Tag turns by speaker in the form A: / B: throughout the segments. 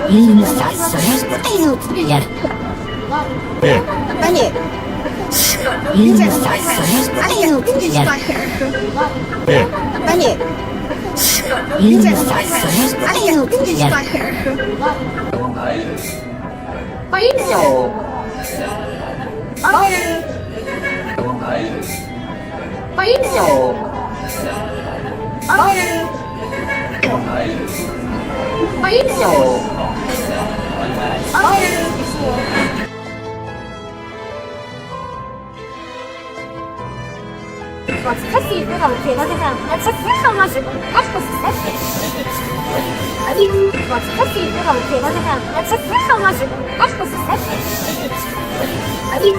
A: 인사소리야.
B: 예.
C: 아니,
A: 인사소리야.
B: 예.
C: 아니,
A: 인사소리야.
D: Você se vira o que não tem você fica mais acho que você ali você se vira o que não tem você fica mais acho que você ali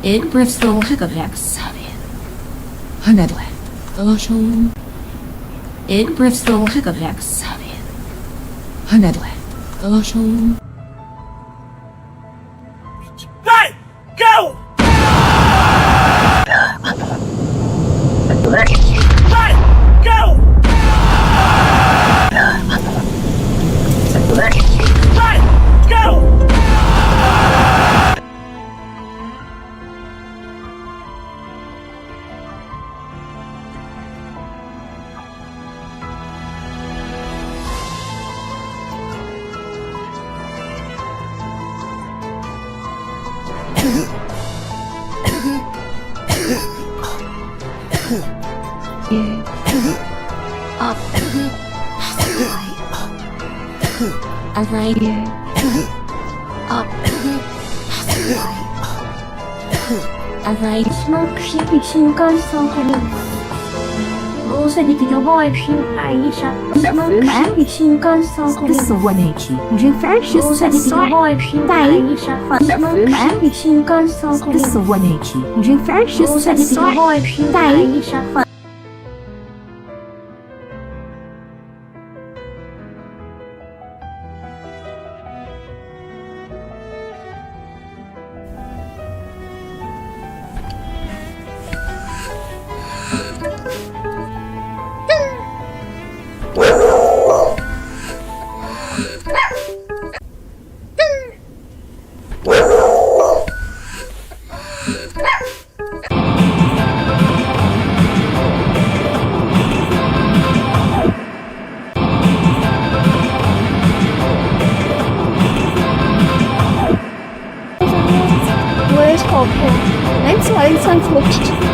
A: In Bristol Hickovex. Hanedle. Oshon. In Bristol Hickovex. Hanedle. Oshon.
B: Hey! Go! Hey! Go! Hey! Go!
A: Up. Alright. Up. Alright.
D: Smoke się gąsą Muszę nie widziała się Aisha Smoke się gąsą
E: This is a 180. Refresh
D: Muszę nie widziała się Aisha Smoke się gąsą
E: This is a 180. Refresh
D: Muszę nie widziała się Aisha
C: Next one is unfortunate.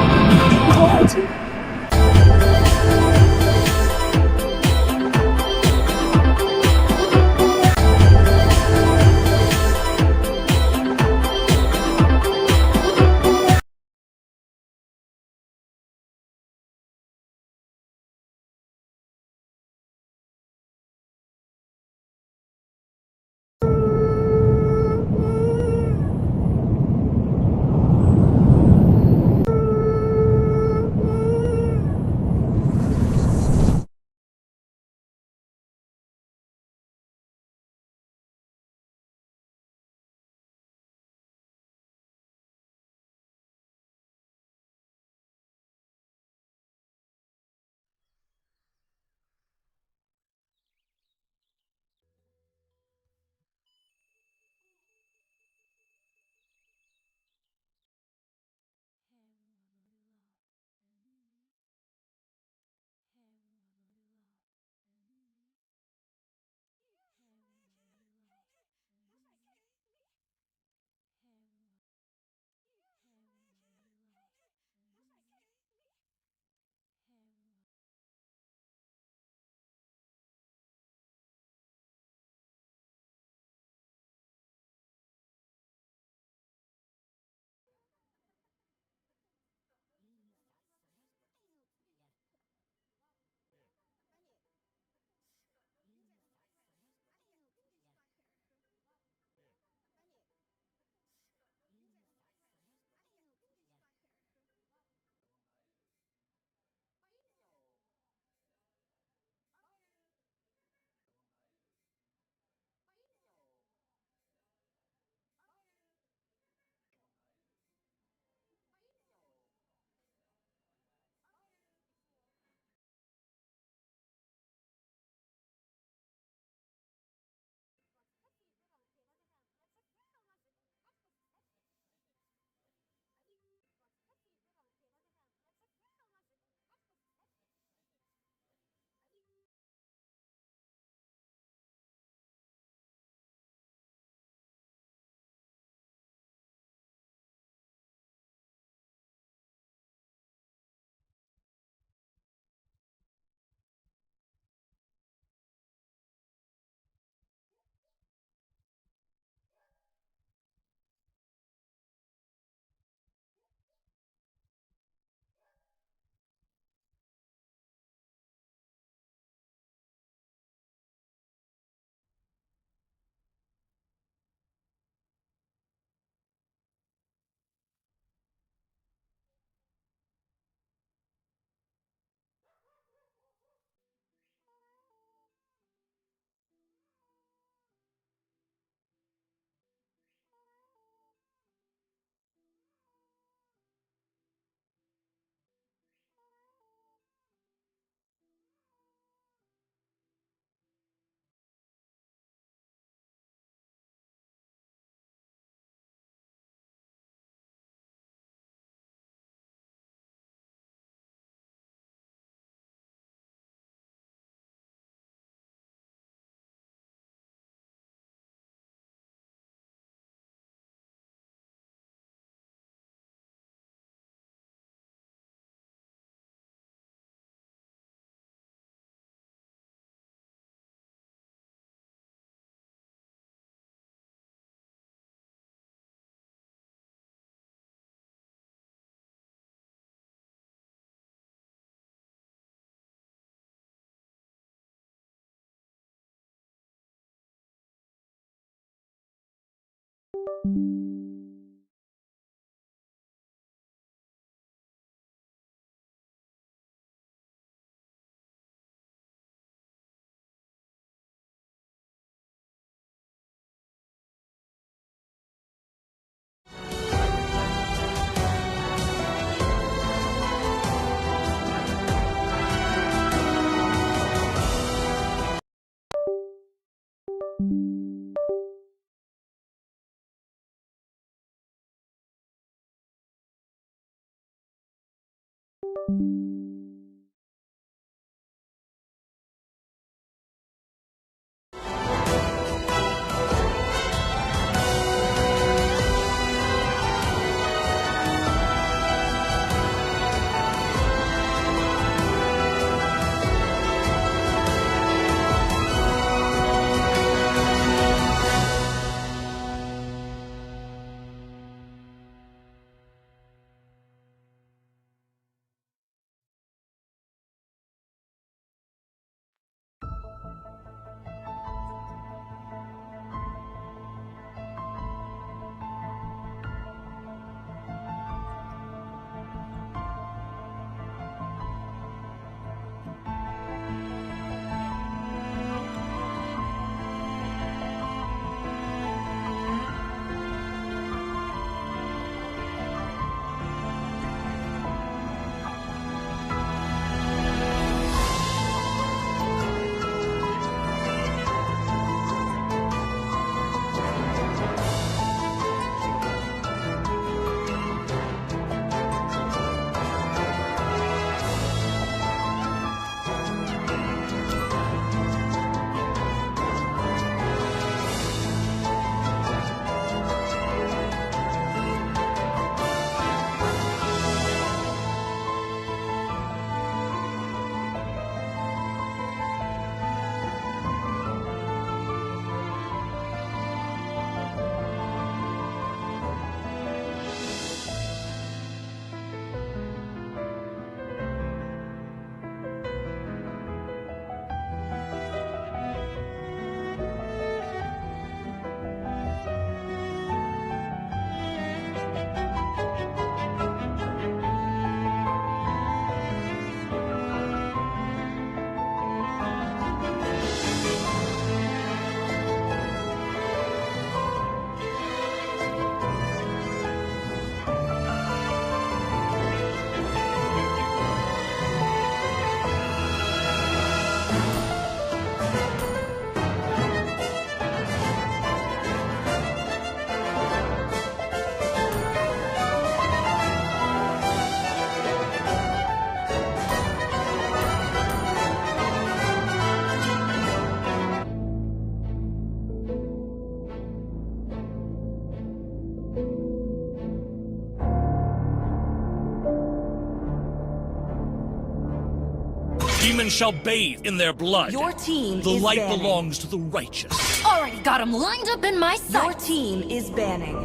B: Demons shall bathe in their blood.
C: Your team
B: The
C: is
B: light
C: banning.
B: belongs to the righteous.
A: Already got him lined up in my
C: Your
A: sights.
C: team is banning.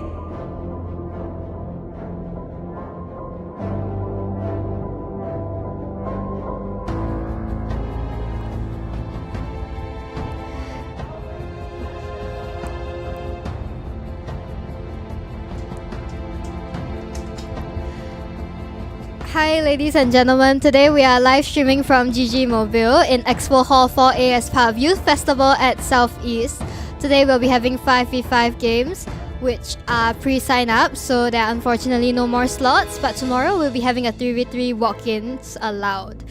F: Hi ladies and gentlemen, today we are live streaming from GG Mobile in Expo Hall 4A as part of Youth Festival at Southeast. Today we'll be having 5v5 games which are pre-sign up, so there are unfortunately no more slots, but tomorrow we'll be having a 3v3 walk-ins allowed.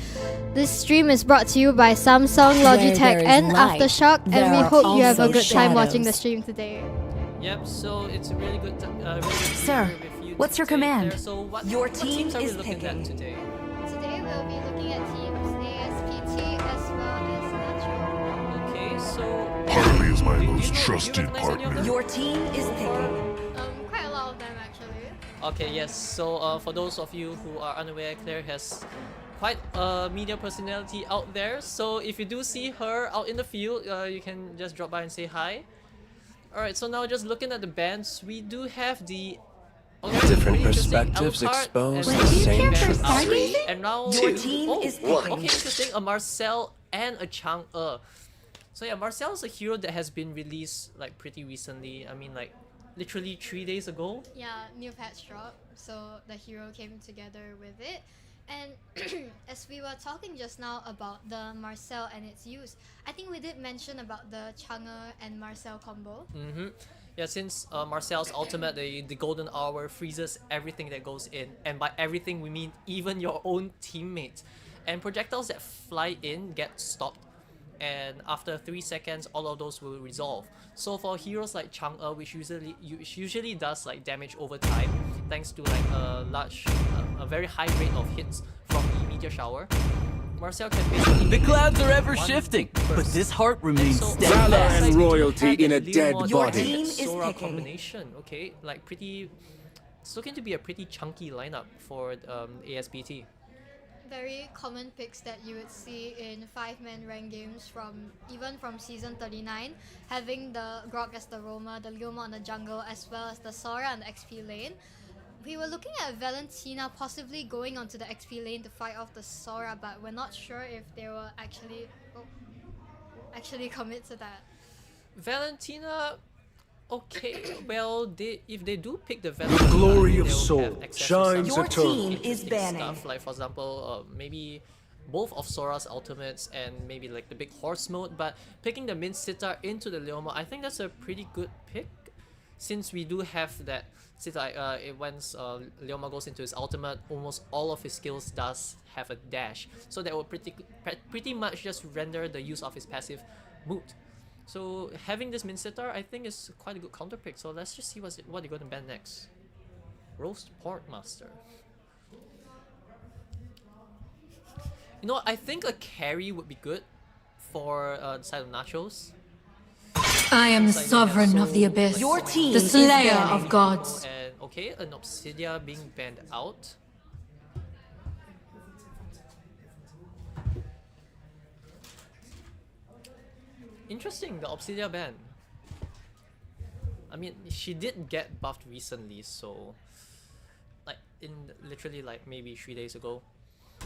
F: This stream is brought to you by Samsung, Logitech
G: there is
F: and
G: light,
F: Aftershock, and
G: there
F: we
G: are
F: hope you have a
G: also
F: good time watching the
G: shadows.
F: stream today.
H: Yep, so it's a really good really good
G: Sir,
H: to be here with you
G: what's your
H: today.
G: command?
H: So
C: Your
H: what
C: team
H: teams are we
C: is
H: looking
C: picking.
H: at today?
F: Today we'll be looking at teams ASPT as well as Natural.
H: Okay, so
I: Harley is my
H: do you
I: most
H: know- do you
I: trusted
H: recognize any of
I: partner.
H: them?
C: Your team is picking.
F: Quite a lot of them actually.
H: Okay, yes. So for those of you who are unaware, Claire has quite a media personality out there. So if you do see her out in the field, you can just drop by and say hi. Alright, so now just looking at the bands, we do have the
J: Different
H: pretty interesting
J: perspectives
H: Alucard
J: expose
H: and
J: the same
H: band
J: truth.
H: Auri, and now
C: Your team is picking.
H: okay, interesting, a Marcel and a Chang'e. So yeah, Marcel is a hero that has been released like pretty recently. I mean, like literally 3 days ago.
F: Yeah, new patch drop, so the hero came together with it. And as we were talking just now about the Marcel and its use, I think we did mention about the Chang'e and Marcel combo.
H: Yeah, since Marcel's ultimate, the golden hour freezes everything that goes in, and by everything we mean even your own teammates. And projectiles that fly in get stopped, and after 3 seconds all of those will resolve. So for heroes like Chang'e, which usually does like damage over time thanks to like a very high rate of hits from the meteor shower, Marcel can basically
G: The clouds are ever
H: one
G: shifting, but
H: burst.
G: this heart remains
H: So,
G: steadfast.
I: Valor
H: like,
I: and
H: to
I: royalty
H: have
I: in a
H: that
I: dead
H: Leomon
C: Your
I: body.
C: team
H: and
C: is
H: Sora
C: picking.
H: combination, okay, like pretty. It's looking to be a pretty chunky lineup for ASPT.
F: Very common picks that you would see in 5-man rank games even from season 39, having the Grog as the roamer, the Leomon on the jungle, as well as the Sora on the XP lane. We were looking at Valentina possibly going onto the XP lane to fight off the Sora, but we're not sure if they will actually commit to that.
H: Valentina, okay, well, if they do pick the
I: The
H: Valentina,
I: glory of
H: they'll
I: soul
H: have access to
I: shines
H: some
C: Your team
I: eternal.
C: is
H: interesting
C: banning.
H: stuff, like for example, maybe both of Sora's ultimates and maybe like the big horse mode, but picking the Min Sitar into the Leomon, I think that's a pretty good pick, since we do have that. Since once Leomon goes into his ultimate, almost all of his skills does have a dash, so that will pretty much just render the use of his passive moot. So having this Min Sitar, I think, is quite a good counter pick. So let's just see what they're going to ban next. Roast Pork Master. You know, I think a carry would be good for the side of Nachos.
A: I am the
H: Like,
A: sovereign of the
H: so,
A: abyss,
H: like,
C: Your
H: someone
C: team
A: the
C: is
A: slayer
C: banning.
A: of gods.
H: And okay, an Obsidia being banned out. Interesting, the Obsidia ban. I mean, she did get buffed recently, so like in literally like maybe 3 days ago.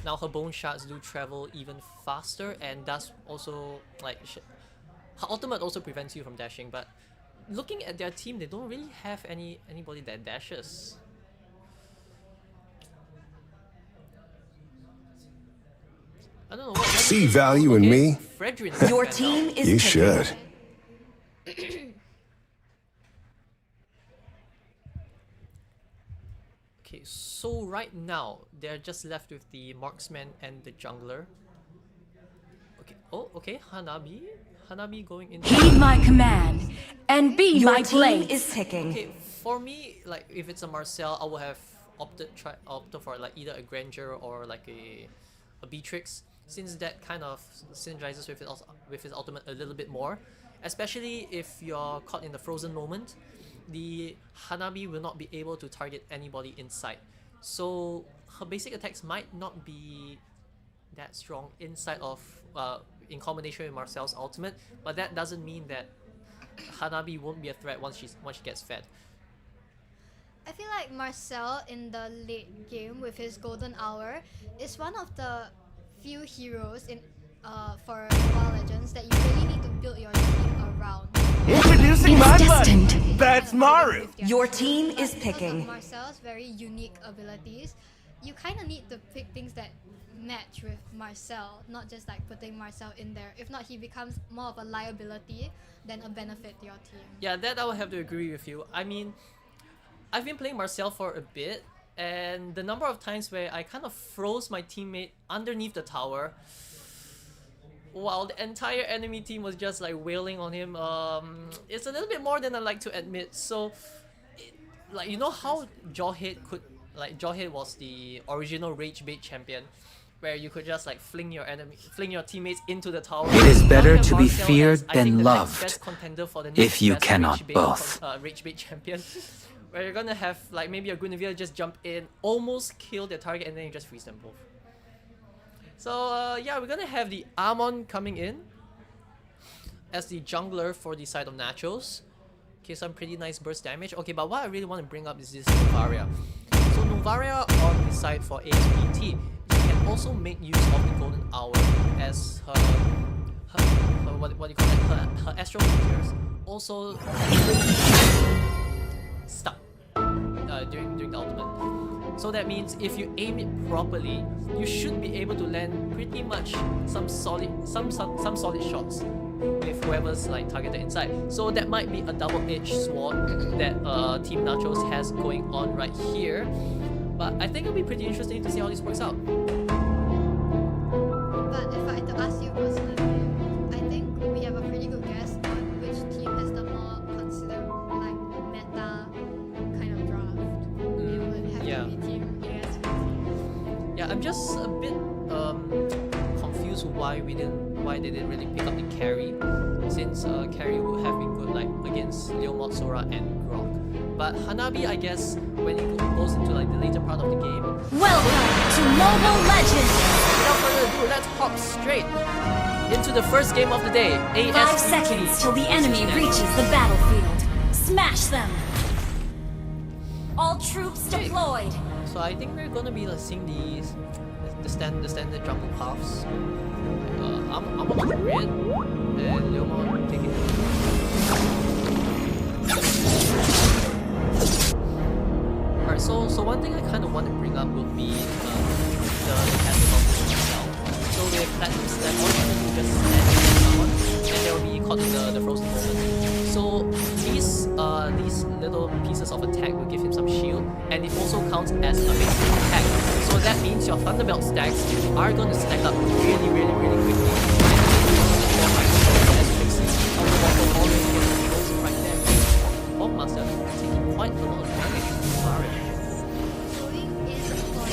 H: Now her bone shards do travel even faster, and thus also like her ultimate also prevents you from dashing. But looking at their team, they don't really have anybody that dashes. I don't know what.
I: See value in me?
H: Fredrin
C: Your
H: banned
C: team
H: out.
C: is
I: You
C: picking.
I: should.
H: Okay, so right now they're just left with the marksman and the jungler. Okay. Oh, okay. Hanabi going into.
A: Heed my command and be
C: Your
A: my
C: team
A: blade.
C: is picking.
H: Okay, for me, like if it's a Marcel, I would have opted for like either a Granger or like a Beatrix, since that kind of synergizes with his ultimate a little bit more, especially if you're caught in the frozen moment. The Hanabi will not be able to target anybody inside, so her basic attacks might not be that strong inside of in combination with Marcel's ultimate, but that doesn't mean that Hanabi won't be a threat once she gets fed.
F: I feel like Marcel in the late game with his golden hour is one of the few heroes in for Mobile Legends that you really need to build your team around.
G: Introducing
A: It's
G: my
A: destined.
G: buddy. That's Maru.
F: With their
C: Your
F: team.
C: team is
F: Because of
C: picking.
F: Marcel's very unique abilities, you kind of need to pick things that match with Marcel, not just like putting Marcel in there. If not, he becomes more of a liability than a benefit to your team.
H: Yeah, that I would have to agree with you. I mean, I've been playing Marcel for a bit, and the number of times where I kind of froze my teammate underneath the tower while the entire enemy team was just like wailing on him, it's a little bit more than I like to admit. So, like, you know how Jawhead was the original Rage Bait champion, where you could just like fling your teammates into the tower.
G: It is
H: Now
G: better
H: you have
G: to be
H: Marcel
G: feared
H: as, I think,
G: than
H: the next
G: loved,
H: best contender for the
G: if
H: next
G: you
H: best
G: cannot both.
H: Rage Bait champion, where you're gonna have like maybe a Guinevere just jump in, almost kill their target, and then you just freeze them both. So yeah, we're gonna have the Amon coming in as the jungler for the side of Nachos. Okay, some pretty nice burst damage. Okay, but what I really want to bring up is this Novaria. So Novaria on the side for ASPT, you can also make use of the Golden Hour as her what do you call it? Her astral features also stuck during the ultimate. So that means if you aim it properly, you should be able to land pretty much some solid shots with whoever's like targeted inside. So that might be a double-edged sword that Team Nachos has going on right here. But I think it'll be pretty interesting to see how this works out.
F: But if I had to ask you personally, I think we have a pretty good guess on which team has the more considered like meta kind of draft. It would have
H: yeah.
F: to be Team ASP.
H: Yeah, I'm just a bit confused why they didn't really pick up the carry, since carry would have been good like against Leomord, Sora, and Grok. But Hanabi, I guess, when it goes into like the later part of the game.
A: Welcome to Mobile Legends!
H: Without further ado, let's hop straight into the first game of the day.
A: 5 seconds till the enemy reaches the battlefield. Smash them! All troops deployed!
H: So I think we're gonna be like, seeing the standard jungle paths. I'm on the red, and Leomord taking it. Alright, so one thing I kind of want to bring up would be the passive of this itself. So with Platinum Step, all you can do is just stand on someone, and they will be caught in the frozen moment. So these little pieces of attack will give him some shield, and it also counts as a basic attack. So that means your Thunderbelt stacks are going to stack up really quickly. As you can see, already getting close right there. Bomb Master taking quite a lot of damage from Mario.
F: Going in for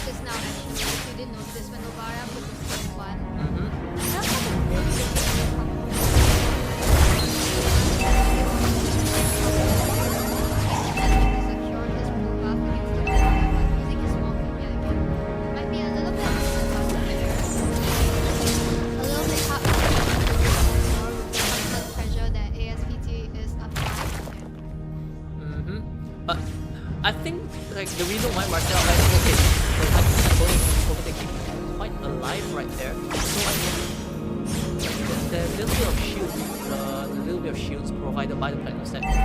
F: just now actually, if you didn't notice when Novara put the first one, that's like a really good secure his blue buff against the Novara, but using his small premium again might be a little bit disadvantage there. A little bit hard to ignore with the constant pressure that ASPT is applying again.
H: But I think like the reason why Marcel is okay, I think he's going overtaking quite alive right there. So I think the little bit of shields provided by the Platinum Step is keep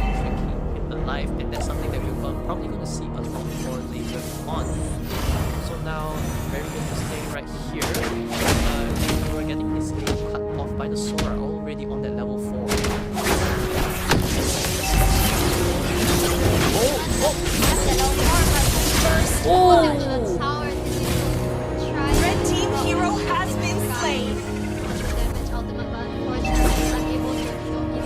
H: him alive, and that's something that we're probably going to see a lot more later on. So now, very interesting right here. We're getting his stage cut off by the Sora already on that level 4.
F: Oh! The tower to try
C: Red team hero has been slain.
F: damage ultimate, but unfortunately unable to kill him.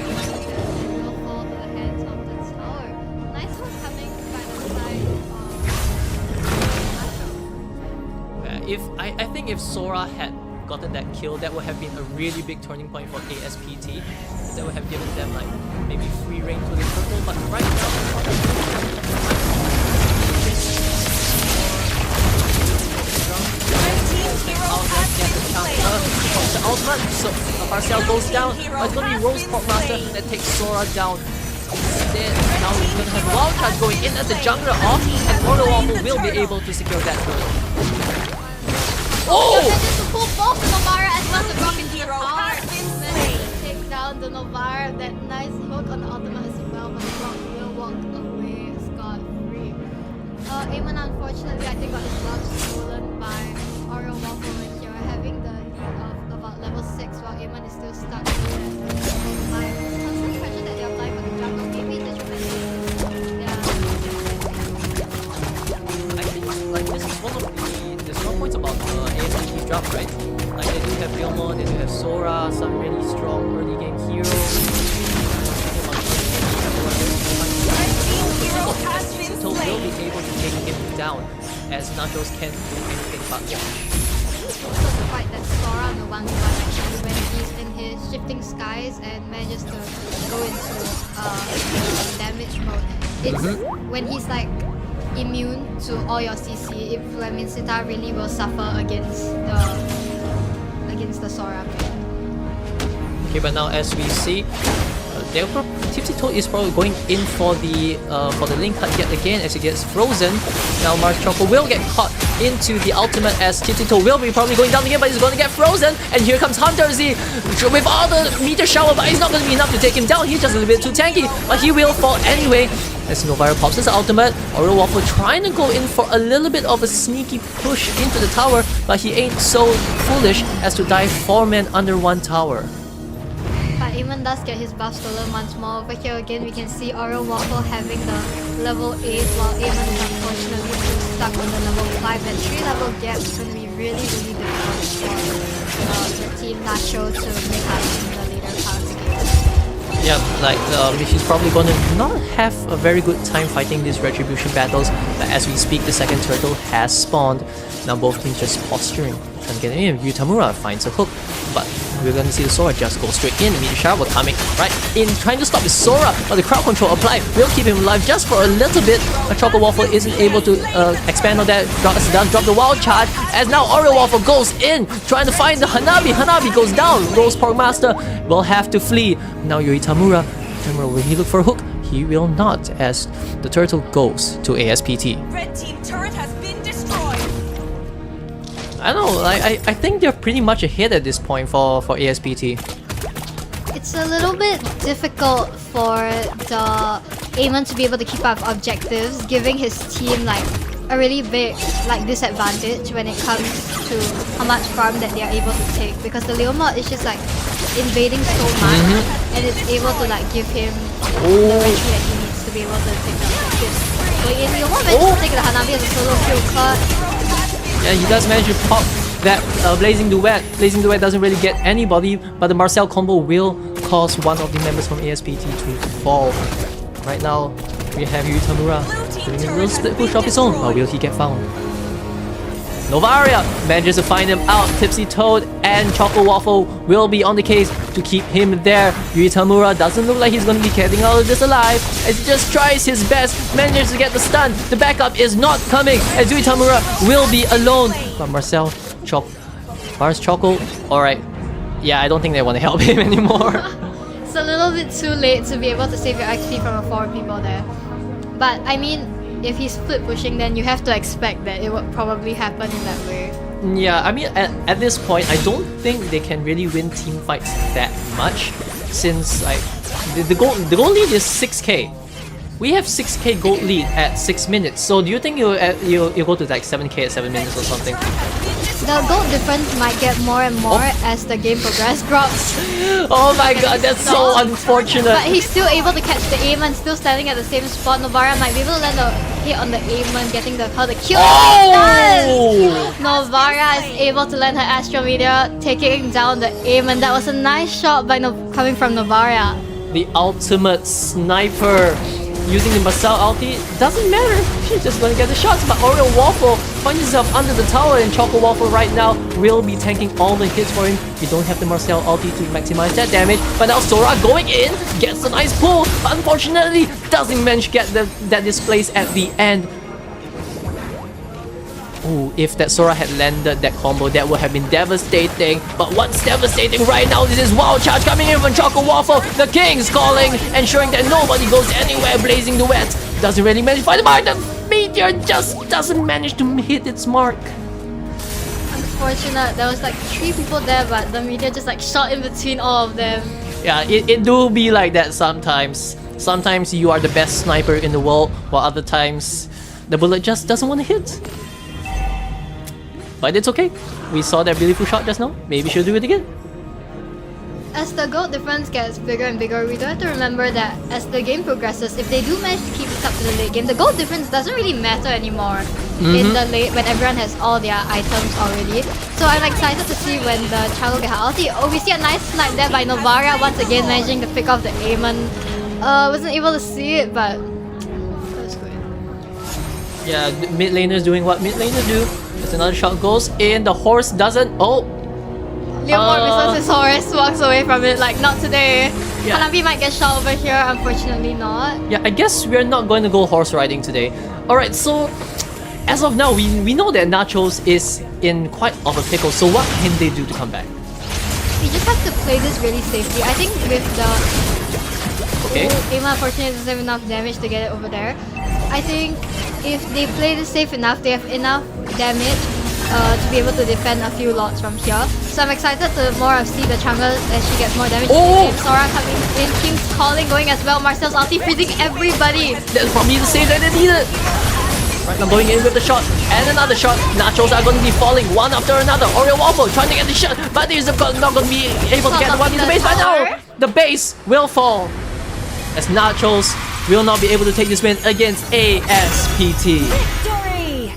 F: Will fall to the hands of the tower. Nice one coming by the side of
H: I think if Sora had gotten that kill, that would have been a really big turning point for ASPT. That would have given them like maybe free reign to the turtle, but right now the ultimate, so Marcel goes down, but it's gonna be Rose Portmaster that takes Sora down. Instead, now we're gonna have Wildcard going in as the jungler off, and Mono Waffle will be able to secure that turtle. Oh!
F: manages to pull both the Novara as well as the Rocket
C: Hero
F: Power.
C: has been
F: Managed to take down the Novara. That nice hook on the ultimate as well, but the Rock will walk away scot-free. Eamon unfortunately I think got his gloves stolen by Oreo Waffle when they were having the lead of about level 6 while Eamon is still stuck in that by constant pressure that they're applying for the jungle. Maybe they should
H: I think like this is one of the strong points about ASPT's draft, right? Like they do have Leomord, they do have Sora, some really strong early game heroes. Will be able to take him down, as Nachos can't do anything but watch.
F: Also the fight that Sora on the 1v1 actually when he's in his shifting skies and manages to go into damage mode. It's when he's like immune to all your CC. If I mean Sita really will suffer against the Sora.
H: Okay, but now as we see, Tipsy Toad is probably going in for the link cut yet again as he gets frozen. Now Mars Choco will get caught into the ultimate as Tipsy Toad will be probably going down again, but he's going to get frozen. And here comes Hunter Z with all the meteor shower, but it's not going to be enough to take him down. He's just a little bit too tanky, but he will fall anyway. As Novara pops his ultimate, Oreo Waffle trying to go in for a little bit of a sneaky push into the tower, but he ain't so foolish as to die 4 men under 1 tower.
F: But Eamon does get his buff stolen once more. Over here again, we can see Oreo Waffle having the level 8, while Eamon is unfortunately still stuck on the level 5. That 3-level gap is going to be really difficult for the team Nacho to make up in the later part of the game.
H: Yeah, like he's probably going to not have a very good time fighting these retribution battles. But as we speak, the second turtle has spawned. Now both teams just posturing, trying to get in. Yutamura finds a hook, but we're going to see the Sora just go straight in. Meteor Shower coming right in, trying to stop the Sora, but the crowd control applied will keep him alive just for a little bit. But Choco Waffle isn't able to expand on that. Does drop the wild charge as now Oreo Waffle goes in, trying to find the Hanabi. Hanabi goes down. Rose Pork Master will have to flee. Now Yutamura. Will he look for a hook? He will not, as the turtle goes to ASPT.
C: Red team turret has been destroyed.
H: I don't know, I think they're pretty much ahead at this point for ASPT.
F: It's a little bit difficult for the Eamon to be able to keep up objectives, giving his team like a really big disadvantage when it comes to how much farm that they are able to take, because the Leo mod is just like invading so much and it's able to like give him the entry that he needs to be able to take the objectives. So in Leo mod manages to take the Hanabi as a solo kill cut.
H: Yeah, he does manage to pop that Blazing Duet. Blazing Duet doesn't really get anybody, but the Marcel combo will cause one of the members from ASPT to fall. Right now, we have Yutamura doing a little split push of his own, but will he get found? Novaria manages to find him out. Tipsy Toad and Choco Waffle will be on the case to keep him there. Yutamura doesn't look like he's going to be getting out of this alive as he just tries his best, manages to get the stun. The backup is not coming as Yutamura will be alone. But Marcel, Mars Choco, alright. Yeah, I don't think they want to help him anymore.
F: It's a little bit too late to be able to save your XP from 4 people there. But I mean, if he's split pushing, then you have to expect that it would probably happen in that way.
H: Yeah, I mean, at this point, I don't think they can really win team fights that much, since like the goal lead is 6k. We have 6k gold lead at 6 minutes. So do you think you'll go to like 7k at 7 minutes or something?
F: The gold difference might get more and more as the game progresses. Drops.
H: Oh my god, that's so unfortunate.
F: But he's still able to catch the aim and still standing at the same spot. Novara might be able to land a hit on the aim and getting the kill.
H: Oh!
F: Novara is able to land her Astro Meteor, taking down the aim, and that was a nice shot by coming from Novara.
H: The ultimate sniper. Using the Marcel ulti, doesn't matter, she's just gonna get the shots, but Oreo Waffle finds himself under the tower, and Choco Waffle right now will be tanking all the hits for him. We don't have the Marcel ulti to maximize that damage, but now Sora going in, gets a nice pull, but unfortunately doesn't manage to get that displace at the end. Oh, if that Sora had landed that combo, that would have been devastating. But what's devastating right now, this is wild charge coming in from Choco Waffle. The King's calling, ensuring that nobody goes anywhere. Blazing Duet doesn't really manage to find the mark. The Meteor just doesn't manage to hit its mark.
F: Unfortunate, there was like 3 people there, but the Meteor just like shot in between all of them.
H: Yeah, it do be like that sometimes. Sometimes you are the best sniper in the world, while other times the bullet just doesn't want to hit. But it's okay. We saw that beautiful shot just now. Maybe she'll do it again.
F: As the gold difference gets bigger and bigger, we do have to remember that as the game progresses, if they do manage to keep this up to the late game, the gold difference doesn't really matter anymore in the late when everyone has all their items already. So I'm excited to see when the Chago get her ulti. Oh, we see a nice snipe there by Novara once again managing to pick off the Aemon. Wasn't able to see it, but that was good.
H: Yeah, mid laners doing what mid laners do. As another shot goes in, the horse doesn't. Oh!
F: Leomord misses his horse, walks away from it, like, not today.
H: Yeah.
F: Hanabi might get shot over here, unfortunately not.
H: Yeah, I guess we're not going to go horse riding today. Alright, so as of now, we know that Nachos is in quite of a pickle, so what can they do to come back?
F: We just have to play this really safely. I think with the
H: Okay.
F: Emma unfortunately doesn't have enough damage to get it over there. I think if they play this safe enough, they have enough damage to be able to defend a few lots from here. So I'm excited to more see the jungle as she gets more damage.
H: Oh!
F: Sora coming in, King's calling going as well. Marcel's ulti freezing everybody.
H: That's probably the save that they needed. Right, I'm going in with the shot and another shot. Nachos are going to be falling one after another. Oreo Waffle trying to get the shot, but he's not going to be able to get the one in the base. But no, the base will fall as Nachos will not be able to take this win against ASPT.
A: Victory!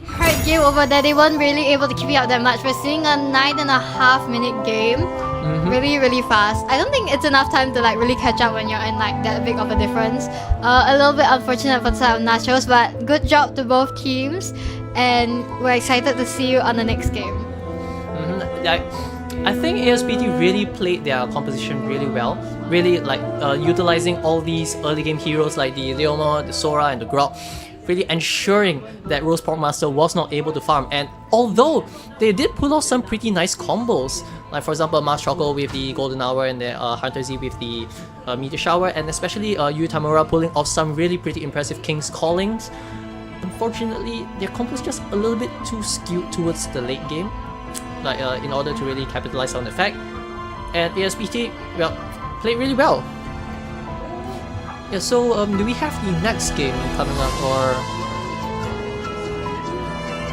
F: Hard game over there. They weren't really able to keep it up that much. We're seeing a 9.5 minute game. Really fast. I don't think it's enough time to like really catch up when you're in like that big of a difference. A little bit unfortunate for the side of Nachos, but good job to both teams, and we're excited to see you on the next game.
H: I think ASPT really played their composition really well. Really like utilizing all these early game heroes like the Leomor, the Sora, and the Grok. Really ensuring that Rose Porkmaster was not able to farm, and although they did pull off some pretty nice combos, like for example Mars Choco with the Golden Hour and then Hunter Z with the Meteor Shower, and especially Yu Tamura pulling off some really pretty impressive King's Callings, unfortunately their combos just a little bit too skewed towards the late game, like in order to really capitalize on the fact, and ASPT, well, played really well. Yeah, so do we have the next game coming up, or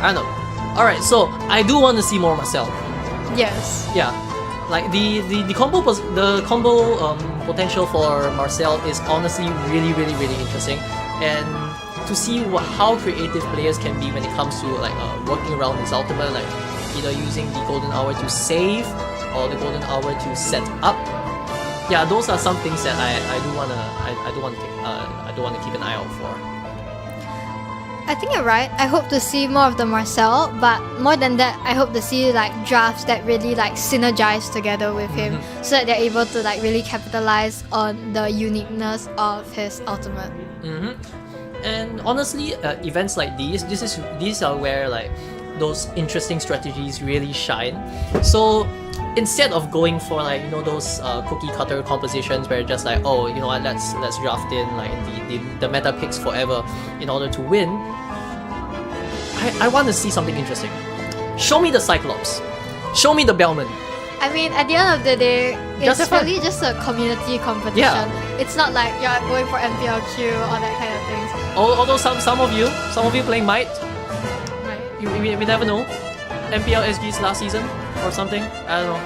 H: I don't know. Alright, so I do want to see more myself.
F: Yes.
H: Yeah, like the combo potential for Marcel is honestly really interesting, and to see how creative players can be when it comes to like working around his ultimate, like either using the Golden Hour to save or the Golden Hour to set up. Yeah, those are some things that I do want to keep an eye out for.
F: I think you're right. I hope to see more of the Marcel, but more than that, I hope to see like drafts that really like synergize together with him, so that they're able to like really capitalize on the uniqueness of his ultimate.
H: And honestly, events like these are where like those interesting strategies really shine. So instead of going for like those cookie cutter compositions where just like, oh, you know what, let's draft in like the meta picks forever in order to win, I want to see something interesting. Show me the Cyclops, show me the Bellman.
F: I mean, at the end of the day,
H: Just
F: it's
H: have fun.
F: really just a community competition.
H: Yeah.
F: It's not like you're going for MPLQ or that kind of things.
H: Although some of you playing Might,
F: Right.
H: we never know. MPL SG's last season or something, I don't know.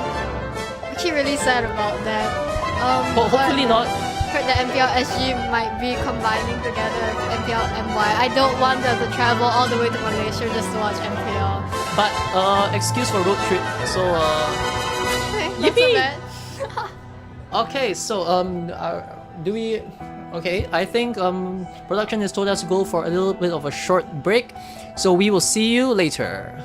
F: Actually, really sad about that.
H: Hopefully not.
F: Heard that MPL SG might be combining together with MPL MY. I don't want them to travel all the way to Malaysia just to watch MPL.
H: But excuse for road trip. So
F: Okay, not so
H: Yippee!
F: bad.
H: okay, so do we? Okay, I think production has told us to go for a little bit of a short break, so we will see you later.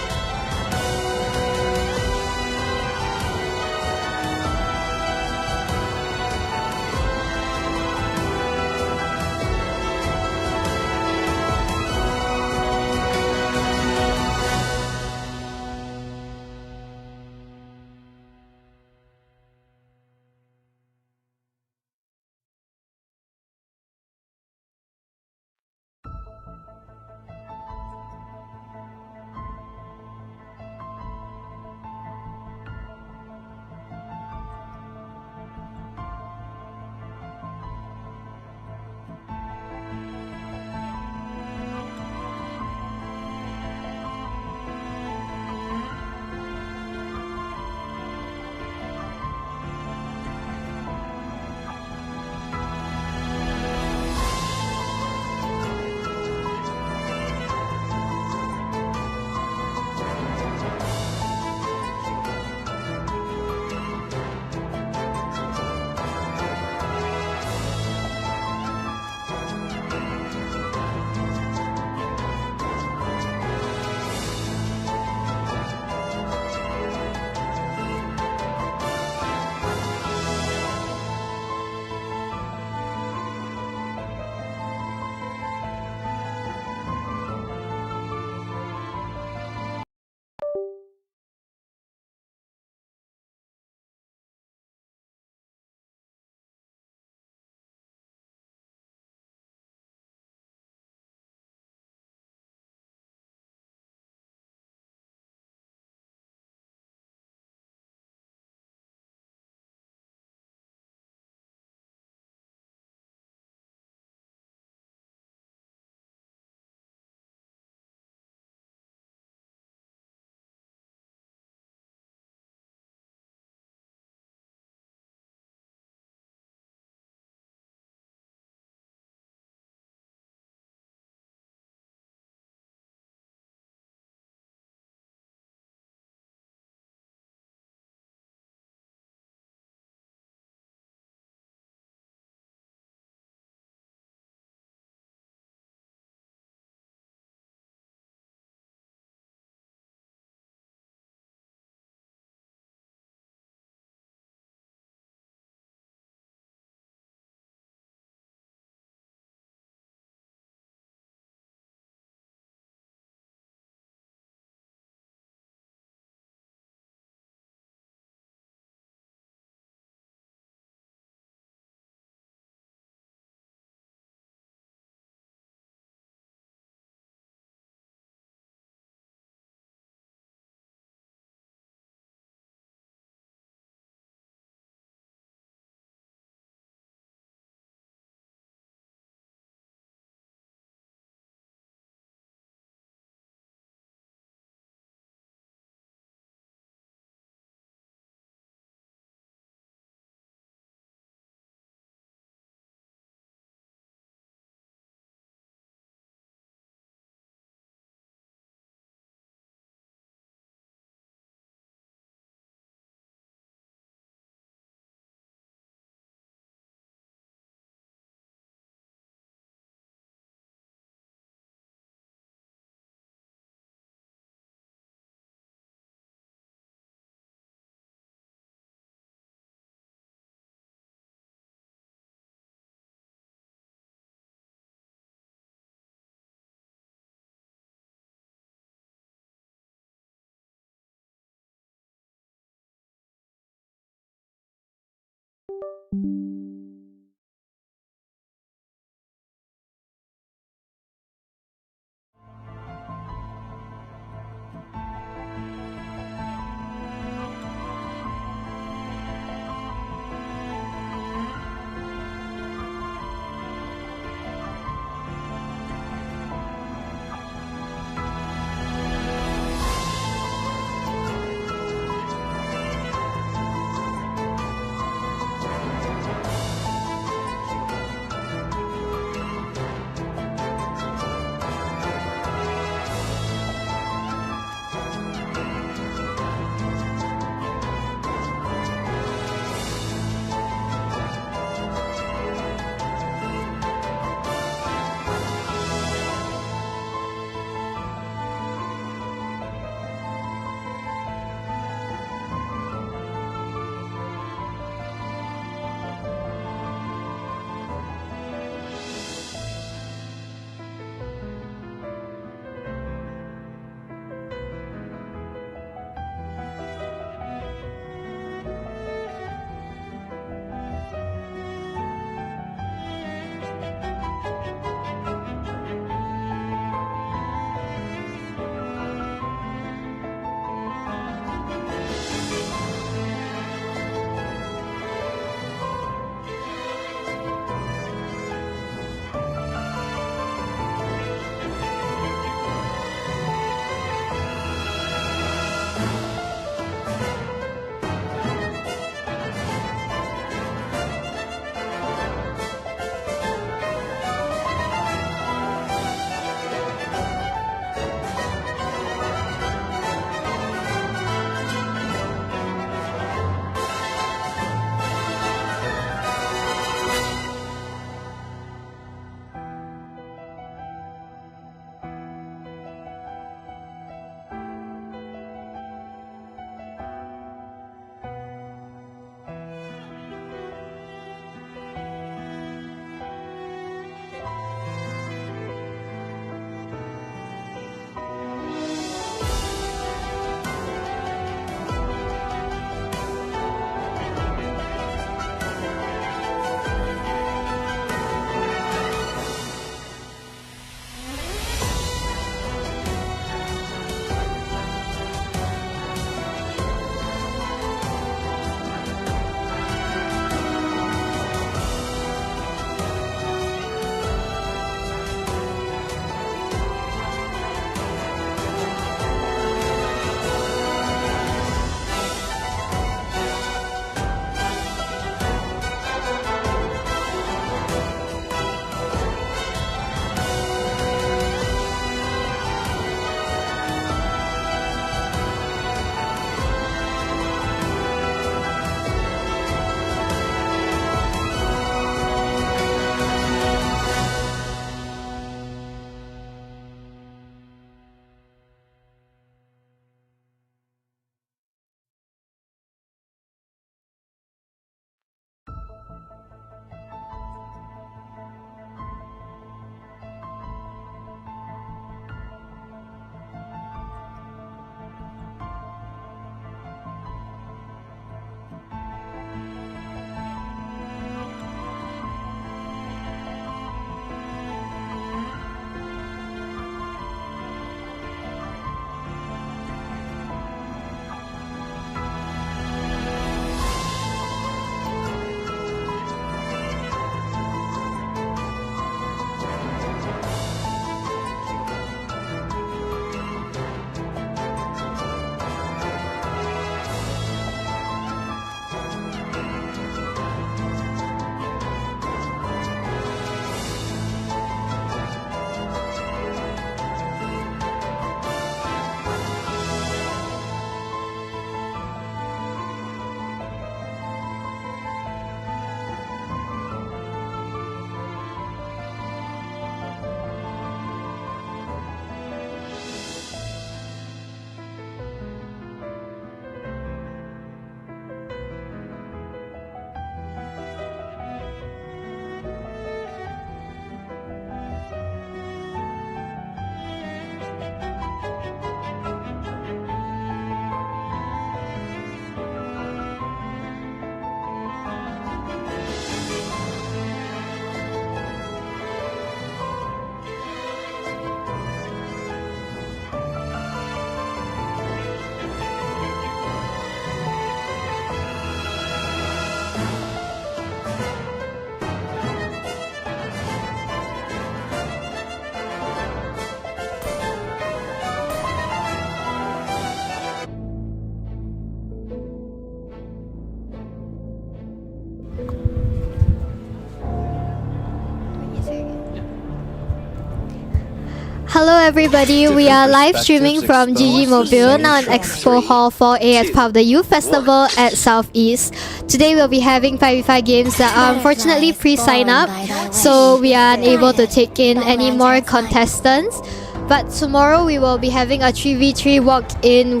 F: Hello everybody, we are live streaming from GG Mobile now in Expo Hall 4A as part of the Youth Festival at Southeast. Today we'll be having 5v5 games that are unfortunately pre-sign up, so we are unable to take in any more contestants. But tomorrow we will be having a 3v3 walk-in,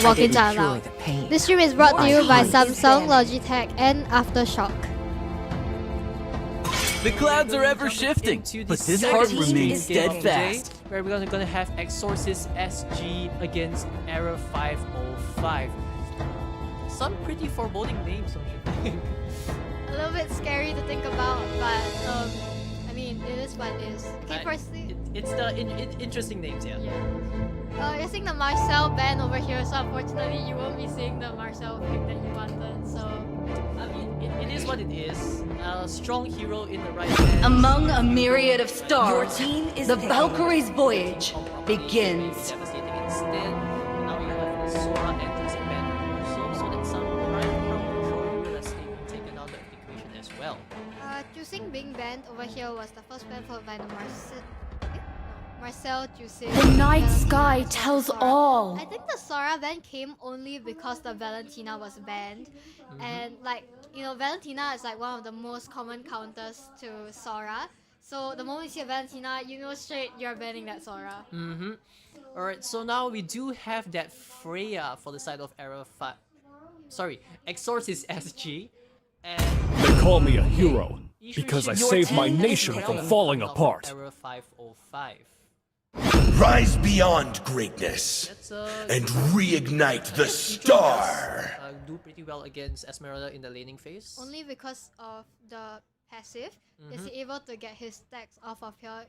F: walk-ins are allowed. This stream is brought to you by Samsung, Logitech and Aftershock.
G: The clouds are ever shifting, but this heart remains steadfast.
H: Where we're gonna have Exorcist SG against Error 505. Some pretty foreboding names, don't you think?
F: A little bit scary to think about, but I mean, it is what it is. Okay, firstly,
H: it's the interesting names, yeah.
F: You're seeing the Marcel band over here, so unfortunately you won't be seeing the Marcel pick that you wanted. So
H: I mean, it is what it is. A strong hero in the right hands.
C: Among a myriad of stars,
I: Your team is
C: the
I: picking.
C: Valkyrie's voyage begins.
H: Devastating instead. Now we have Sora entering band also, so that some prime from control will have taken out of the equation as well.
F: choosing being banned over here was the first ban followed by the Marcel choosing
C: The night
F: Valentina
C: sky
F: instead of
C: tells
F: Sora.
C: all.
F: I think the Sora ban came only because the Valentina was banned, and like Valentina is like one of the most common counters to Sora. So the moment you see a Valentina, you know straight you're banning that Sora.
H: Alright, so now we do have that Freya for the side of Exorcist SG. And
B: They call me a hero
H: Ishu
B: because I
H: Shin-
B: saved my
C: team is
B: nation from
C: picking.
B: falling apart.
H: Error 505.
J: Rise beyond greatness
H: That's
J: and reignite the star.
H: do pretty well against Esmeralda in the laning phase.
F: Only because of the passive is he able to get his stacks off of here.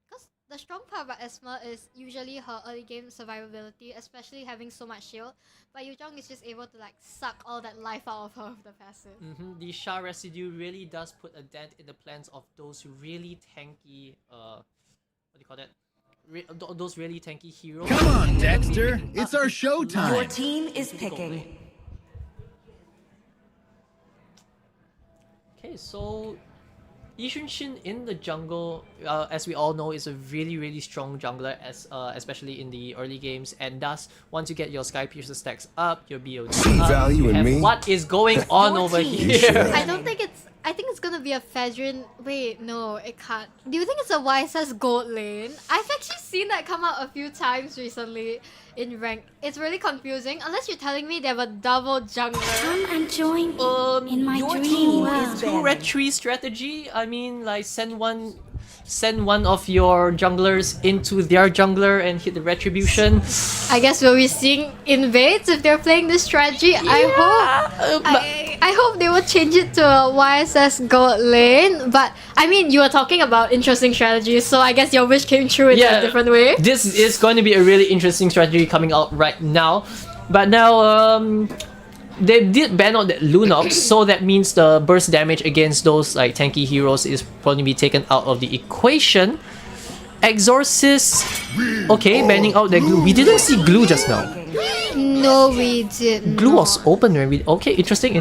F: Because the strong part about Esmer is usually her early game survivability, especially having so much shield. But Yuzhong is just able to like suck all that life out of her with the passive.
H: The Sha residue really does put a dent in the plans of those really tanky, what do you call that? Those really tanky heroes.
G: Come on, Dexter. It's our show
I: Your
G: time.
I: team is picking.
H: Okay, so Yishun Shin in the jungle, as we all know, is a really strong jungler, especially in the early games. And thus, once you get your Sky Piercer stacks up, your BOD
J: See
H: up,
J: value
H: you
J: in
H: have
J: me?
H: what is going on over
J: You sure?
H: here.
F: I think it's gonna be a Fedrin. Wait, no, it can't. Do you think it's a YSS gold lane? I've actually seen that come out a few times recently in rank. It's really confusing unless you're telling me they have a double jungler.
D: Come and join me in my
I: Your
D: dream
I: team
D: world.
I: is
H: Two
I: banning.
H: red tree strategy. I mean, like send one of your junglers into their jungler and hit the retribution.
F: I guess we'll be seeing invades if they're playing this strategy. I hope they will change it to a YSS gold lane. But I mean, you were talking about interesting strategies, so I guess your wish came true in a different way.
H: This is going to be a really interesting strategy coming out right now. But now, they did ban out that Lunox, so that means the burst damage against those like tanky heroes is probably be taken out of the equation. Exorcist, okay, banning out the glue. We didn't see glue just now.
F: No, we didn't.
H: Glue was open when we. Okay, interesting.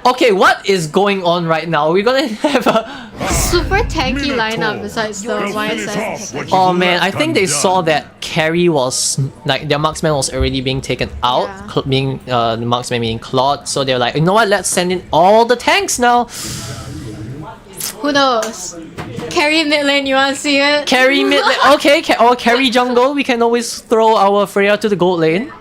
H: Okay, what is going on right now? We're gonna have a.
F: Super tanky lineup besides the YSS.
H: Oh man, I think they saw that carry was like their marksman was already being taken out,
F: Yeah.
H: the marksman being clawed. So they're like, you know what? Let's send in all the tanks now.
F: Who knows? Carry mid lane, you wanna see it?
H: Carry mid lane, okay, or carry jungle. We can always throw our Freya to the gold lane.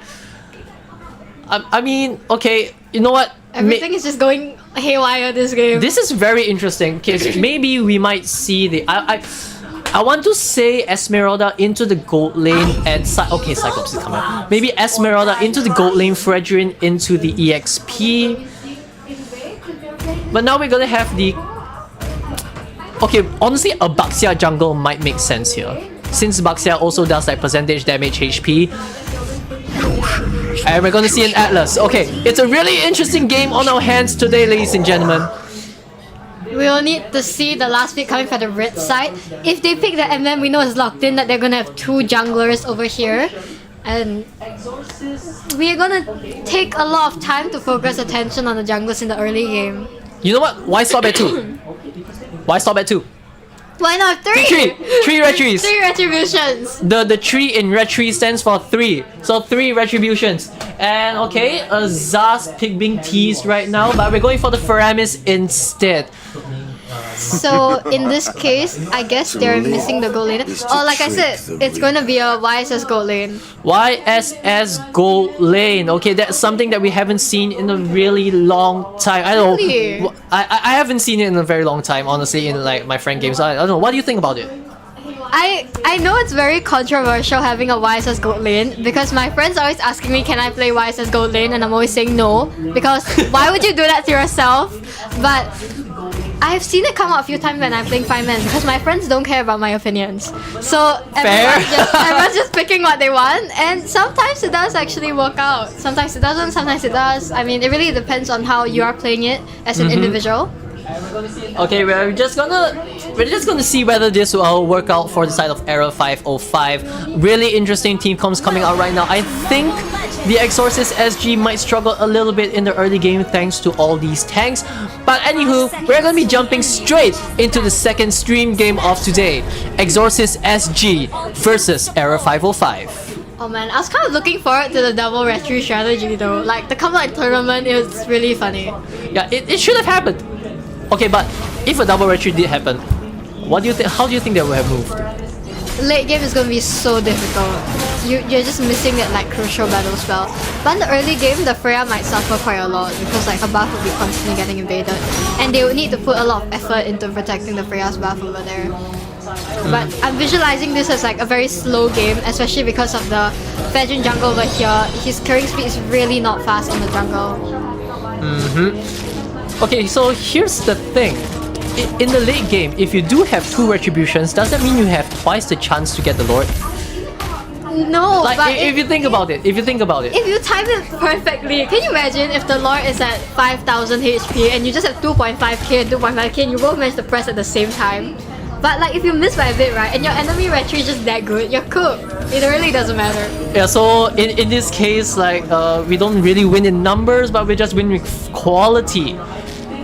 H: I mean, okay, you know what?
F: Everything is just going haywire this game.
H: This is very interesting because maybe we might see the. I want to say Esmeralda into the gold lane and okay, Cyclops is coming. Maybe Esmeralda into the gold lane, Fredrin into the EXP. But now we're gonna have the. Okay, honestly, a Baxia jungle might make sense here, since Baxia also does like percentage damage HP. And we're gonna see an Atlas. Okay, it's a really interesting game on our hands today, ladies and gentlemen.
F: We'll need to see the last pick coming from the red side. If they pick the MM, we know it's locked in that they're gonna have two junglers over here. And we're gonna take a lot of time to focus attention on the junglers in the early game.
H: You know what? Why stop at 2? Why stop at 2?
F: Why not three?
H: Three retries.
F: Three retributions.
H: The 3 in retri stands for 3. So 3 retributions. And okay, Zaz pick being teased right now, but we're going for the Faramis instead.
F: So in this case, I guess they're missing the gold lane. Oh, like I said, it's going to be a YSS gold lane.
H: YSS gold lane. Okay, that's something that we haven't seen in a really long time. I don't
F: Really?
H: know. I haven't seen it in a very long time, honestly, in like my friend games. I don't know. What do you think about it?
F: I know it's very controversial having a YSS gold lane because my friends are always asking me, can I play YSS gold lane? And I'm always saying no, because why would you do that to yourself? But I've seen it come out a few times when I'm playing 5-man because my friends don't care about my opinions. So everyone's just picking what they want, and sometimes it does actually work out. Sometimes it doesn't, sometimes it does. I mean, it really depends on how you are playing it as an individual.
H: Okay, we're just gonna see whether this will work out for the side of Era 505. Really interesting team comps coming out right now. I think the Exorcist SG might struggle a little bit in the early game thanks to all these tanks. But anywho, we're gonna be jumping straight into the second stream game of today. Exorcist SG versus Era 505.
F: Oh man, I was kind of looking forward to the double retry strategy though. Like the comeback tournament, it was really funny.
H: Yeah, it should have happened. Okay, but if a double retreat did happen, what do you think? How do you think they would have moved?
F: Late game is gonna be so difficult. You're just missing that like crucial battle spell. But in the early game, the Freya might suffer quite a lot because like her buff will be constantly getting invaded, and they would need to put a lot of effort into protecting the Freya's buff over there. But I'm visualizing this as like a very slow game, especially because of the Fedrin jungle over here. His carrying speed is really not fast on the jungle.
H: Okay, so here's the thing. In the late game, if you do have 2 retributions, does that mean you have twice the chance to get the Lord?
F: No,
H: Like,
F: but
H: if you think about it,
F: if you time it perfectly, can you imagine if the Lord is at 5,000 HP and you just have 2.5k and 2.5k and you both manage to press at the same time? But like if you miss by a bit, right, and your enemy retry is just that good, you're cooked. It really doesn't matter.
H: Yeah, so in this case, like we don't really win in numbers, but we just win with quality.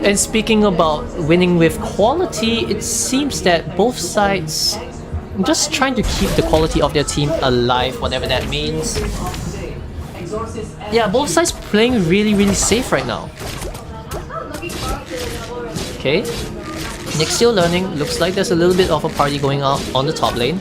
H: And speaking about winning with quality, it seems that both sides are just trying to keep the quality of their team alive, whatever that means. Yeah, both sides playing really safe right now. Okay, Nick's still learning. Looks like there's a little bit of a party going on the top lane.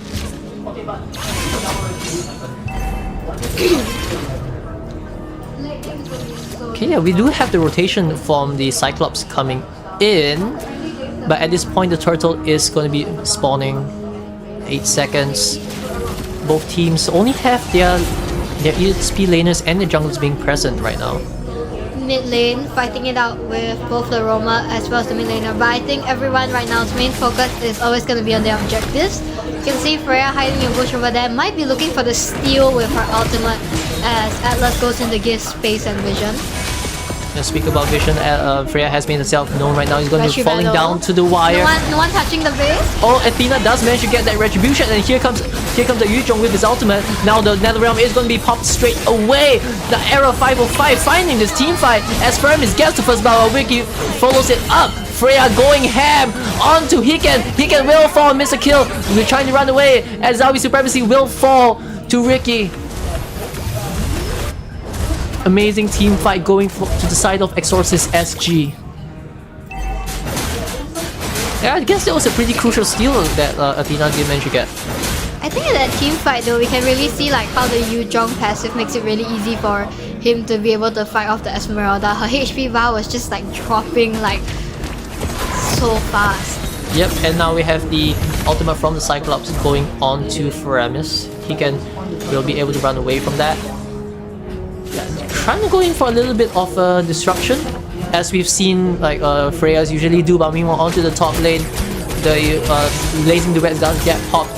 H: Okay, yeah, we do have the rotation from the Cyclops coming in, but at this point the turtle is going to be spawning 8 seconds. Both teams only have their EXP laners and the junglers being present right now.
F: Mid lane, fighting it out with both the Roma as well as the mid laner, but I think everyone right now's main focus is always going to be on their objectives. You can see Freya hiding in bush over there, might be looking for the steal with her ultimate as Atlas goes in to give space and vision.
H: Let's speak about vision. Freya has made herself known right now. He's going to be
F: Retry
H: falling
F: battle.
H: down to the wire.
F: No one touching the base.
H: Oh, Athena does manage to get that retribution, and here comes the Yuzhong with his ultimate. Now the Netherrealm is going to be popped straight away. The Era 505 finding this team fight as Faramis gets the first battle. Wiki follows it up. Freya going ham onto Hiken. Hiken will fall, miss a kill. We're trying to run away as Zowie Supremacy will fall to Ricky. Amazing team fight going to the side of Exorcist SG. Yeah, I guess that was a pretty crucial steal that Athena did manage to get.
F: I think in that team fight though, we can really see like how the Yuzhong passive makes it really easy for him to be able to fight off the Esmeralda. Her HP bar was just like dropping like so fast.
H: Yep, and now we have the ultimate from the Cyclops going on to Faramis. Will be able to run away from that. Trying to go in for a little bit of disruption, as we've seen like Freya's usually do, but meanwhile onto the top lane, the Blazing Duet does get popped.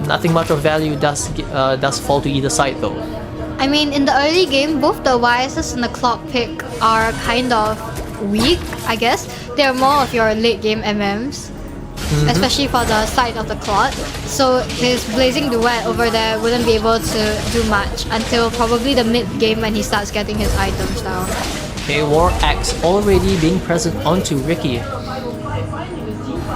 H: Nothing much of value does fall to either side though.
F: I mean, in the early game, both the YSS and the Clock pick are kind of weak, I guess. They're more of your late game MMs. Especially for the side of the Clot. So his Blazing Duet over there wouldn't be able to do much until probably the mid game when he starts getting his items down.
H: Okay, War Axe already being present onto Ricky.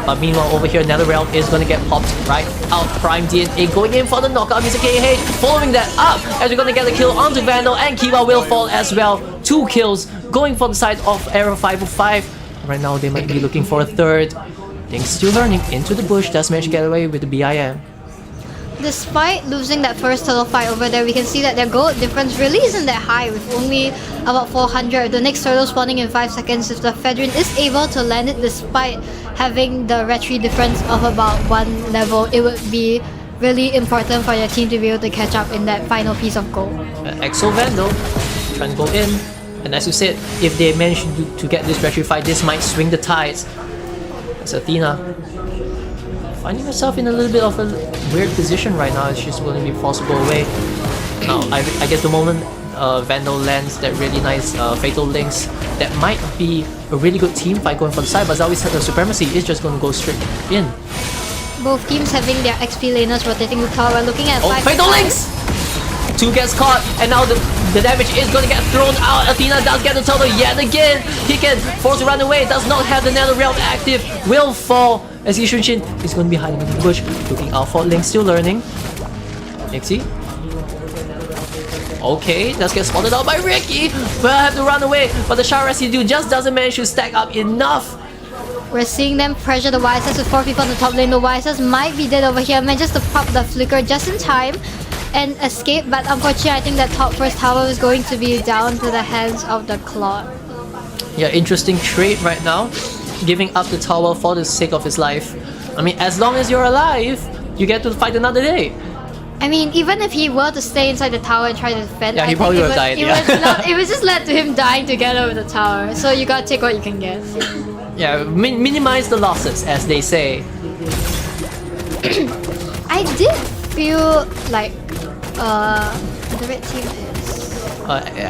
H: But meanwhile, over here, NetherRealm is going to get popped right out. Prime DNA going in for the knockout. Mr. KH following that up as we're going to get a kill onto Vandal, and Kiva will fall as well. 2 kills going for the side of Arrow 505. Right now, they might be looking for a third. Things still learning into the bush. Does manage to get away with the BIM.
F: Despite losing that first turtle fight over there, we can see that their gold difference really isn't that high, with only about 400. The next turtle spawning in 5 seconds. If the Fedrin is able to land it despite having the retry difference of about 1 level, it would be really important for your team to be able to catch up in that final piece of gold.
H: Exo Vandal trying to go in, and as you said, if they manage to get this retry fight, this might swing the tides. As Athena finding herself in a little bit of a weird position right now, as she's going to be forced to go away. Now, I guess the moment Vandal lands that really nice Fatal Links, that might be a really good team fight going for the side, but Zoe's Supremacy is just going to go straight in.
F: Both teams having their XP laners rotating the tower. We're looking at 5
H: Fatal Links! 2 gets caught, and now the damage is going to get thrown out. Athena does get the total yet again. He can force to run away, does not have the NetherRealm active, will fall as Ishunshin is going to be hiding in the bush, looking out for Link, still learning. Nixie. Okay, does get spotted out by Ricky. Will have to run away, but the Shard Residue just doesn't manage to stack up enough.
F: We're seeing them pressure the Wisers with 4 people on the top lane. The Wisers might be dead over here. Manages to pop the flicker just in time and escape, but unfortunately I think that top first tower is going to be down to the hands of the Claude.
H: Yeah, interesting trade right now. Giving up the tower for the sake of his life. I mean, as long as you're alive, you get to fight another day.
F: I mean, even if he were to stay inside the tower and try to defend,
H: yeah, he probably would have died.
F: It was just led to him dying together with the tower. So you gotta take what you can get.
H: Yeah, minimize the losses, as they say.
F: I did feel like the red team is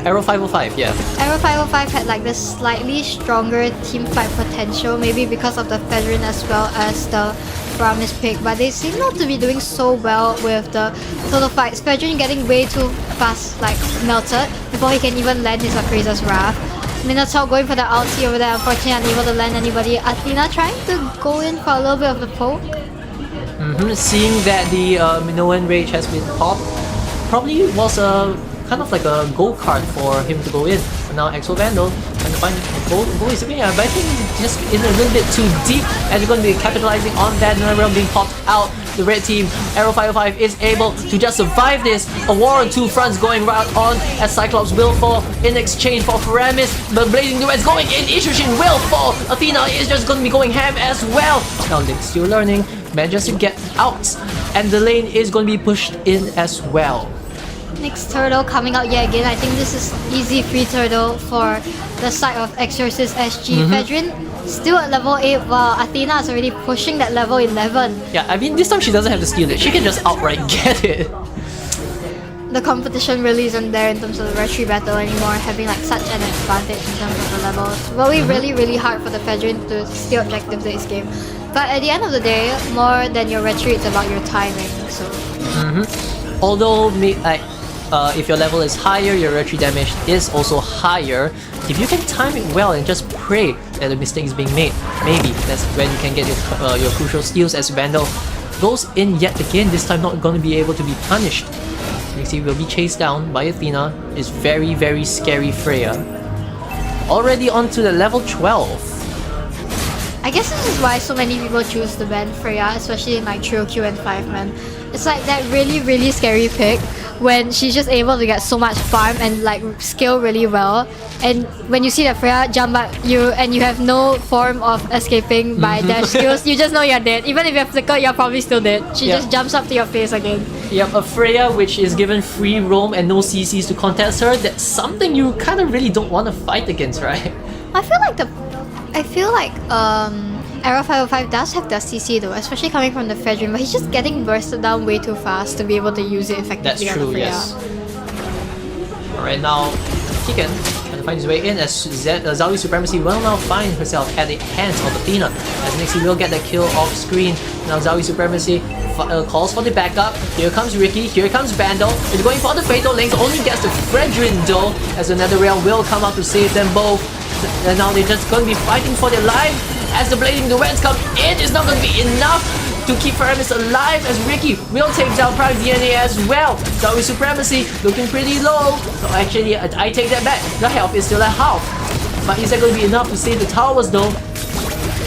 H: Arrow 505, yeah.
F: Arrow 505 had like this slightly stronger team fight potential, maybe because of the Fedrin as well as the Promise pick, but they seem not to be doing so well with the total fights. Fedrin getting way too fast, like melted, before he can even land his Appraiser's Wrath. Minotaur going for the ulti over there, unfortunately unable to land anybody. Athena trying to go in for a little bit of the poke.
H: Seeing that the Minoan Rage has been popped, probably was a kind of like a gold card for him to go in. But now Exo Vandal trying to find gold is okay, yeah, but I think just in a little bit too deep, and you're going to be capitalizing on that. NetherRealm being popped out. The red team, Arrow 505, is able to just survive this. A war on 2 fronts going right on as Cyclops will fall in exchange for Paramis. But Blazing Duets going in, Ishushin will fall. Athena is just going to be going ham as well. Now Link's still learning, manages to get out, and the lane is going to be pushed in as well.
F: Next turtle coming out yet again. I think this is easy free turtle for the side of Exorcist SG. Fedrin still at level 8 while Athena is already pushing that level 11.
H: Yeah, I mean this time she doesn't have to steal it. She can just outright get it.
F: The competition really isn't there in terms of the retry battle anymore, having like such an advantage in terms of the levels. Will be really hard for the Fedrin to steal objectives this game. But at the end of the day, more than your retry, it's about your timing. So.
H: Although if your level is higher, your retry damage is also higher. If you can time it well and just pray that a mistake is being made, maybe that's when you can get your crucial steals as Vandal goes in yet again, this time not going to be able to be punished. Nixie will be chased down by Athena. It's very scary Freya. Already on to the level 12.
F: I guess this is why so many people choose to ban Freya, especially in like trio queue and 5-man. It's like that really scary pick when she's just able to get so much farm and like scale really well, and when you see that Freya jump at you and you have no form of escaping by dash skills, you just know you're dead. Even if you have flicker, you're probably still dead. She just jumps up to your face again.
H: Yep, a Freya which is given free roam and no CCs to contest her, that's something you kind of really don't want to fight against, right?
F: I feel like Arrow 505 does have the CC though, especially coming from the Fedrin, but he's just getting bursted down way too fast to be able to use it effectively.
H: That's true, yes. Alright, now Keegan trying to find his way in as Zoe's Supremacy will now find herself at the hands of Athena, as Nixie will get the kill off screen. Now Zoe's Supremacy calls for the backup. Here comes Ricky, here comes Vandal. It's going for the Fatal Links, only gets the Fredrin though, as the NetherRealm will come out to save them both. And now they're just going to be fighting for their life as the blading duets come in. It's not going to be enough to keep Paramus alive as Ricky will take down Prime DNA as well. Zoe Supremacy looking pretty low. So actually, I take that back. The health is still at half. But is that going to be enough to save the towers though?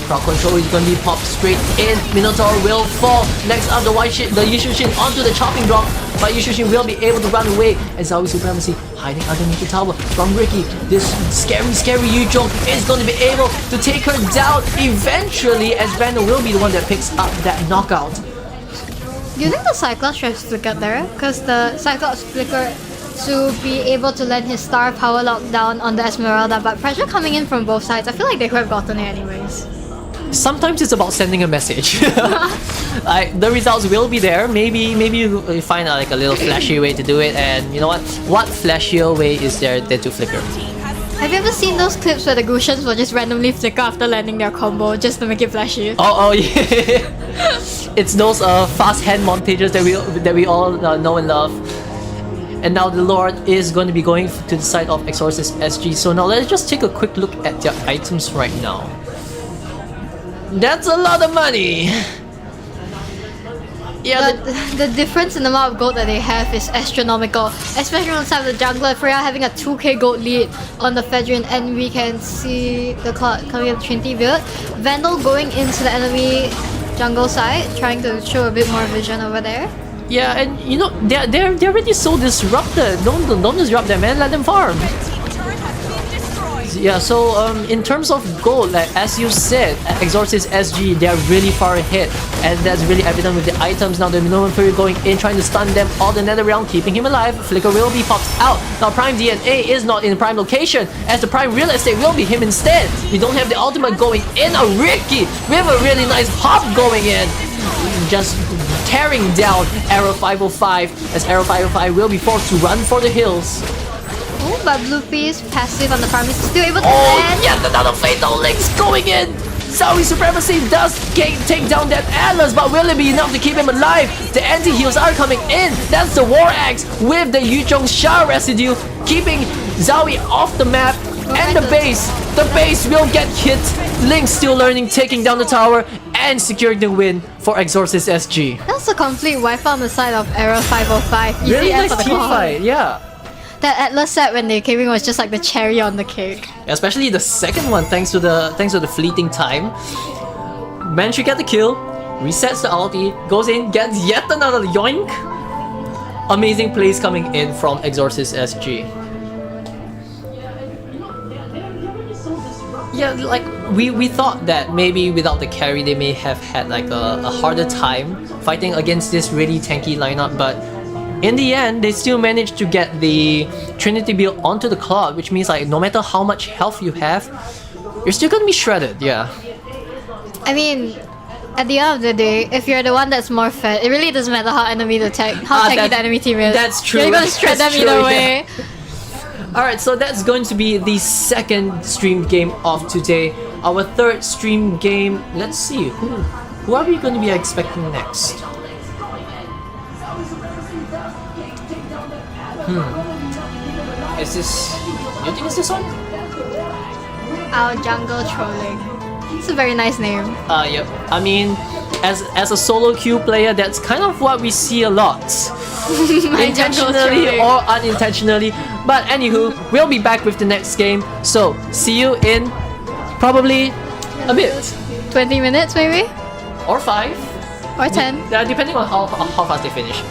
H: Crowd control is going to be popped straight in. Minotaur will fall. Next up, the Yishushin onto the chopping block. But Yishushin will be able to run away. And Zoe Supremacy hiding underneath the tower from Ricky. This scary Yuzhong is going to be able to take her down eventually, as Vandal will be the one that picks up that knockout.
F: Do you think the Cyclops should have flickered there? Because the Cyclops flickered to be able to land his star power lockdown on the Esmeralda, but pressure coming in from both sides, I feel like they could have gotten it anyways.
H: Sometimes it's about sending a message. The results will be there. Maybe you find like a little flashy way to do it, and you know what flashier way is there than to flicker?
F: Have you ever seen those clips where the Gushans will just randomly flicker after landing their combo just to make it flashy?
H: Oh yeah. It's those fast hand montages that we all know and love. And now the Lord is going to be going to the side of Exorcist SG. So now let's just take a quick look at their items right now. That's a lot of money! Yeah,
F: the difference in the amount of gold that they have is astronomical. Especially on the side of the jungler, Freya having a 2k gold lead on the Fedrin, and we can see the cloud coming at Trinity build. Vandal going into the enemy jungle side, trying to show a bit more vision over there.
H: yeah, and you know, they're already so disrupted. Don't disrupt them, man. Let them farm. Yeah, so in terms of gold, like as you said, Exorcist SG, they are really far ahead, and that's really evident with the items. Now the Minoan Fury going in, trying to stun them all the nether realm, keeping him alive. Flicker will be popped out. Now Prime DNA is not in prime location, as the prime real estate will be him instead. We don't have the ultimate going in. A Ricky with a really nice hop going in, just tearing down Arrow 505, as Arrow 505 will be forced to run for the hills.
F: Oh, but Bluebee's passive on the farm is still able to land.
H: Yet another Fatal Links going in! Zoe Supremacy does take down that Atlas, but will it be enough to keep him alive? The anti-heals are coming in. That's the War Axe with the Yuzhong Sha residue, keeping Zoe off the map. And the base will get hit. Link still learning, taking down the tower and securing the win for Exorcist SG.
F: That's a complete wipe on the side of Arrow 505. Easy
H: Really
F: F
H: nice
F: for the
H: team
F: call.
H: fight, yeah.
F: That Atlas set when they came in was just like the cherry on the cake.
H: Especially the second one, thanks to the fleeting time. Managed to get the kill, resets the ulti, goes in, gets yet another yoink. Amazing plays coming in from Exorcist SG. Yeah, like we thought that maybe without the carry they may have had like a harder time fighting against this really tanky lineup, but in the end they still managed to get the Trinity build onto the cloud, which means like no matter how much health you have, you're still gonna be shredded. Yeah.
F: I mean, at the end of the day, if you're the one that's more fed, it really doesn't matter how tanky the enemy team is.
H: That's true.
F: You're gonna shred them either way.
H: Alright, so that's going to be the second stream game of today. Our third stream game, let's see, who are we going to be expecting next? Is this... Do you think it's this one?
F: Our jungle trolling. It's a very nice name.
H: Yep. I mean, as a solo queue player, that's kind of what we see a lot. Intentionally or unintentionally. But anywho, we'll be back with the next game. So, see you in probably a bit.
F: 20 minutes maybe?
H: Or 5.
F: Or 10.
H: Depending on how fast they finish.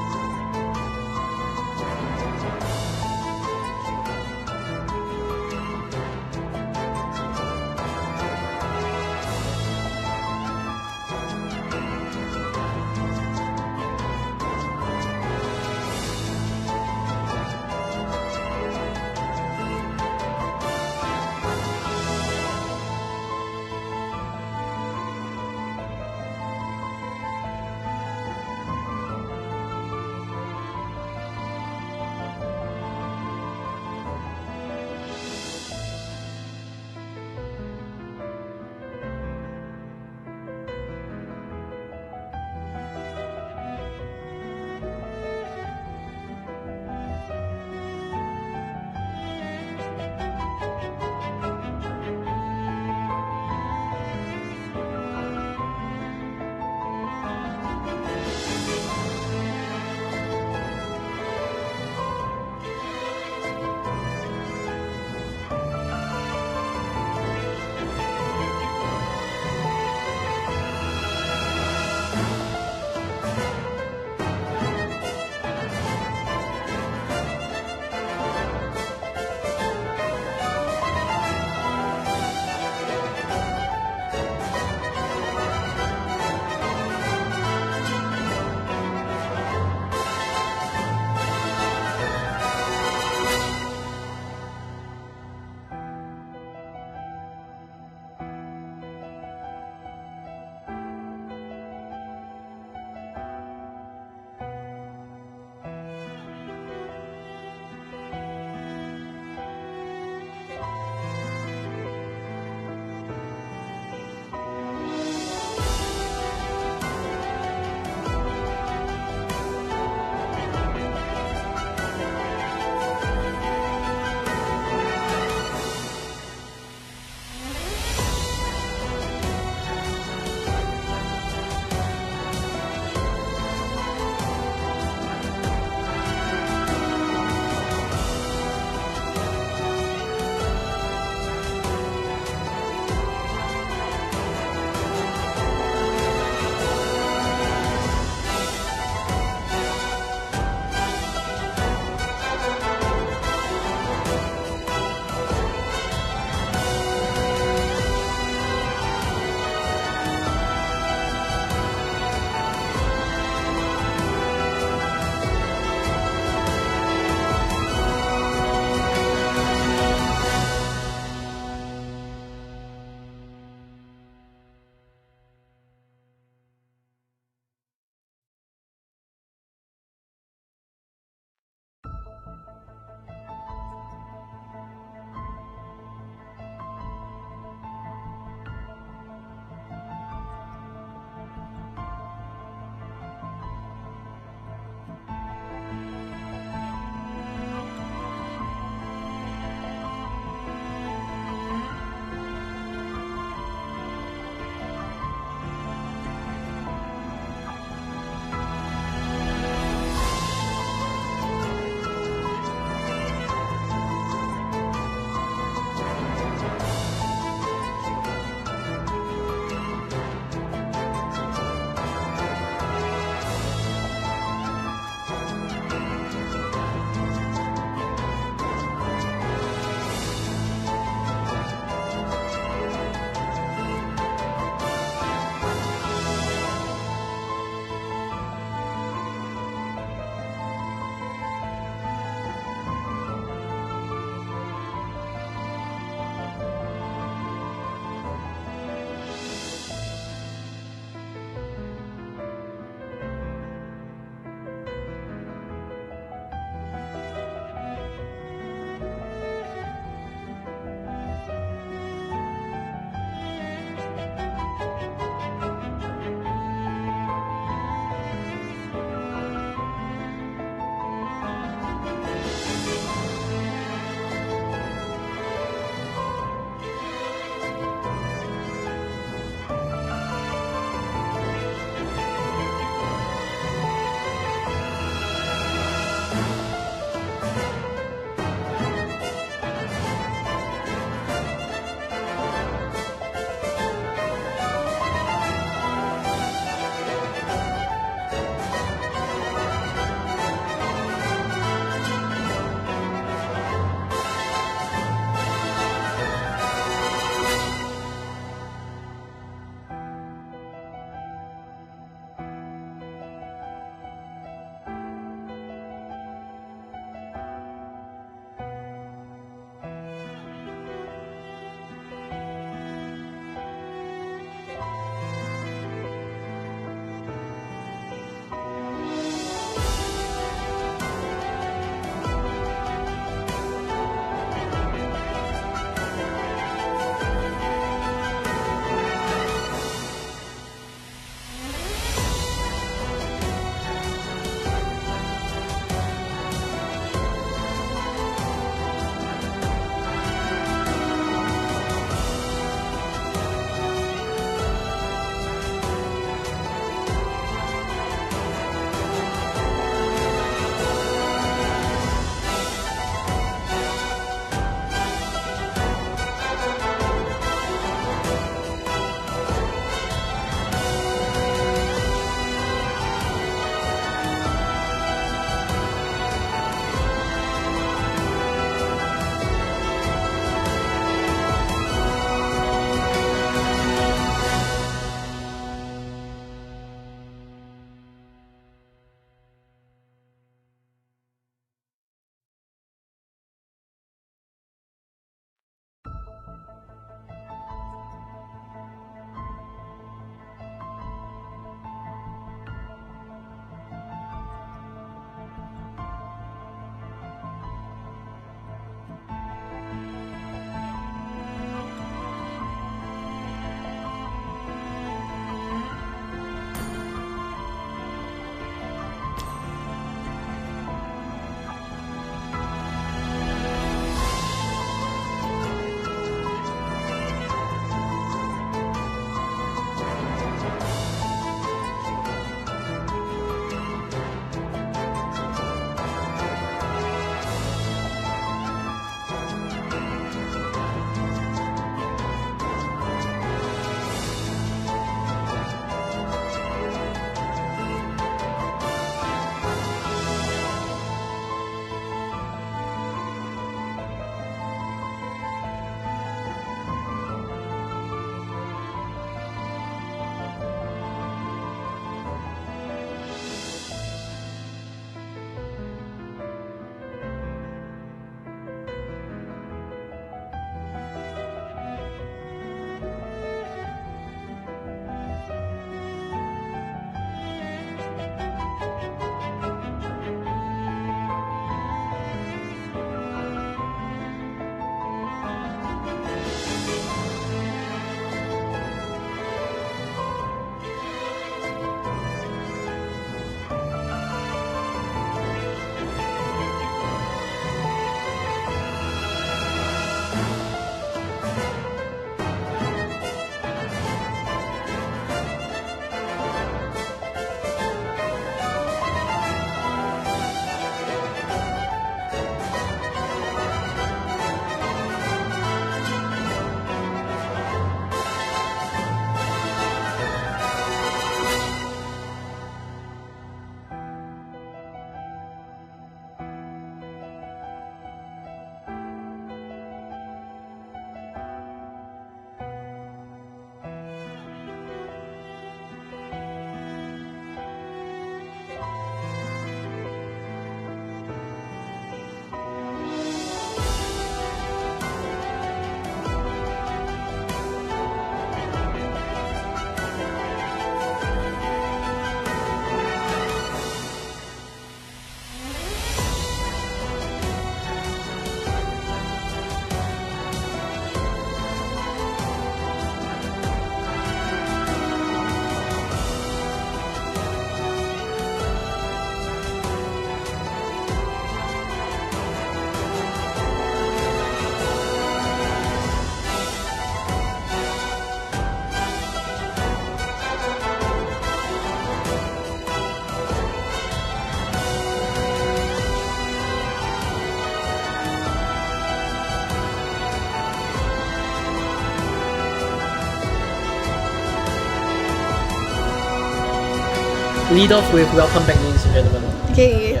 H: lead off with welcome back, ladies and gentlemen.
F: Okay.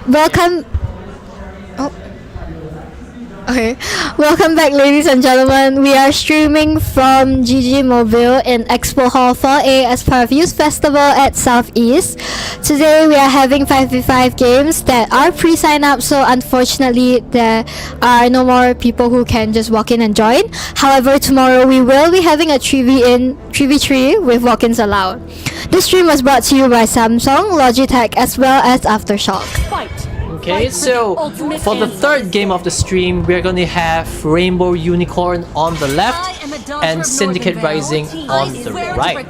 F: Welcome. Oh. Okay. Welcome back, ladies and gentlemen. We are streaming from GG Mobile in Expo Hall 4A as part of Youth Festival at Southeast. Today we are having 5v5 games that are pre-signed up, so unfortunately there are no more people who can just walk in and join. However, tomorrow we will be having a 3v3 with walk-ins allowed. This stream was brought to you by Samsung, Logitech as well as Aftershock.
H: Okay, so for the third game of the stream, we're going to have Rainbow Unicorn on the left and Syndicate Rising on the right.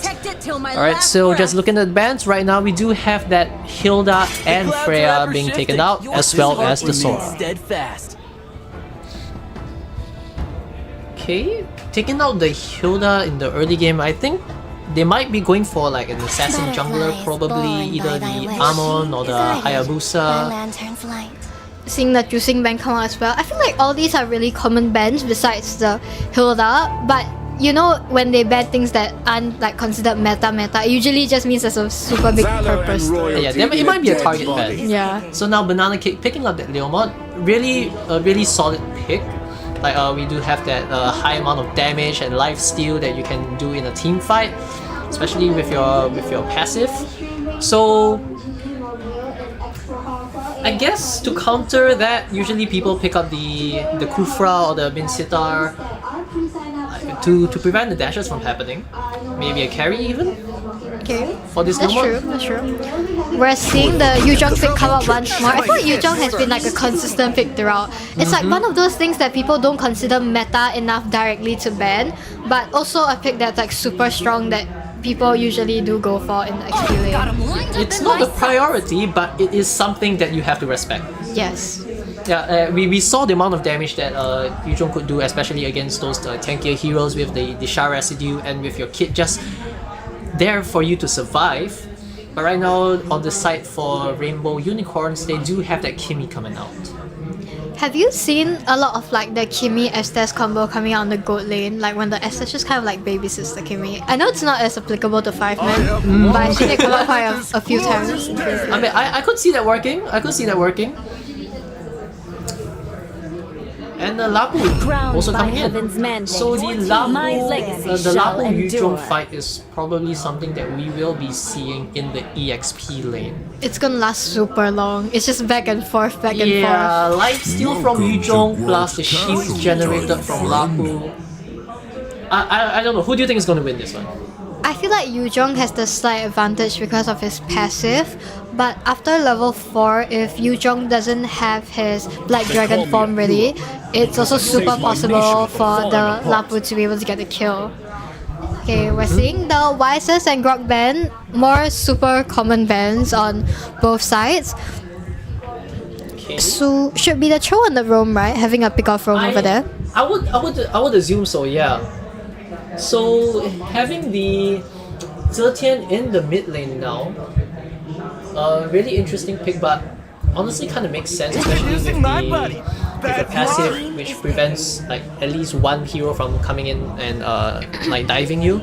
H: Alright, so just looking at the bands, right now we do have that Hilda and Freya being taken out, as well as the Sora. Okay, taking out the Hilda in the early game, I think they might be going for like an assassin jungler, probably either the Amon or the Hayabusa.
F: Seeing the Juicing band come out as well, I feel like all these are really common bands besides the Hilda, but you know, when they ban things that aren't like considered meta, it usually just means there's a super big purpose.
H: Yeah, it might be a target ban.
F: Yeah.
H: So now Banana Cake picking up that Leomod, really a really solid pick. Like we do have that high amount of damage and life steal that you can do in a team fight, especially with your passive. So I guess to counter that, usually people pick up the Kufra or the Bin Sitar to prevent the dashes from happening. Maybe a carry even.
F: Okay,
H: for this
F: that's true. We're seeing the Yuzhong pick come up once more. I feel like Yuzhong has been like a consistent pick throughout. It's like one of those things that people don't consider meta enough directly to ban, but also a pick that's like super strong that people usually do go for in the XP lane.
H: It's not a priority, but it is something that you have to respect.
F: Yes.
H: Yeah, we saw the amount of damage that Yuzhong could do, especially against those tankier heroes with the Sha residue and with your kit just there for you to survive. But right now, on the side for Rainbow Unicorns, they do have that Kimmy coming out.
F: Have you seen a lot of like the Kimmy Estes combo coming out on the goat lane? Like when the Estes just kind of like babysits the Kimmy. I know it's not as applicable to 5-man, but I've seen it come out quite a few times.
H: I mean, I could see that working. And the Lapu also coming in. So the Lapu Yuzhong fight is probably something that we will be seeing in the EXP lane.
F: It's gonna last super long. It's just back and forth.
H: Yeah, life steal from Yuzhong plus the shields generated from Lapu. I don't know. Who do you think is gonna win this one?
F: I feel like Yuzhong has the slight advantage because of his passive, but after level 4, if Yuzhong doesn't have his Black Dragon form ready, it's also super possible for the Lapu to be able to get the kill. Okay, we're seeing the Wisest and Grog ban, more super common bans on both sides.
H: Okay.
F: So should be the Cho on the roam, right? Having a pick off roam over there.
H: I would assume so, yeah. So having the Zetian in the mid lane now, really interesting pick, but honestly kind of makes sense, especially with the passive, which prevents like at least one hero from coming in and like diving you.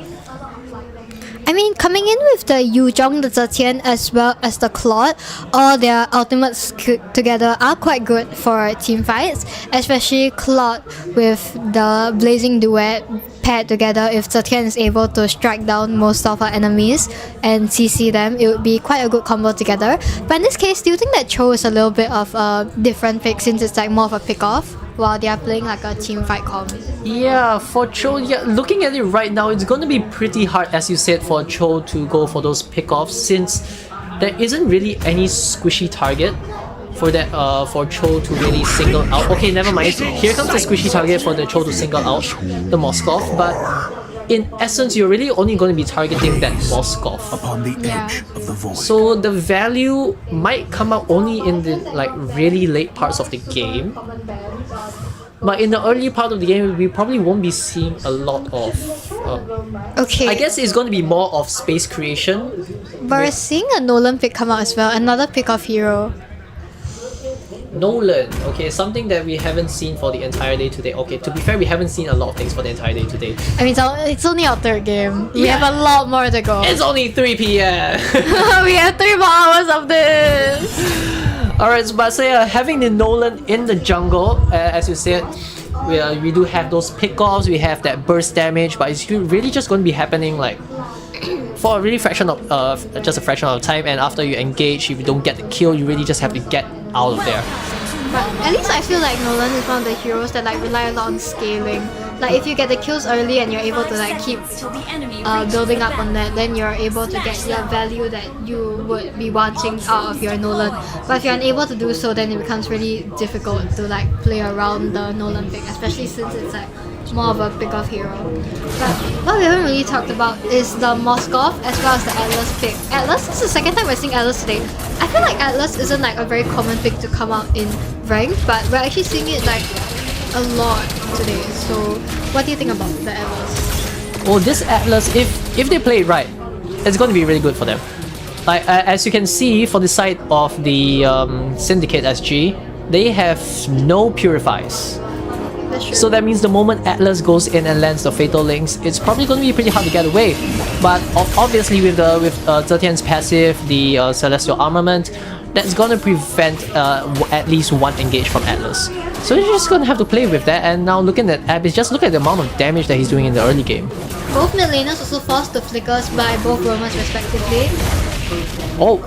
F: I mean, coming in with the Yuzhong, the Zetian, as well as the Claude, all their ultimates together are quite good for team fights, especially Claude with the Blazing Duet paired together. If Zetian is able to strike down most of our enemies and CC them, it would be quite a good combo together. But in this case, do you think that Cho is a little bit of a different pick since it's like more of a pick-off while they are playing like a team fight comp?
H: Yeah, for Cho, looking at it right now, it's going to be pretty hard, as you said, for Cho to go for those pick-offs since there isn't really any squishy target for that for Cho to really single out. Okay, never mind. Here comes the squishy target for the Cho to single out the Moskov, but in essence, you're really only going to be targeting that Moskov.
J: Upon the edge of the void.
H: So the value might come out only in the like really late parts of the game. But in the early part of the game, we probably won't be seeing a lot of.
F: Okay.
H: I guess it's going to be more of space creation.
F: But we're seeing a Nolan pick come out as well, another pick of hero.
H: Nolan, okay, something that we haven't seen for the entire day today. Okay, to be fair, we haven't seen a lot of things for the entire day today.
F: I mean, it's only our third game. We
H: Yeah.
F: have a lot more to go.
H: It's only 3 p.m.
F: We have 3 more hours of this.
H: Alright, so but say having the Nolan in the jungle, as you said, we do have those pickoffs, we have that burst damage, but it's really just going to be happening like for a really fraction of just a fraction of time, and after you engage, if you don't get the kill, you really just have to get out of there.
F: But at least I feel like Nolan is one of the heroes that like rely a lot on scaling. Like if you get the kills early and you're able to like keep building up on that, then you're able to get your value that you would be wanting out of your Nolan. But if you're unable to do so, then it becomes really difficult to like play around the Nolan pick, especially since it's like more of a pick-off hero. But what we haven't really talked about is the Moskov as well as the Atlas pick. Atlas, this is the second time we're seeing Atlas today. I feel like Atlas isn't like a very common pick to come out in rank, but we're actually seeing it like a lot today. So what do you think about the Atlas?
H: Well, this Atlas, if they play it right, it's going to be really good for them. Like as you can see for the side of the Syndicate SG, they have no purifies. So that means the moment Atlas goes in and lands the Fatal Links, it's probably going to be pretty hard to get away. But obviously with Zetian's passive, the Celestial Armament, that's going to prevent at least one engage from Atlas. So you're just going to have to play with that. And now looking at Abyss, just look at the amount of damage that he's doing in the early game.
F: Both mid laners also forced the flickers by both roamers respectively.
H: Oh,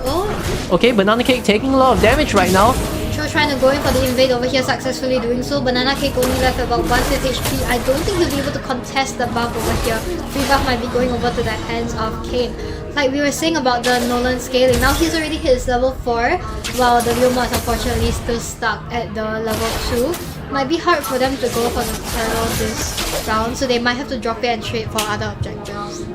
H: okay, Banana Cake taking a lot of damage right now.
F: Cho trying to go in for the invade over here, successfully doing so. Banana Cake only left about 1/5 HP. I don't think he'll be able to contest the buff over here. Free buff might be going over to the hands of Kane. Like we were saying about the Nolan scaling, now he's already hit his level 4, while the real mods unfortunately still stuck at the level 2. Might be hard for them to go for the turtle this round, so they might have to drop it and trade for other objectives.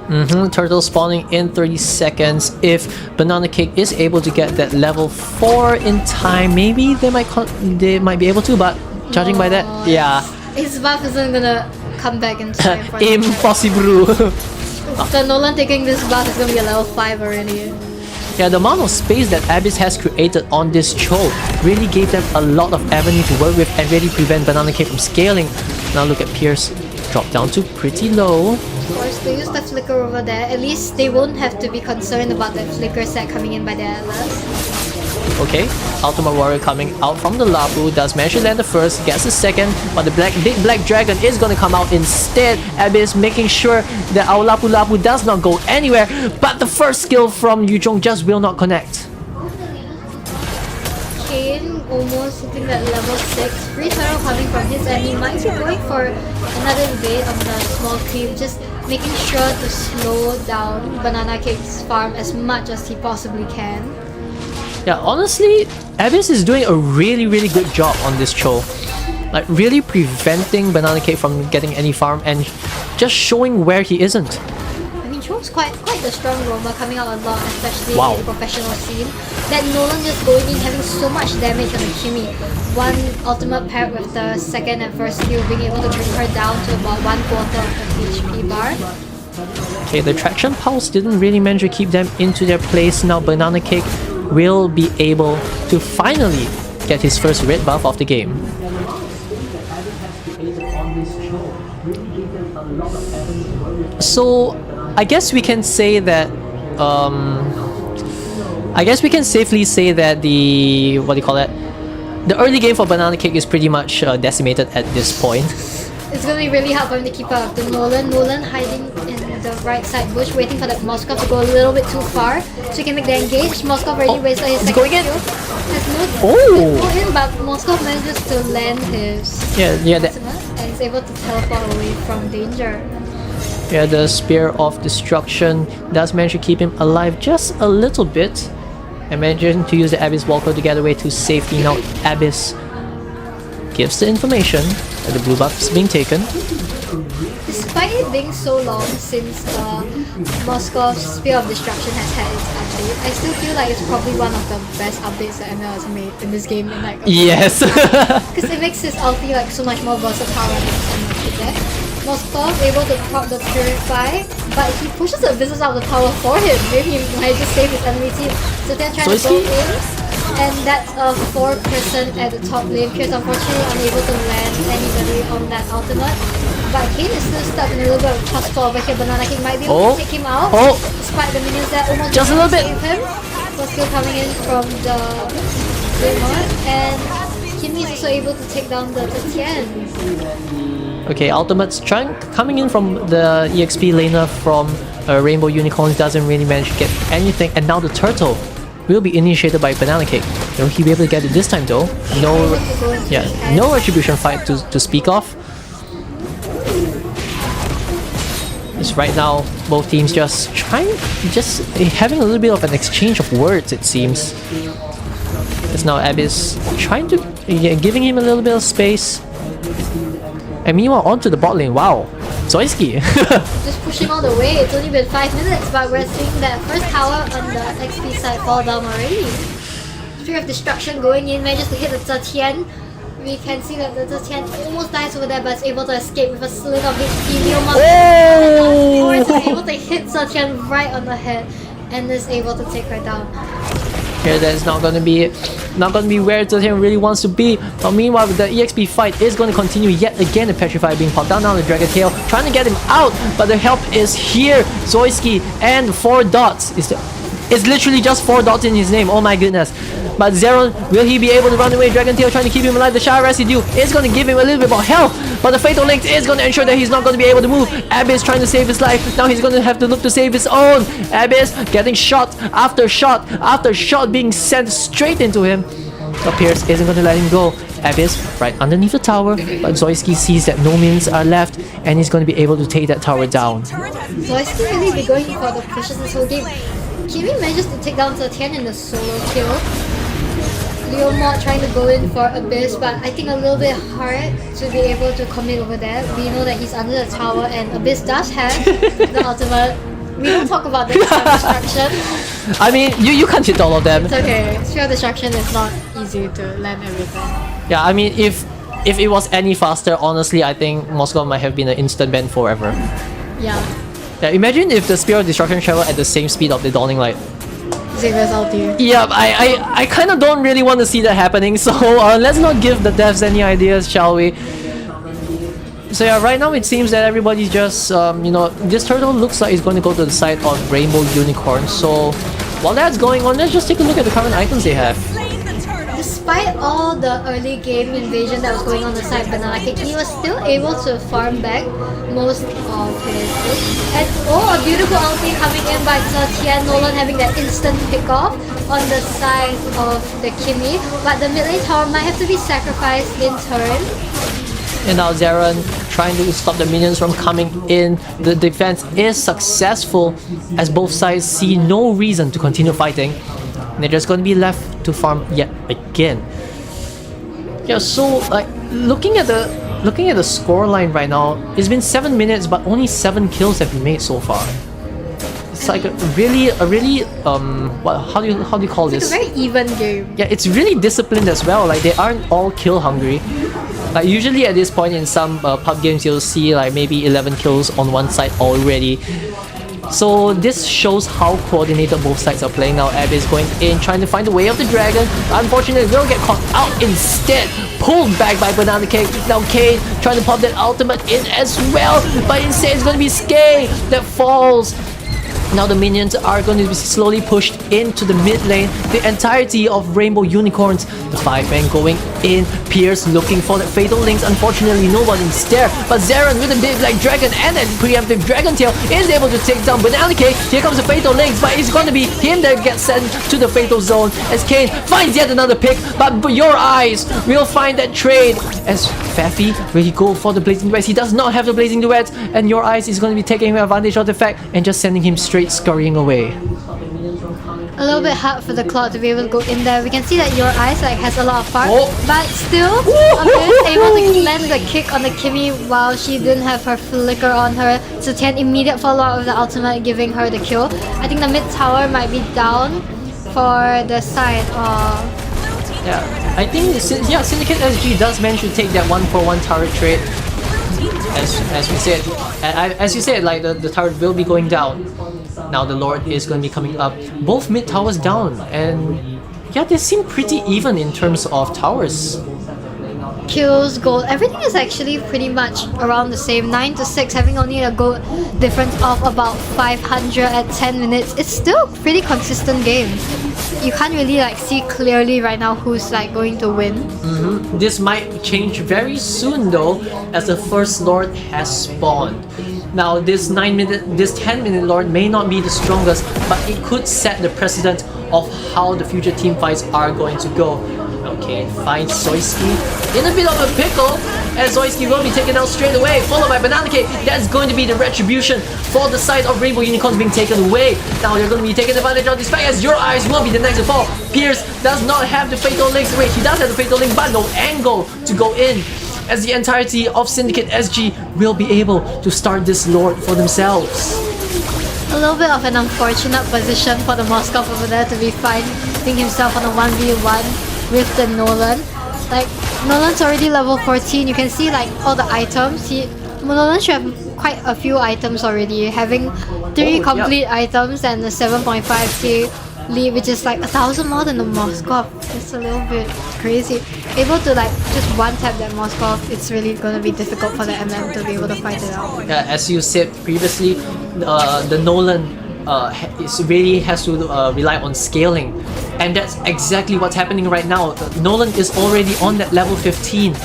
H: Turtle spawning in 30 seconds. If Banana Cake is able to get that level 4 in time, maybe they might be able to, but judging by that, yeah.
F: His buff isn't gonna come back in time for
H: Impossible.
F: the Nolan taking this buff is gonna be a level 5 already.
H: Yeah, the amount of space that Abyss has created on this Cho really gave them a lot of avenue to work with and really prevent Banana Cake from scaling. Now look at Pierce, drop down to pretty low.
F: Of course, they use the flicker over there. At least they won't have to be concerned about that flicker set coming in by the Atlas.
H: Okay, Ultimate Warrior coming out from the Lapu, does manage to land the first, gets the second, but the big black dragon is gonna come out instead. Abyss making sure that our Lapu does not go anywhere, but the first skill from Yu Zhong just will not connect.
F: Kane almost hitting that level 6. Free turtle coming from his end. He might be going for another invade on the small creep, just making sure to slow down Banana Cake's farm as much as he possibly can.
H: Yeah, honestly, Abyss is doing a really good job on this Cho. Like really preventing Banana Cake from getting any farm and just showing where he isn't.
F: I mean, Cho's quite the strong roamer, coming out a lot, especially
H: Wow.
F: in the professional scene. That Nolan just going in, having so much damage on the Kimmy. One ultimate paired with the second and first skill, being able to bring her down to about 1/4 of her HP bar.
H: Okay, the Traction Pulse didn't really manage to keep them into their place. Now Banana Cake will be able to finally get his first red buff of the game. So I guess we can say that I guess we can safely say that the the early game for Banana Cake is pretty much decimated at this point.
F: It's gonna be really hard for him to keep up with Nolan. Nolan hiding in the right side bush, waiting for that Moskov to go a little bit too far so he can make the engage. Moskov already wasted his second
H: going in.
F: skill. Has no go in, but Moskov manages to land his ultimate and is able to teleport away from danger.
H: Yeah, the Spear of Destruction does manage to keep him alive just a little bit. And managing to use the Abyss Walker to get away to safety. Now Abyss gives the information that the blue buff is being taken.
F: Despite it being so long since Moscow's Spear of Destruction has had its update, I still feel like it's probably one of the best updates that ML has made in this game. In like
H: Yes!
F: because it makes his ulti like so much more versatile and so much deck. Moskov able to prop the Purify, but he pushes the business out of the tower for him. Maybe he might just save his enemy team. So they're trying to go in, And that's a 4-person at the top lane. Pierce unfortunately unable to land anybody on that ultimate. But Kane is still stuck in a little bit of trust fall over here. Banana King might be able to take him out. Despite the minions that almost
G: just a little bit.
F: save him. So still coming in from the Raymond. And Kimmy is also able to take down the Tatian.
H: Okay, ultimates coming in from the EXP laner from Rainbow Unicorns doesn't really manage to get anything, and now the turtle will be initiated by Banana Cake. Will he be able to get it this time though? No, no retribution fight to speak of. It's right now both teams just having a little bit of an exchange of words, it seems. It's now Abyss trying to giving him a little bit of space. And meanwhile, onto the bot lane. Wow, Zoisky.
F: Just pushing all the way. It's only been 5 minutes, but we're seeing that first tower on the XP side fall down already. Spear of Destruction going in, manages to hit the Zetian. We can see that the Zetian almost dies over there, but is able to escape with a slit of HP. Leomon is able to hit Zetian right on the head, and is able to take her down.
H: Here, that's not gonna be where Zetian really wants to be. But meanwhile, the EXP fight is going to continue yet again. The Petrify being popped down the Dragon Tail, trying to get him out, but the help is here. Zoisky and 4 dots. It's literally just 4 dots in his name. Oh my goodness. But Zeron, will he be able to run away? Dragon Tail trying to keep him alive. The Shire Residue is going to give him a little bit more health, but the Fatal Link is going to ensure that he's not going to be able to move. Abyss trying to save his life. Now he's going to have to look to save his own. Abyss getting shot after shot after shot being sent straight into him. But Pierce isn't going to let him go. Abyss right underneath the tower, but Zoisky sees that no minions are left, and he's going to be able to take that tower down.
F: Zoisky really be going for the pushes this whole game. Kimi manages to take down Zetian in the solo kill. Leomon trying to go in for Abyss, but I think a little bit hard to be able to commit over there. We know that he's under the tower, and Abyss does have the ultimate. We don't talk about the destruction.
H: I mean, you can't hit all of them.
F: It's okay. Sphere of Destruction is not easy to land everything.
H: Yeah, I mean, if it was any faster, honestly, I think Moscow might have been an instant ban forever.
F: Yeah.
H: Yeah, imagine if the Spear of Destruction traveled at the same speed of the Dawning Light.
F: Xavier's ulti.
H: Yeah, I kind of don't really want to see that happening, so let's not give the devs any ideas, shall we? So yeah, right now it seems that everybody's just, you know, this turtle looks like it's going to go to the side of Rainbow Unicorn. So while that's going on, let's just take a look at the current items they have.
F: Despite all the early game invasion that was going on the side of Banana Cake, he was still able to farm back most of his food. And oh, a beautiful ulti coming in by Zetian. Nolan having that instant pick off on the side of the Kimi, but the mid lane tower might have to be sacrificed in turn.
H: And now Zeron trying to stop the minions from coming in. The defense is successful as both sides see no reason to continue fighting. And they're just going to be left to farm yet again. Yeah, so like looking at the score line right now, it's been 7 minutes, but only 7 kills have been made so far. It's like a really how do you call this?
F: It's a very even game.
H: Yeah, it's really disciplined as well. Like they aren't all kill hungry. Like usually at this point in some pub games, you'll see like maybe 11 kills on one side already. So this shows how coordinated both sides are playing now. Abyss going in, trying to find the way of the dragon. Unfortunately, will get caught out instead. Pulled back by Banana Cake. Now Kane trying to pop that ultimate in as well. But instead it's going to be Skay that falls. Now the minions are going to be slowly pushed into the mid lane. The entirety of Rainbow Unicorns. The 5-man going in. Pierce looking for the Fatal Links. Unfortunately, nobody's there. But Zeron with a big black dragon and a preemptive Dragon Tail is able to take down Banana Cake. Here comes the Fatal Links, but it's going to be him that gets sent to the Fatal Zone as Kane finds yet another pick. But your eyes will find that trade as Faffy will he go for the Blazing Duets. He does not have the Blazing Duets, and your eyes is going to be taking advantage of the fact and just sending him straight scurrying away.
F: A little bit hard for the Cloud to be able to go in there. We can see that Your Eyes like has a lot of fart, but still Abyss able to land the kick on the Kimi while she didn't have her flicker on her. So 10 immediate follow-up of the ultimate giving her the kill. I think the mid tower might be down for the side of...
H: Yeah, I think Syndicate SG does manage to take that 1-for-1 turret trade. As you said, like the turret will be going down. Now the Lord is going to be coming up. Both mid towers down, and yeah, they seem pretty even in terms of towers.
F: Kills, gold, everything is actually pretty much around the same. 9 to 6, having only a gold difference of about 500 at 10 minutes. It's still a pretty consistent game. You can't really like see clearly right now who's like going to win.
H: This might change very soon though, as the first Lord has spawned. Now this 10-minute Lord may not be the strongest, but it could set the precedent of how the future team fights are going to go. Okay, finds Zoisky in a bit of a pickle, as Zoisky will be taken out straight away, followed by Banana Cake. That's going to be the retribution for the side of Rainbow Unicorns being taken away. Now they're going to be taking advantage of this fact, as Your Eyes will be the next to fall. Pierce does not have the Fatal Links. Wait, he does have the Fatal Link, but no angle to go in, as the entirety of Syndicate SG will be able to start this Lord for themselves.
F: A little bit of an unfortunate position for the Moskov over there to be finding himself on a 1v1 with the Nolan. Like, Nolan's already level 14. You can see like all the items. Nolan should have quite a few items already, having 3 complete items and a 7.5k lead, which is like 1,000 more than the Moskov. It's a little bit crazy. Able to like just one tap that Moskov, it's really gonna be difficult for the MM to be able to fight it out.
H: Yeah, as you said previously, the Nolan really has to rely on scaling, and that's exactly what's happening right now. Nolan is already on that level 15,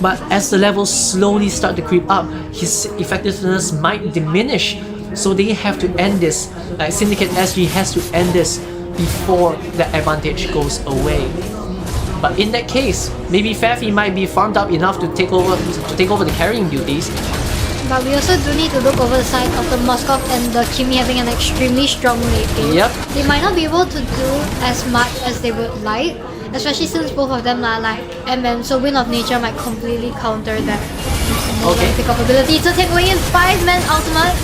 H: but as the levels slowly start to creep up, his effectiveness might diminish, so they have to end this. Syndicate SG has to end this before the advantage goes away. But in that case, maybe Faffy might be farmed up enough to take over the carrying duties.
F: But we also do need to look over the side of the Moskov and the Kimi having an extremely strong late game.
H: Yep.
F: They might not be able to do as much as they would like, especially since both of them are like MM, so Wind of Nature might completely counter that.
H: Okay.
F: Pick up ability to take away in 5-man ultimate.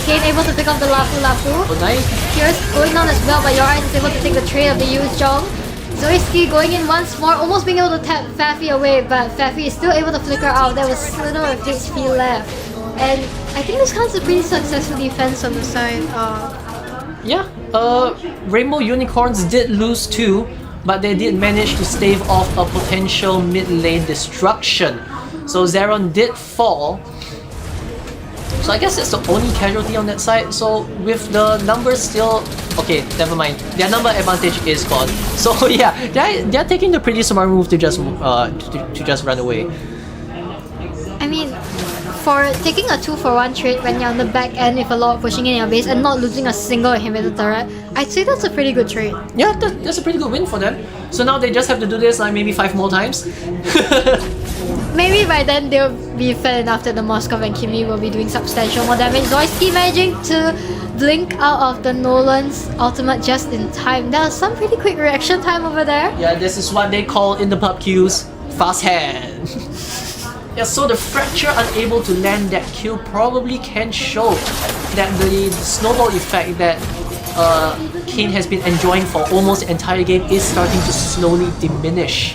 F: Kane able to pick up the Lafu Lafu.
H: Oh, nice.
F: Here's going down as well, but Your Eyes is able to take the trade of the Yu Zhong. Zoisky going in once more, almost being able to tap Faffy away, but Faffy is still able to flicker out. There was little of HP left. And I think this counts a pretty successful defense on the side.
H: Yeah, Rainbow Unicorns did lose too, but they did manage to stave off a potential mid lane destruction. So Zeron did fall. So I guess that's the only casualty on that side. So with the numbers still... Okay, never mind. Their number advantage is gone. So yeah, they're taking the pretty smart move to just run away.
F: I mean, for taking a 2-for-1 trade when you're on the back end with a lot pushing in your base and not losing a single inhibitor turret, I'd say that's a pretty good trade.
H: Yeah, that's a pretty good win for them. So now they just have to do this like maybe 5 more times.
F: Maybe by then they'll be fed enough that the Moskov and Kimi will be doing substantial more damage. Zoisky managing to blink out of the Nolan's ultimate just in time. That was some pretty quick reaction time over there.
H: Yeah, this is what they call in the pub queues fast hand. Yeah, so the Fracture unable to land that kill probably can show that the snowball effect that Kane has been enjoying for almost the entire game is starting to slowly diminish.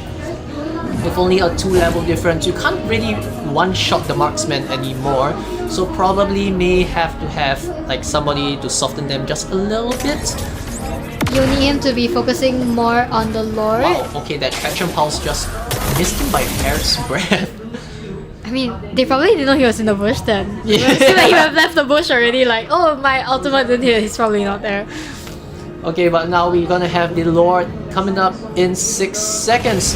H: With only a 2-level difference, you can't really one-shot the marksman anymore, so probably may have to have like somebody to soften them just a little bit.
F: You need him to be focusing more on the Lord.
H: Wow, okay, that Traction Pulse just missed him by a hair's breadth.
F: I mean, they probably didn't know he was in the bush then.
H: Yeah.
F: It seemed like he would have left the bush already, like, oh, my ultimate didn't hit, he's probably not there.
H: Okay, but now we're gonna have the Lord coming up in 6 seconds.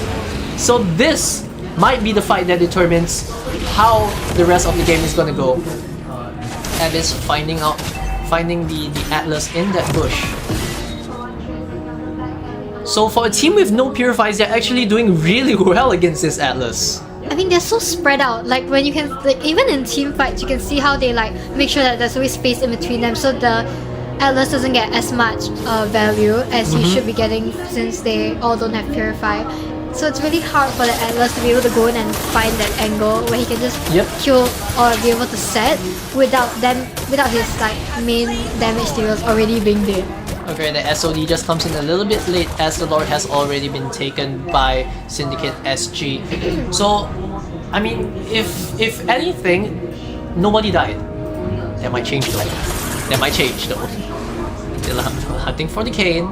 H: So this might be the fight that determines how the rest of the game is gonna go. And is finding the Atlas in that bush. So for a team with no Purifies, they're actually doing really well against this Atlas.
F: I mean, they're so spread out. Like when you can, like even in team fights, you can see how they like make sure that there's always space in between them, so the Atlas doesn't get as much value as he should be getting since they all don't have Purify. So it's really hard for the Atlas to be able to go in and find that angle where he can just kill or be able to set without his like main damage dealers already being dead.
H: Okay, the SOD just comes in a little bit late as the Lord has already been taken by Syndicate SG. So, I mean, if anything, nobody died. That might change though. That might change though. Still hunting for the Kane.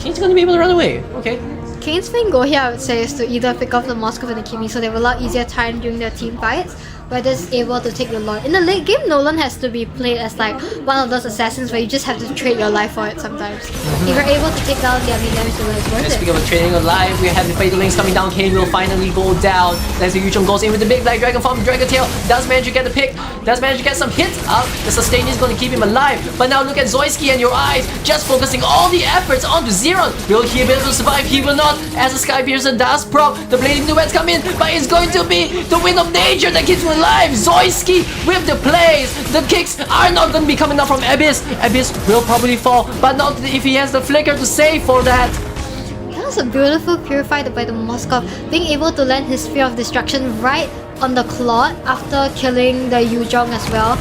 H: Kane's gonna be able to run away. Okay.
F: Kane's main goal here, I would say, is to either pick off the Moskov and the Kimi, so they have a lot easier time during their team fights, but is able to take the Lord. In the late game, Nolan has to be played as like one of those assassins where you just have to trade your life for it sometimes. If you're able to take down their main damage, then it's worth
H: And
F: it.
H: speaking of trading alive, we have the Fatal Links coming down. Kane will finally go down. As the Yuchong goes in with the big Black Dragon from Dragon Tail. Does manage to get the pick. Does manage to get some hits up. The sustain is going to keep him alive. But now look at Zoisky and your eyes. Just focusing all the efforts onto Zeron. Will he be able to survive? He will not. As the Sky Piercer does proc. The Blading Duets come in. But it's going to be the Wind of Nature that keeps him alive. Zoisky with the plays. The kicks are not going to be coming out from Abyss. Abyss will probably fall. But not if he has the Flicker to save for that.
F: That was a beautiful purified by the Moskov, being able to land his Sphere of Destruction right on the Claude after killing the Yuzhong as well.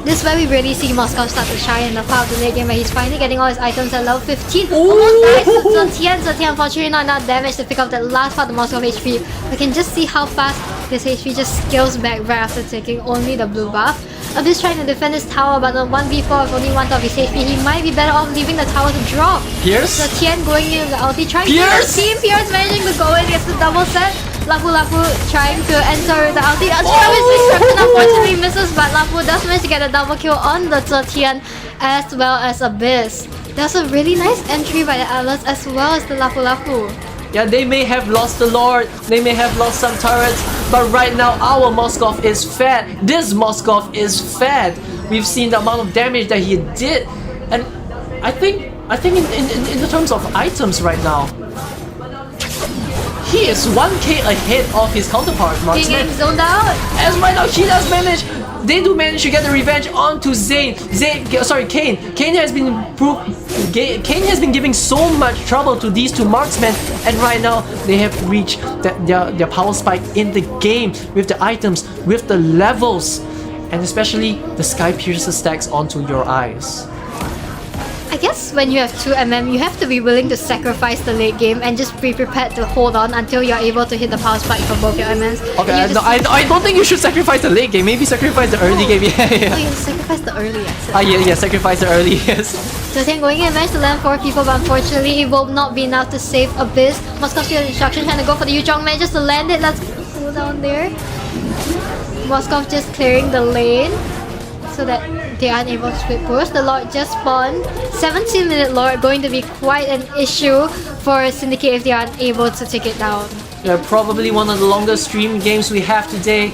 F: This is where we really see Moskov start to shine in the part of the late game where he's finally getting all his items at level 15. Almost dies to Zetian. Zetian unfortunately not enough damage to pick up that last part of the Moskov HP. We can just see how fast this HP just scales back right after taking only the blue buff. Abyss trying to defend his tower, but on 1v4 with only 1 of his HP, he might be better off leaving the tower to drop.
H: Pierce?
F: Zetian going in with the ulti, trying
H: Pierce?
F: to team. Pierce managing to go in, gets the double set. Lapu trying to enter the ulti. Destruction unfortunately misses, but Lapu does manage to get a double kill on the Zetian as well as Abyss. That's a really nice entry by the Atlas as well as the Lapu.
H: Yeah, they may have lost the Lord, they may have lost some turrets, but right now our Moskov is fed. This Moskov is fed. We've seen the amount of damage that he did, and I think in the terms of items right now, he is 1k ahead of his counterpart, Marksman.
F: Being zoned out.
H: As right now, he does manage. They do manage to get the revenge onto Kane. Kane has been giving so much trouble to these two marksmen, and right now they have reached their power spike in the game with the items, with the levels, and especially the Sky Piercer stacks onto your eyes.
F: I guess when you have 2 MM, you have to be willing to sacrifice the late game and just be prepared to hold on until you're able to hit the power spike for both your MMs.
H: Okay, no, I don't think you should sacrifice the late game. Maybe sacrifice the early game. Yeah.
F: Oh, you sacrifice the early, yes.
H: Yeah, sacrifice the early, yes.
F: So then going in managed to land 4 people, but unfortunately it will not be enough to save Abyss. Moskov's Destruction trying to go for the Yuzhong, manages to land it. Let's pull down there. Moskov just clearing the lane so that they aren't able to split push. The Lord just spawned. 17-minute Lord going to be quite an issue for Syndicate if they aren't able to take it down.
H: Yeah, probably one of the longest stream games we have today.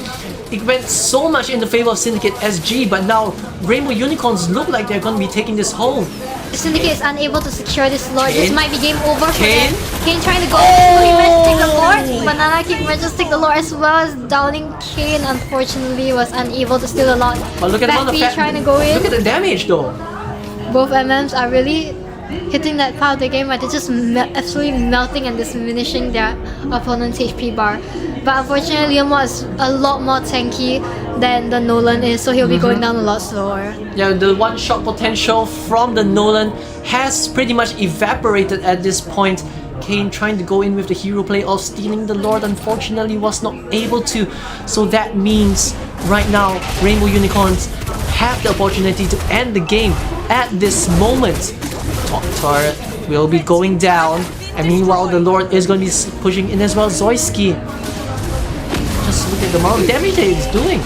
H: It went so much in the favor of Syndicate SG, but now Rainbow Unicorns look like they're going to be taking this home.
F: Syndicate is unable to secure this Lord.
H: Kane?
F: This might be game over for
H: Kane?
F: them. Kane trying to go. He managed to take the Lord. Banana King managed to take the Lord as well as downing Kane. Unfortunately, was unable to steal the Lord.
H: But look at the amount of
F: trying to go in.
H: Look at the damage though.
F: Both MMs are really hitting that part of the game where they're just absolutely melting and diminishing their opponent's HP bar. But unfortunately, Leomor is a lot more tanky than the Nolan is, so he'll be going down a lot slower.
H: Yeah, the one-shot potential from the Nolan has pretty much evaporated at this point. Kane trying to go in with the hero play of stealing the Lord, unfortunately was not able to. So that means right now Rainbow Unicorns have the opportunity to end the game at this moment. Top turret will be going down, and meanwhile the Lord is going to be pushing in as well. Zoisky, just look at the amount of damage that he's doing.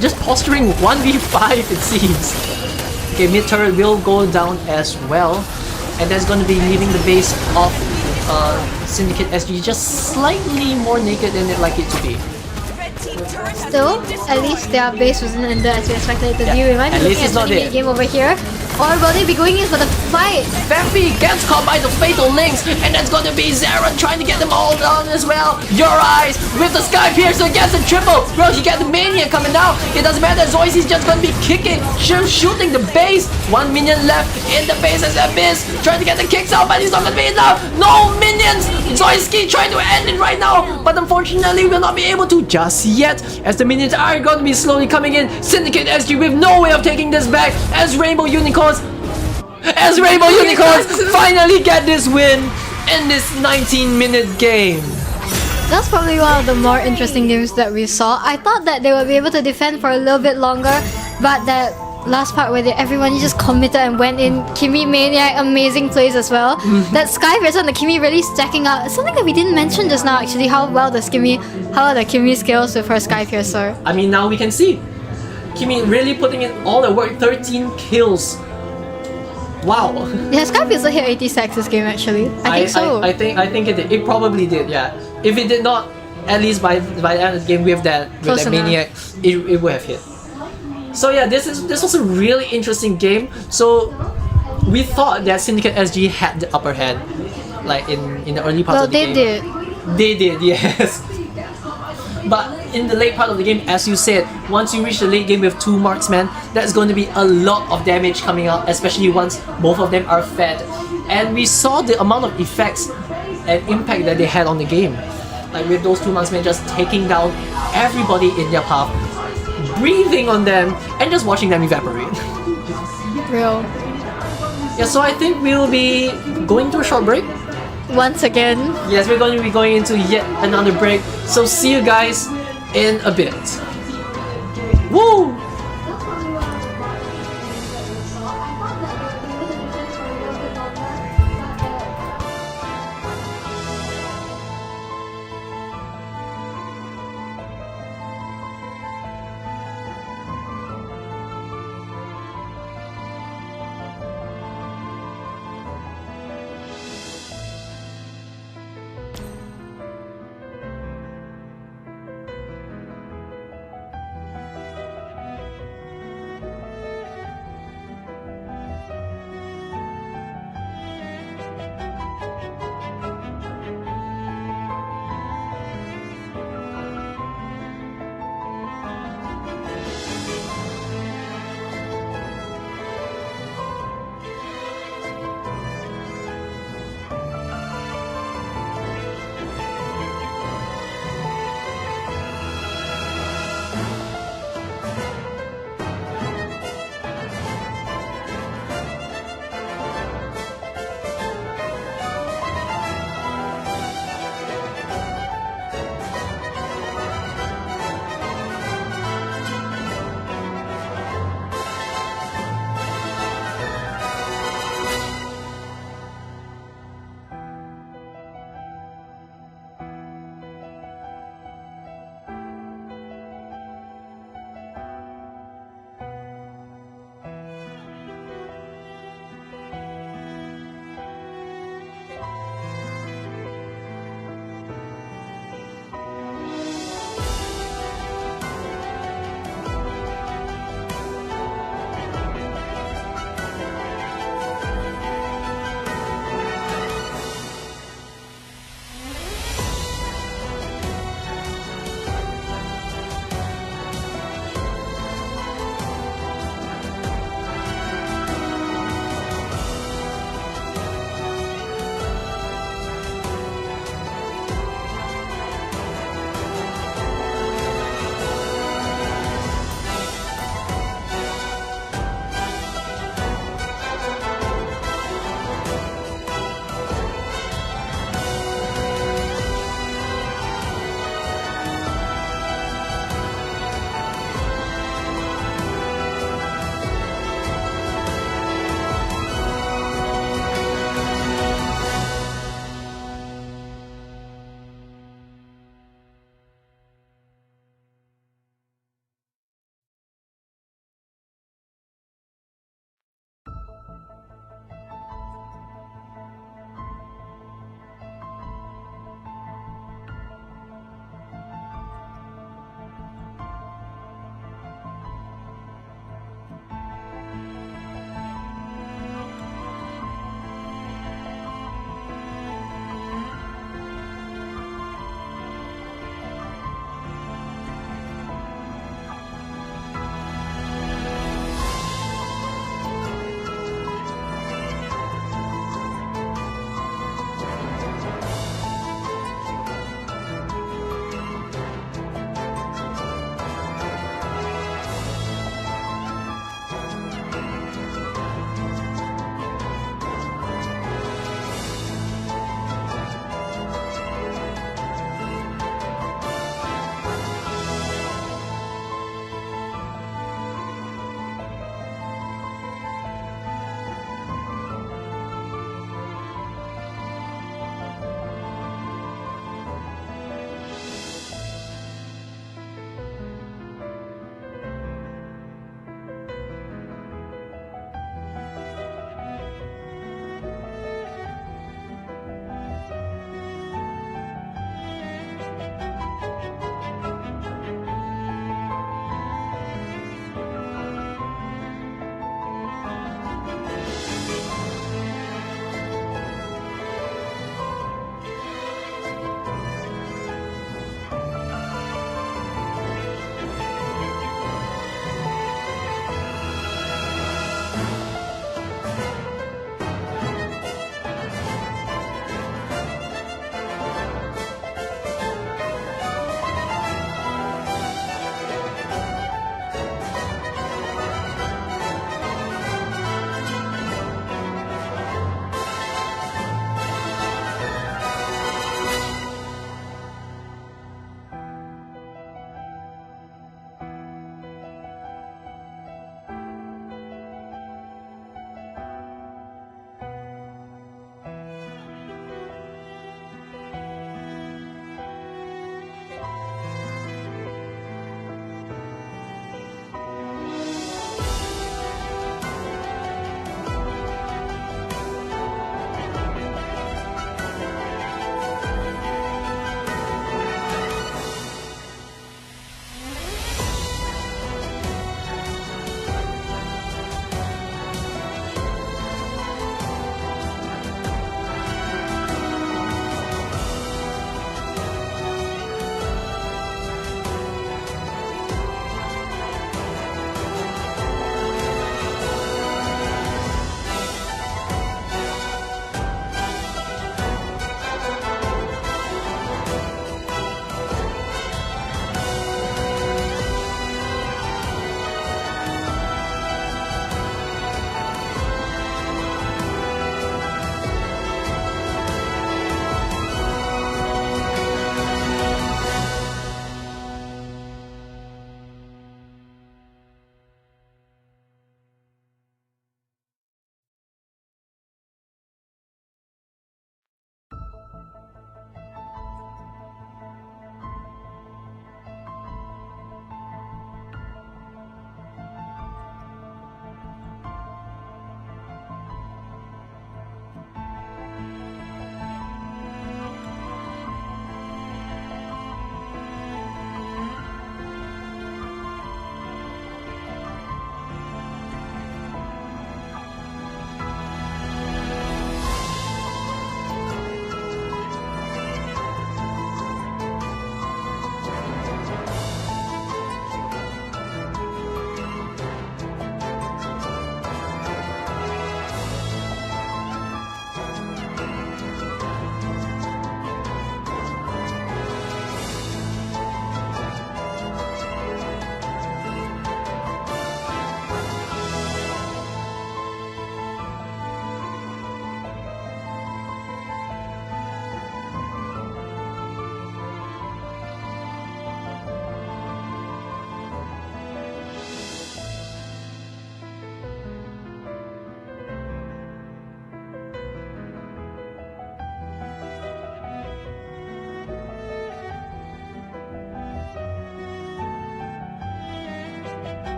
H: Just posturing 1v5 it seems. Okay, mid turret will go down as well, and that's going to be leaving the base of Syndicate SG just slightly more naked than they'd like it to be.
F: Still, at least their base wasn't ended as we expected it to be. We might be
H: At least
F: looking
H: it's not
F: at
H: there.
F: a game over here. Or will they be going in for the fight?
H: Feffy gets caught by the Fatal Links, and that's going to be Zara trying to get them all down as well. Your eyes with the Sky Piercer gets a triple. Bro, he got the Mania coming down. It doesn't matter. Zoisy's just going to be kicking, shooting the base. 1 minion left in the base as Abyss trying to get the kicks out, but he's not going to be enough. No minions. Zoisky trying to end it right now, but unfortunately will not be able to just yet, as the minions are going to be slowly coming in. Syndicate SG with no way of taking this back as Rainbow Unicorns finally get this win in this 19-minute game.
F: That's probably one of the more interesting games that we saw. I thought that they would be able to defend for a little bit longer, but that last part where everyone just committed and went in. Kimi Maniac, amazing plays as well. That Sky versus the Kimi really stacking up. Something that we didn't mention just now actually, how are the Kimi scales with her Sky Piercer.
H: I mean, now we can see Kimi really putting in all the work. 13 kills. Wow.
F: Yeah, Sky Piercer hit 80 stacks this game actually. I think so.
H: I think it did. It probably did. Yeah. If it did not, at least by the end of the game with that Maniac, it would have hit. So yeah, this was a really interesting game. So we thought that Syndicate SG had the upper hand, like in the early part of the game. They did, yes. But in the late part of the game, as you said, once you reach the late game with 2 marksmen, that's going to be a lot of damage coming out, especially once both of them are fed. And we saw the amount of effects and impact that they had on the game. Like with those 2 marksmen just taking down everybody in their path, breathing on them, and just watching them evaporate.
F: Real.
H: Yeah, so I think we'll be going to a short break.
F: Once again.
H: Yes, we're going to be going into yet another break. So see you guys in a bit. Woo!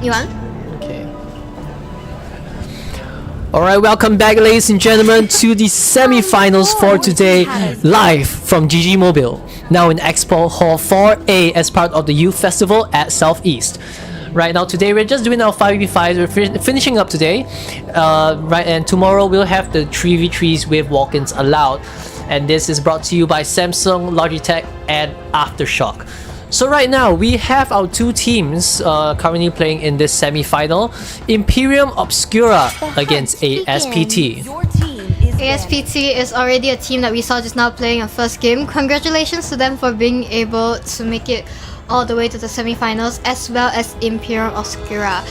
F: You want?
H: Okay. Alright, welcome back, ladies and gentlemen, to the semi-finals for today, live from GG Mobile, now in Expo Hall 4A as part of the Youth Festival at Southeast. Right now, today we're just doing our 5v5s, we're finishing up today, right, and tomorrow we'll have the 3v3s with walk-ins allowed, and this is brought to you by Samsung, Logitech, and Aftershock. So right now, we have our two teams currently playing in this semi-final, Imperium Obscura against ASPT.
F: ASPT is already a team that we saw just now playing a first game. Congratulations to them for being able to make it all the way to the semi-finals, as well as Imperium Obscura.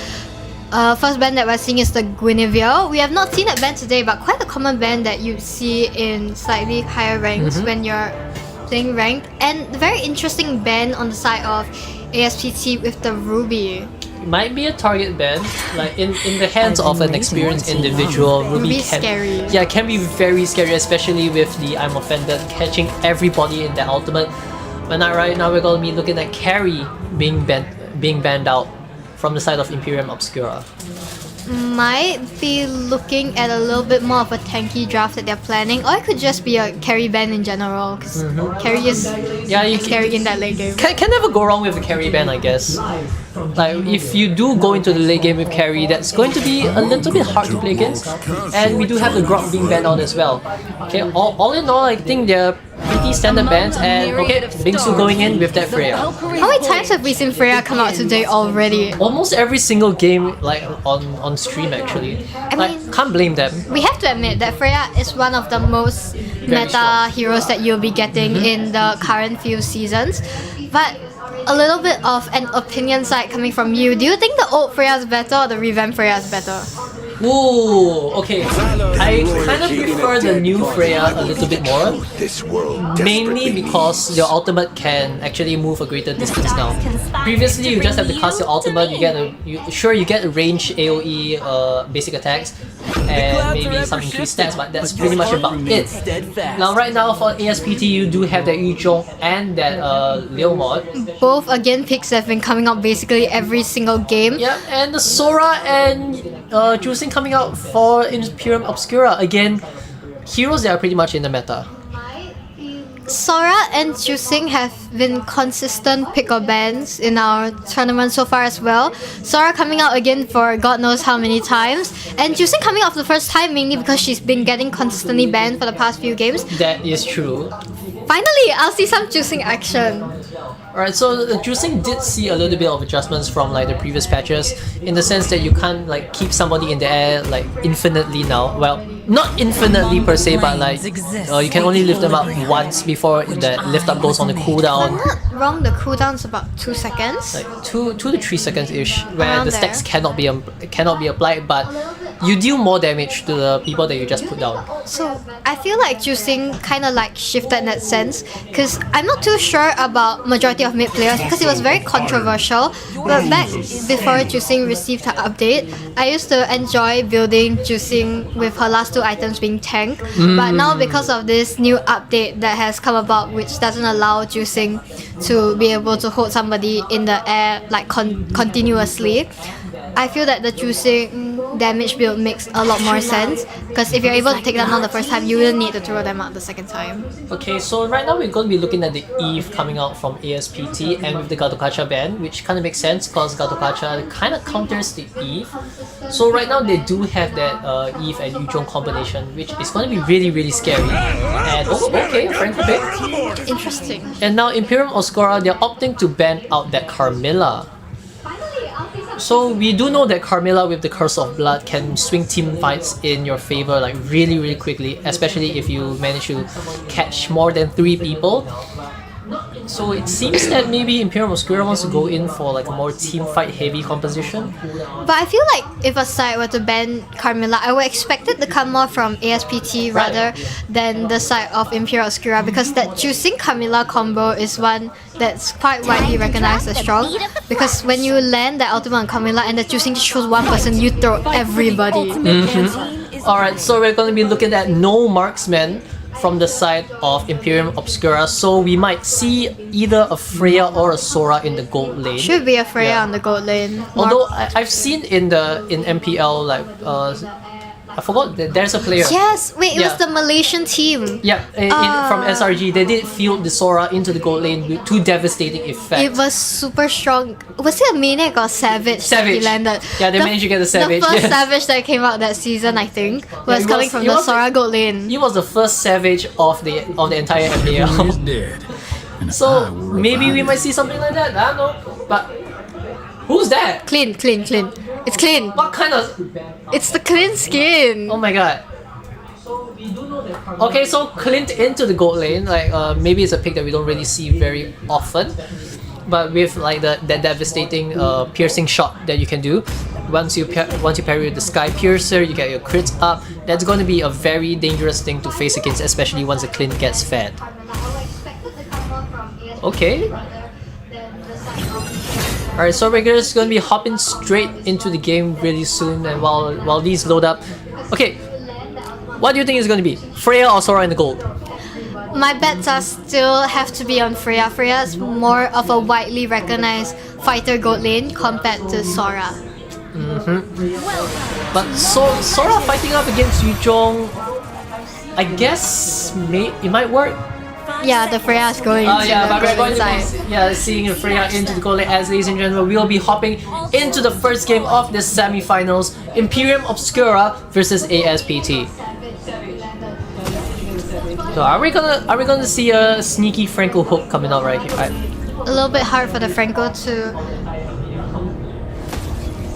F: First band that we're seeing is the Guinevere. We have not seen that band today, but quite a common band that you see in slightly higher ranks when you're playing ranked. And very interesting band on the side of ASPT with the Ruby.
H: Might be a target band, like in the hands of an experienced individual. Ruby can,
F: scary.
H: Yeah, can be very scary, especially with the I'm Offended catching everybody in the ultimate. But not right now, we're gonna be looking at Carry being banned out from the side of Imperium Obscura.
F: Might be looking at a little bit more of a tanky draft that they're planning, or it could just be a carry ban in general, because carry is
H: you
F: carry in that late game.
H: Can never go wrong with a carry ban, I guess. Like, if you do go into the late game with carry, that's going to be a little bit hard to play against. And we do have the Grok being banned out as well. Okay, all in all, I think they're pretty standard bans. And okay, Bingsu going in with that Freya.
F: How many times have we seen Freya come out today already?
H: Almost every single game, like on stream actually. Can't blame them.
F: We have to admit that Freya is one of the most meta heroes that you'll be getting in the current few seasons. But a little bit of an opinion side coming from you. Do you think the old Freya is better or the revamped Freya is better?
H: Ooh, okay. I kind of prefer the new Freya a little bit more. Mainly because your ultimate can actually move a greater distance now. Previously, you just have to cast your ultimate, you get a range AoE basic attacks and maybe some increased stats, but that's pretty much about it. Now right now for ASPT, you do have that Yuzhong and that Leo mod.
F: Both again picks that have been coming out basically every single game.
H: Yeah, and the Sora and Jusing coming out for Imperium Obscura. Again, heroes that are pretty much in the meta.
F: Sora and Jusing have been consistent pick-up bans in our tournament so far as well. Sora coming out again for God knows how many times, and Jusing coming out for the first time mainly because she's been getting consistently banned for the past few games.
H: That is true.
F: Finally, I'll see some Jusing action.
H: Alright, so the Juicing did see a little bit of adjustments from like the previous patches, in the sense that you can't like keep somebody in the air like infinitely now. Well, not infinitely per se, but like you can only lift them up once before the lift up goes on the cooldown.
F: If I'm not wrong, the cooldown's about 2 seconds.
H: Like 2 to 3 seconds ish, where
F: Around
H: the stacks cannot be applied, but you deal more damage to the people that you just put down.
F: So I feel like Juicing kind of like shifted in that sense, because I'm not too sure about majority of mid players because it was very controversial. But back before Juicing received her update, I used to enjoy building Juicing with her last 2 items being tank. But now because of this new update that has come about, which doesn't allow Juicing to be able to hold somebody in the air like continuously, I feel that the Juicing damage build makes a lot more sense, because if you're able to take them down the first time, you will need to throw them out the second time.
H: Okay, so right now we're going to be looking at the Eve coming out from ASPT and with the Gatokacha ban, which kind of makes sense because Gatokacha kind of counters the Eve. So right now they do have that Eve and Yuzhong combination, which is going to be really, really scary. And okay, Frank pick.
F: Interesting.
H: And now Imperium Obscura, they're opting to ban out that Carmilla. So we do know that Carmilla with the Curse of Blood can swing team fights in your favor like really, really quickly, especially if you manage to catch more than 3 people. So it seems that maybe Imperium Obscura wants to go in for like a more team fight heavy composition.
F: But I feel like if a side were to ban Carmilla, I would expect it to come more from ASPT rather than the side of Imperium Obscura, because that Juicing Carmilla combo is one that's quite widely recognized as strong, because when you land the ultimate on Carmilla and the Juicing just shows one person, you throw everybody.
H: Alright, so we're going to be looking at no marksman from the side of Imperium Obscura, so we might see either a Freya or a Sora in the gold lane.
F: Should be a Freya
H: Yeah.
F: on the gold lane.
H: Although I've seen in MPL like I forgot that there's a player.
F: Yes, wait, it was
H: Yeah.
F: the Malaysian team.
H: Yeah, from SRG, they did field the Sora into the gold lane with 2 devastating effects.
F: It was super strong. Was it a Maniac or Savage? That he
H: Savage.
F: landed?
H: Yeah, they managed to get the Savage,
F: The first
H: yes.
F: Savage that came out that season, I think, was
H: it
F: coming
H: was-
F: from
H: it
F: the
H: was-
F: Sora gold lane.
H: He was the first Savage of the entire
J: He is
H: MPL.
J: dead. And
H: So
J: I will
H: maybe we
J: revive
H: might
J: him.
H: see something like that. I don't know. But who's that?
F: Clean. It's clean.
H: What kind of?
F: It's the clean skin.
H: Oh my god. Okay, so Clint into the gold lane, like maybe it's a pick that we don't really see very often, but with like that devastating piercing shot that you can do, once you parry with the Sky Piercer, you get your crits up. That's going to be a very dangerous thing to face against, especially once the Clint gets fed. Okay. Alright, so we're just going to be hopping straight into the game really soon, and while these load up, okay. What do you think is going to be? Freya or Sora in the gold?
F: My bets are still have to be on Freya. Freya is more of a widely recognized fighter gold lane compared to Sora.
H: But Sora fighting up against Yuzhong, I guess it might work.
F: Yeah, the Freya is going into
H: Yeah, but
F: the
H: we're
F: golden
H: going to
F: side.
H: be seeing Freya into the gold lane, as ladies and gentlemen, we'll be hopping into the first game of this semi-finals, Imperium Obscura versus ASPT. So are we gonna see a sneaky Franco hook coming out right here?
F: A little bit hard for the Franco to...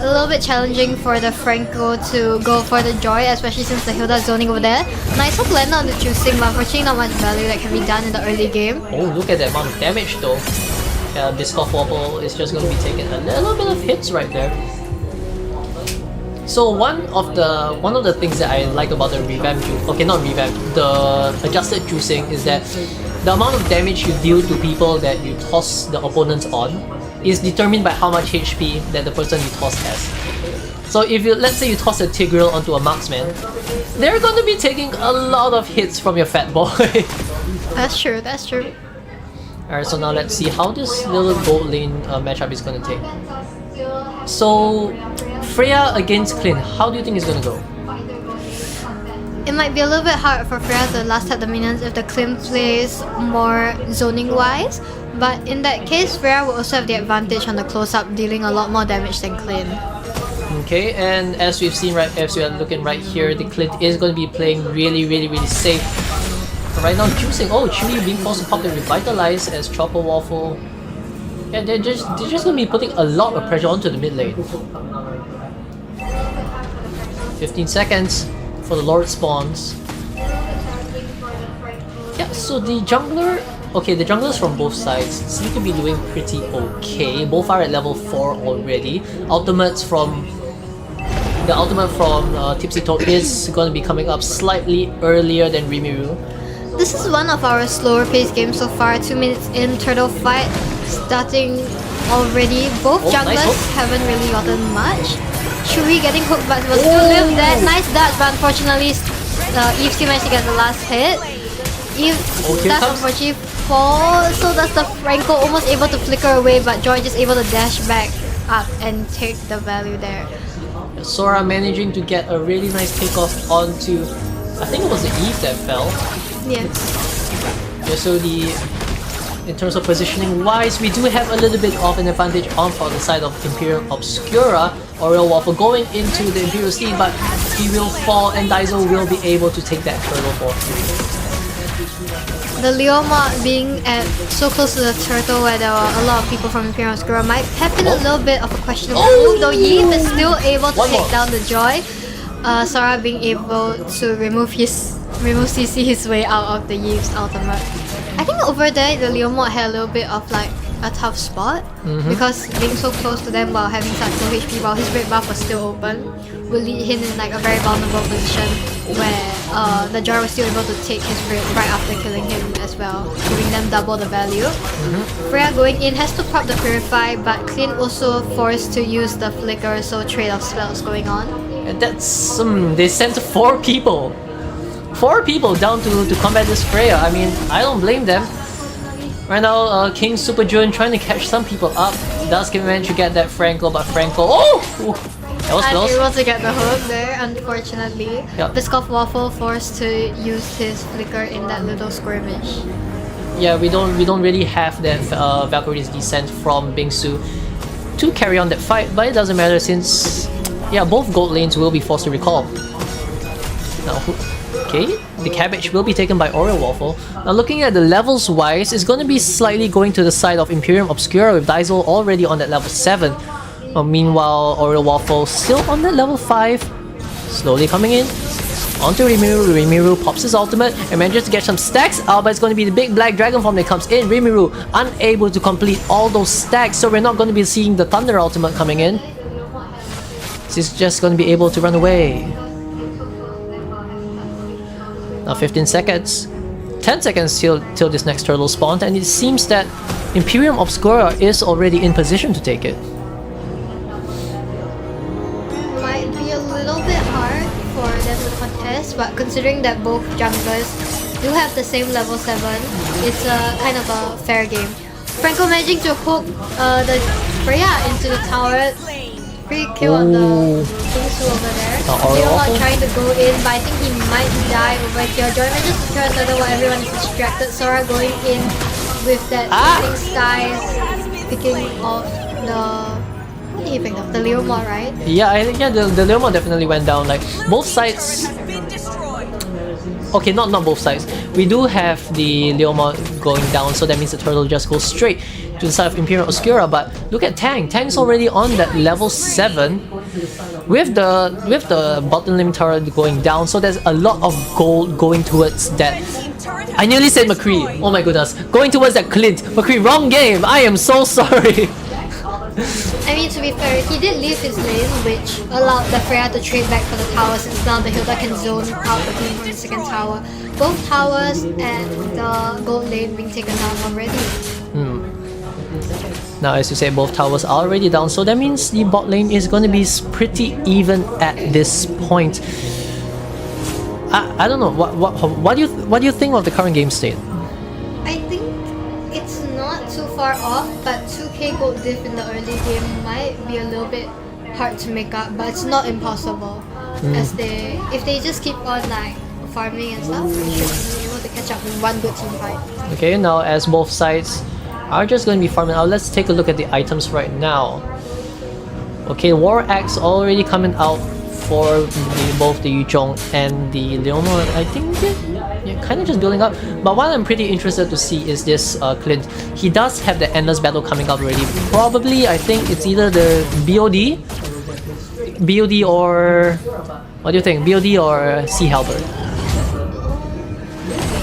F: A little bit challenging for the Franco to go for the Joy, especially since the Hilda is zoning over there. Nice hook land on the choosing, but unfortunately not much value that can be done in the early game.
H: Oh, look at that amount of damage though. Yeah, Biscoff Wobble is just going to be taking a little bit of hits right there. So one of the things that I like about the the adjusted juicing is that the amount of damage you deal to people that you toss the opponents on is determined by how much HP that the person you toss has. So if let's say you toss a Tigreal onto a marksman, they're going to be taking a lot of hits from your fat boy.
F: That's true, that's true.
H: Alright, so now let's see how this little gold lane matchup is going to take. So, Freya against Clint, how do you think it's going to go?
F: It might be a little bit hard for Freya to last hit the minions if the Clint plays more zoning wise, but in that case, Freya will also have the advantage on the close-up, dealing a lot more damage than Clint.
H: Okay, and as we've seen as we are looking right here, the Clint is going to be playing really safe. Right now, juicing. Oh, Chewy being forced to pop the Revitalize as Choco Waffle. Yeah, they're just going to be putting a lot of pressure onto the mid lane. 15 seconds for the Lord spawns. Yeah, so the jungler... Okay, the junglers from both sides seem to be doing pretty okay. Both are at level 4 already. The ultimate from Tipsy Toad is going to be coming up slightly earlier than Rimuru.
F: This is one of our slower paced games so far. 2 minutes in, turtle fight starting already. Both
H: Oh,
F: junglers
H: nice hook.
F: haven't really gotten much. Chewy getting hooked but will still live that. Nice dodge, but unfortunately Eve still managed to get the last hit. Eve
H: here
F: does
H: comes-
F: unfortunately fall, so does the Franco, almost able to flicker away, but Joy just able to dash back up and take the value there.
H: Sora managing to get a really nice takeoff onto... I think it was the Eve that fell.
F: Yes.
H: Yeah, so in terms of positioning wise, we do have a little bit of an advantage on the side of Imperial Obscura. Oriole Waffle going into the Imperial Steed, but he will fall and Daiso will be able to take that turtle for free.
F: The Leomod being so close to the turtle where there were a lot of people from Imperial Obscura might have been a little bit of a questionable move, though Yeep is still able to
H: One
F: take
H: more.
F: down the Joy. Sora being able to remove CC his way out of the Yeep's ultimate. I think over there the Leomod had a little bit of like a tough spot because being so close to them while having such low HP while his red buff was still open will lead him in like a very vulnerable position where the Joy was still able to take his red right after killing him as well, giving them double the value. Freya going in has to pop the Purify, but Clint also forced to use the Flicker, so trade-off spells going on.
H: And that's... they sent 4 people. 4 people down to combat this Freya. I mean, I don't blame them. Right now, King Super June trying to catch some people up. Does manage to get that Franco, but Franco... Oh! That was close.
F: Unable to get the hook there, unfortunately.
H: Yep.
F: Biscoff Waffle forced to use his flicker in that little skirmish.
H: Yeah, we don't really have that Valkyrie's Descent from Bingsu to carry on that fight, but it doesn't matter since yeah, both gold lanes will be forced to recall. Now, okay, the cabbage will be taken by Oreo Waffle. Now looking at the levels wise, it's going to be slightly going to the side of Imperium Obscura with Daizel already on that level 7. Meanwhile, Oreo Waffle still on that level 5, slowly coming in. Onto Rimuru. Rimuru pops his ultimate and manages to get some stacks out, but it's going to be the big black dragon form that comes in. Rimuru unable to complete all those stacks, so we're not going to be seeing the Thunder ultimate coming in. He's just going to be able to run away. Now 15 seconds. 10 seconds till this next turtle spawned, and it seems that Imperium Obscura is already in position to take it.
F: Might be a little bit hard for them to contest, but considering that both junglers do have the same level 7, it's a kind of a fair game. Franco managing to hook the Freya into the tower. Free kill on the Bingsu over there. Leomon trying to go in, but I think he might die over here. Joy manages to secure a turtle while everyone is distracted. Sora going in with that shooting skies, picking off the... What did he pick up? The Leomon, right?
H: Yeah, I think the Leomon definitely went down. Like both sides. Okay, not both sides. We do have the Leomon going down, so that means the turtle just goes straight to the side of Imperial Obscura. But look at Tang. Tang's already on that level 7 with the bottom lane turret going down. So there's a lot of gold going towards that. I nearly said McCree. Oh my goodness, going towards that Clint. McCree, wrong game. I am so sorry.
F: I mean, to be fair, he did leave his lane, which allowed the Freya to trade back for the tower, since now the Hilda can zone out the team from the second tower. Both towers and the gold lane being taken down already.
H: Now, as you say, both towers are already down, so that means the bot lane is going to be pretty even at this point. I don't know. What do you think of the current game state?
F: I think it's not too far off, but 2k gold diff in the early game might be a little bit hard to make up, but it's not impossible. As if they just keep on like farming and stuff, they should be able to catch up with one good team fight.
H: Okay, now as both sides are just going to be farming out, let's take a look at the items right now. Okay, War Axe already coming out for both the Yuzhong and the Leomon. I think they're kind of just building up. But what I'm pretty interested to see is this Clint. He does have the Endless Battle coming up already. Probably, I think it's either the BOD or... What do you think? BOD or Sea Halberd?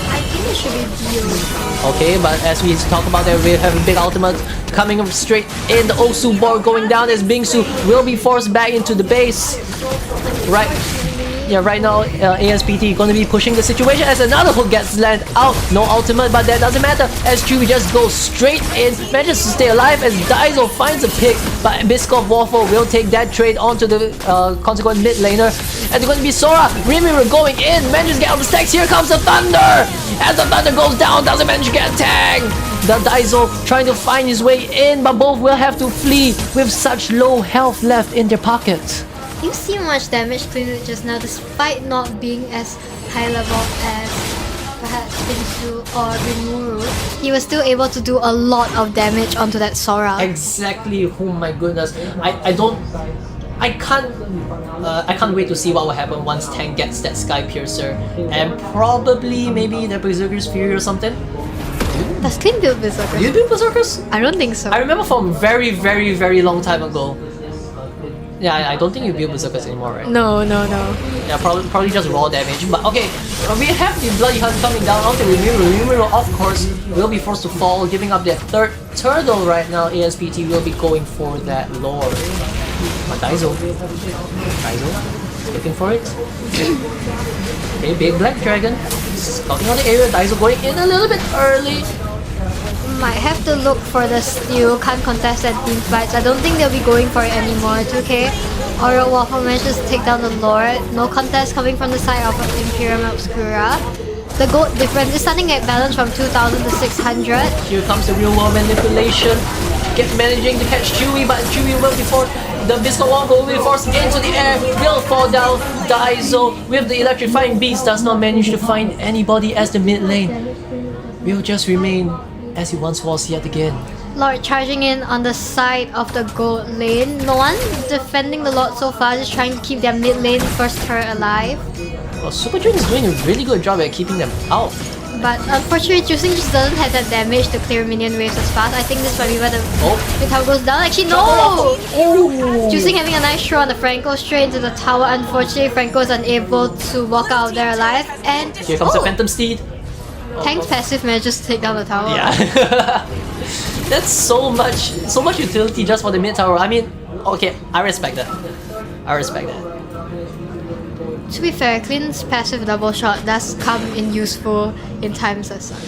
F: I think it should be BOD.
H: Okay, but as we talk about that, we have a big ultimate coming up straight in. The Osu board going down as Bingsu will be forced back into the base. Right. Yeah, right now ASPT going to be pushing the situation as another hook gets landed out. No ultimate, but that doesn't matter as Chewie just goes straight in, manages to stay alive as Daizel finds a pick, but Biscoff Waffle will take that trade onto the consequent mid laner. And it's going to be Sora. Rimuru going in, manages to get out the stacks. Here comes the Thunder! As the Thunder goes down, doesn't manage to get tagged. The Daizel trying to find his way in, but both will have to flee with such low health left in their pockets.
F: You see how much damage Clint just now, despite not being as high level as perhaps Bingsu or Rimuru. He was still able to do a lot of damage onto that Sora.
H: Exactly. Oh my goodness. I can't wait to see what will happen once Tank gets that Sky Piercer and probably maybe the Berserker's Fury or something.
F: Does Clint build Berserkers?
H: Do you build Berserkers?
F: I don't think so.
H: I remember from very, very, very long time ago. Yeah, I don't think you build Berserkers anymore, right?
F: No.
H: Yeah, probably just raw damage. But okay, we have the Bloody Hunt coming down onto Rimuru. Rimuru, of course, will be forced to fall, giving up their third turtle right now. ASPT will be going for that lore. But Daizel, looking for it. Okay, big black dragon scouting on the area. Daizel going in a little bit early.
F: might have to look for the steal, can't contest and team fights. I don't think they'll be going for it anymore. 2K. Oreo Waffle manages to take down the Lord. No contest coming from the side of Imperium Obscura. The gold difference is starting at balance from 2,000 to 600.
H: Here comes the real world manipulation. Managing to catch Chewie, but Chewie will be forced. The Biscuit Waffle will be forced into the air. Will fall down. Daiso with the electrifying beast does not manage to find anybody as the mid lane. Will just remain as he once was yet again.
F: Lord charging in on the side of the gold lane. No one defending the Lord so far, just trying to keep their mid lane first turret alive.
H: Well, Super Jun is doing a really good job at keeping them out.
F: But unfortunately, Juicing just doesn't have that damage to clear minion waves as fast. I think this might be where the tower goes down. Actually, no! Juicing having a nice throw on the Franco straight into the tower. Unfortunately, Franco is unable to walk out of there alive. And
H: here comes the Phantom Steed.
F: Tank's passive manages to take down the tower.
H: Yeah. That's so much utility just for the mid tower. I mean, okay, I respect that. I respect that.
F: To be fair, Clint's passive double shot does come in useful in times as such.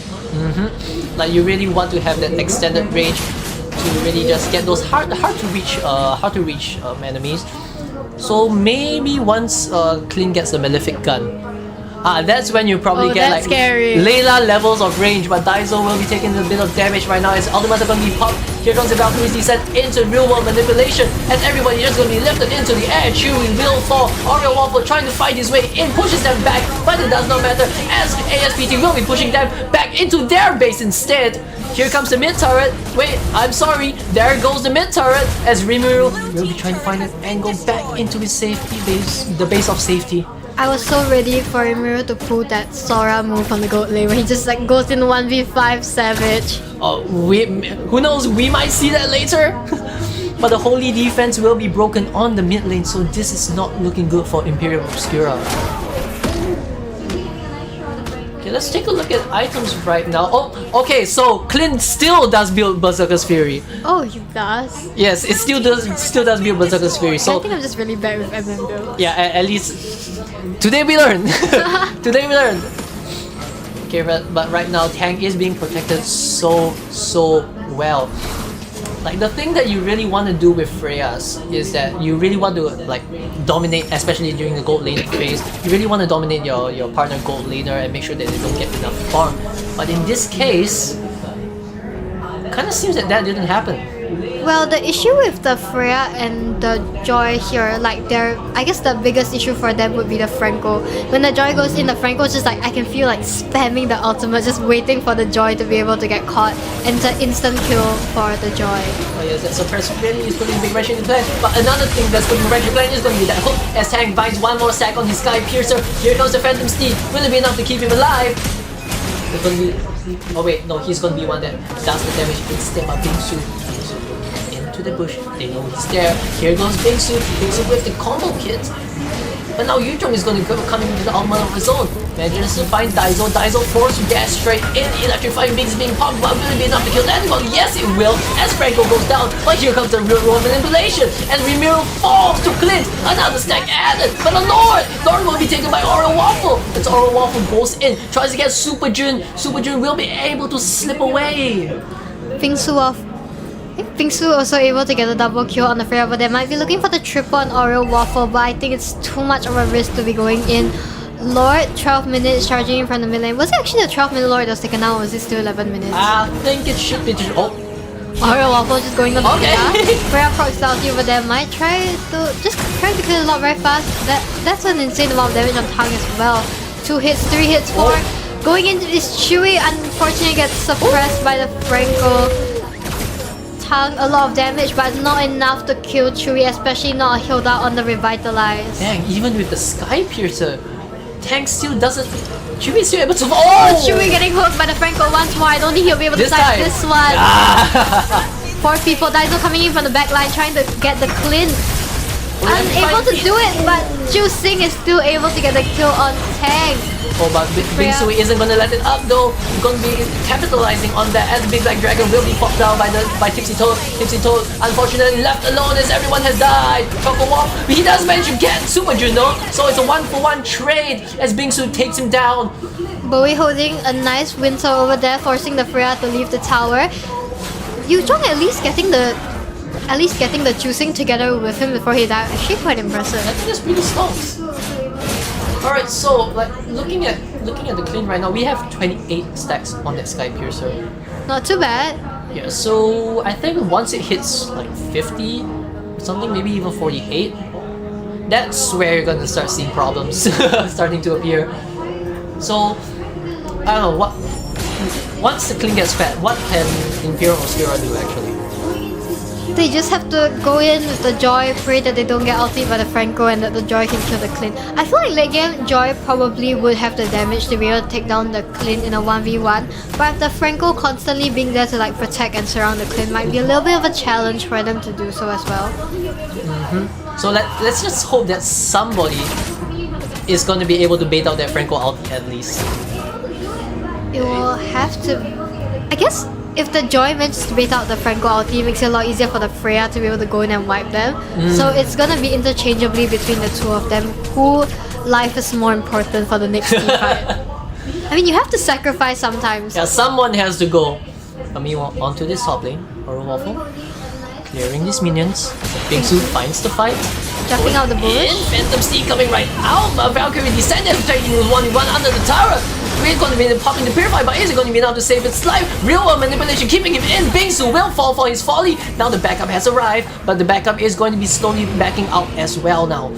H: Like you really want to have that extended range to really just get those hard to reach enemies. So maybe once Clint gets the Malefic gun, that's when you probably get like
F: scary.
H: Layla levels of range, but Daiso will be taking a bit of damage right now. His ultimate gonna be popped. Here comes the Valkyrie's descent into real world manipulation, and everybody just gonna be lifted into the air. Chewie will fall. Oreo Waffle trying to fight his way in, pushes them back, but it does not matter as ASPT will be pushing them back into their base instead. Here comes the mid turret. Wait, I'm sorry. There goes the mid turret as Rimuru will be trying to find an angle back into his safety base, the base of safety.
F: I was so ready for Rimuru to pull that Sora move on the gold lane where he just like goes in 1v5 Savage.
H: Oh, who knows? We might see that later. But the holy defense will be broken on the mid lane, so this is not looking good for Imperium Obscura. Okay, let's take a look at items right now. Oh, okay, so Clint still does build Berserker's Fury.
F: Oh, he does?
H: Yes, it still does build Berserker's Fury. So
F: I think I'm just really bad with MM builds.
H: yeah, at least today we learned. Today we learned. Okay, but right now Tank is being protected so well. Like the thing that you really want to do with Freya's is that you really want to like dominate, especially during the gold lane phase. You really want to dominate your partner gold laner and make sure that they don't get enough farm. But in this case, it kind of seems that didn't happen.
F: Well, the issue with the Freya and the Joy here, like I guess the biggest issue for them would be the Franco. When the Joy goes in, the Franco's just like, I can feel like spamming the ultimate, just waiting for the Joy to be able to get caught, and it's an instant kill for the Joy.
H: Oh yes, that suppress really is putting big pressure in the plan. But another thing that's putting pressure in the plan is going to be that hook as Tank binds one more sack on his Sky Piercer. Here comes the Phantom Steed. Will it be enough to keep him alive? It's going to be... Oh wait, no, he's going to be one that does the damage instead of Bingsu. To the bush, they know he's there. Here goes Bingsu with the combo kit. But now Yuzhong is going to come into the armor of his own. Manages to find Daiso. Daiso forced to gas straight in. Electrifying beams being popped, but will it be enough to kill anyone? Yes, it will. As Franco goes down, but here comes the real world manipulation. And Rimuru falls to Clint. Another stack added. But the Lord will be taken by Oreo Waffle. As Oreo Waffle goes in, tries to get Super Jun. Super Jun will be able to slip away.
F: Bingsu also able to get a double kill on the Freya, but they might be looking for the triple on Oreo Waffle, but I think it's too much of a risk to be going in. Lord, 12 minutes charging in from the mid lane. Was it actually the 12 minute Lord that was taken out, or was it still 11 minutes?
H: I think it should be... Oh!
F: Oreo Waffle just going on the Freya. Freya procs down here, but they might try to kill a lot very fast. That's an insane amount of damage on Tang as well. 2 hits, 3 hits, 4. Going into this Chewie, unfortunately gets suppressed by the Franco. A lot of damage, but not enough to kill Chewie, especially not Hilda on the Revitalize.
H: Dang, even with the Sky Piercer, Tank still doesn't... Chewie's still able to... Oh!
F: Chewie getting hooked by the Franco once more. I don't think he'll be able to snipe this one. 4 people. Daiso coming in from the back line trying to get the Clint. Unable to do it, but Juicing is still able to get the kill on Tank.
H: Oh, but Bingsu isn't gonna let it up though. He's gonna be capitalizing on that as the Big Black Dragon will be popped down by Tipsy Toad. Tipsy Toad, unfortunately left alone as everyone has died. Choco Walk, but he does manage to get Super Jun though. So it's a 1-for-1 trade as Bingsu takes him down.
F: Bowie holding a nice winter over there, forcing the Freya to leave the tower. Yu Zhong at least getting the juicing together with him before he died. Actually quite impressive.
H: I think that's pretty strong. Alright, so like looking at the clean right now, we have 28 stacks on that Sky Piercer.
F: Not too bad.
H: Yeah, so I think once it hits like 50 something, maybe even 48, that's where you're gonna start seeing problems starting to appear. So I don't know what. Once the clean gets fed, what can Imperial Obscura do actually?
F: They just have to go in with the Joy, pray that they don't get ulted by the Franco and that the Joy can kill the Clint. I feel like late game, Joy probably would have the damage to be able to take down the Clint in a 1v1, but if the Franco constantly being there to like protect and surround the Clint might be a little bit of a challenge for them to do so as well.
H: So let's just hope that somebody is going to be able to bait out that Franco ulti at least.
F: It will have to... I guess if the Joy manages to bait out the Franco ulti, it makes it a lot easier for the Freya to be able to go in and wipe them. So it's gonna be interchangeably between the two of them. Who life is more important for the next team fight? I mean, you have to sacrifice sometimes.
H: Yeah, someone has to go. Coming onto this top lane, or Waffle. Clearing these minions. Bingsu finds the fight.
F: Jumping out the bush.
H: Phantom Steed coming right out. Valkyrie descended, taking 1v1 under the tower. We're going to be popping the Purify, but is it going to be enough to save its life? Real world manipulation keeping him in. Bingsu will fall for his folly. Now the backup has arrived, but the backup is going to be slowly backing out as well now.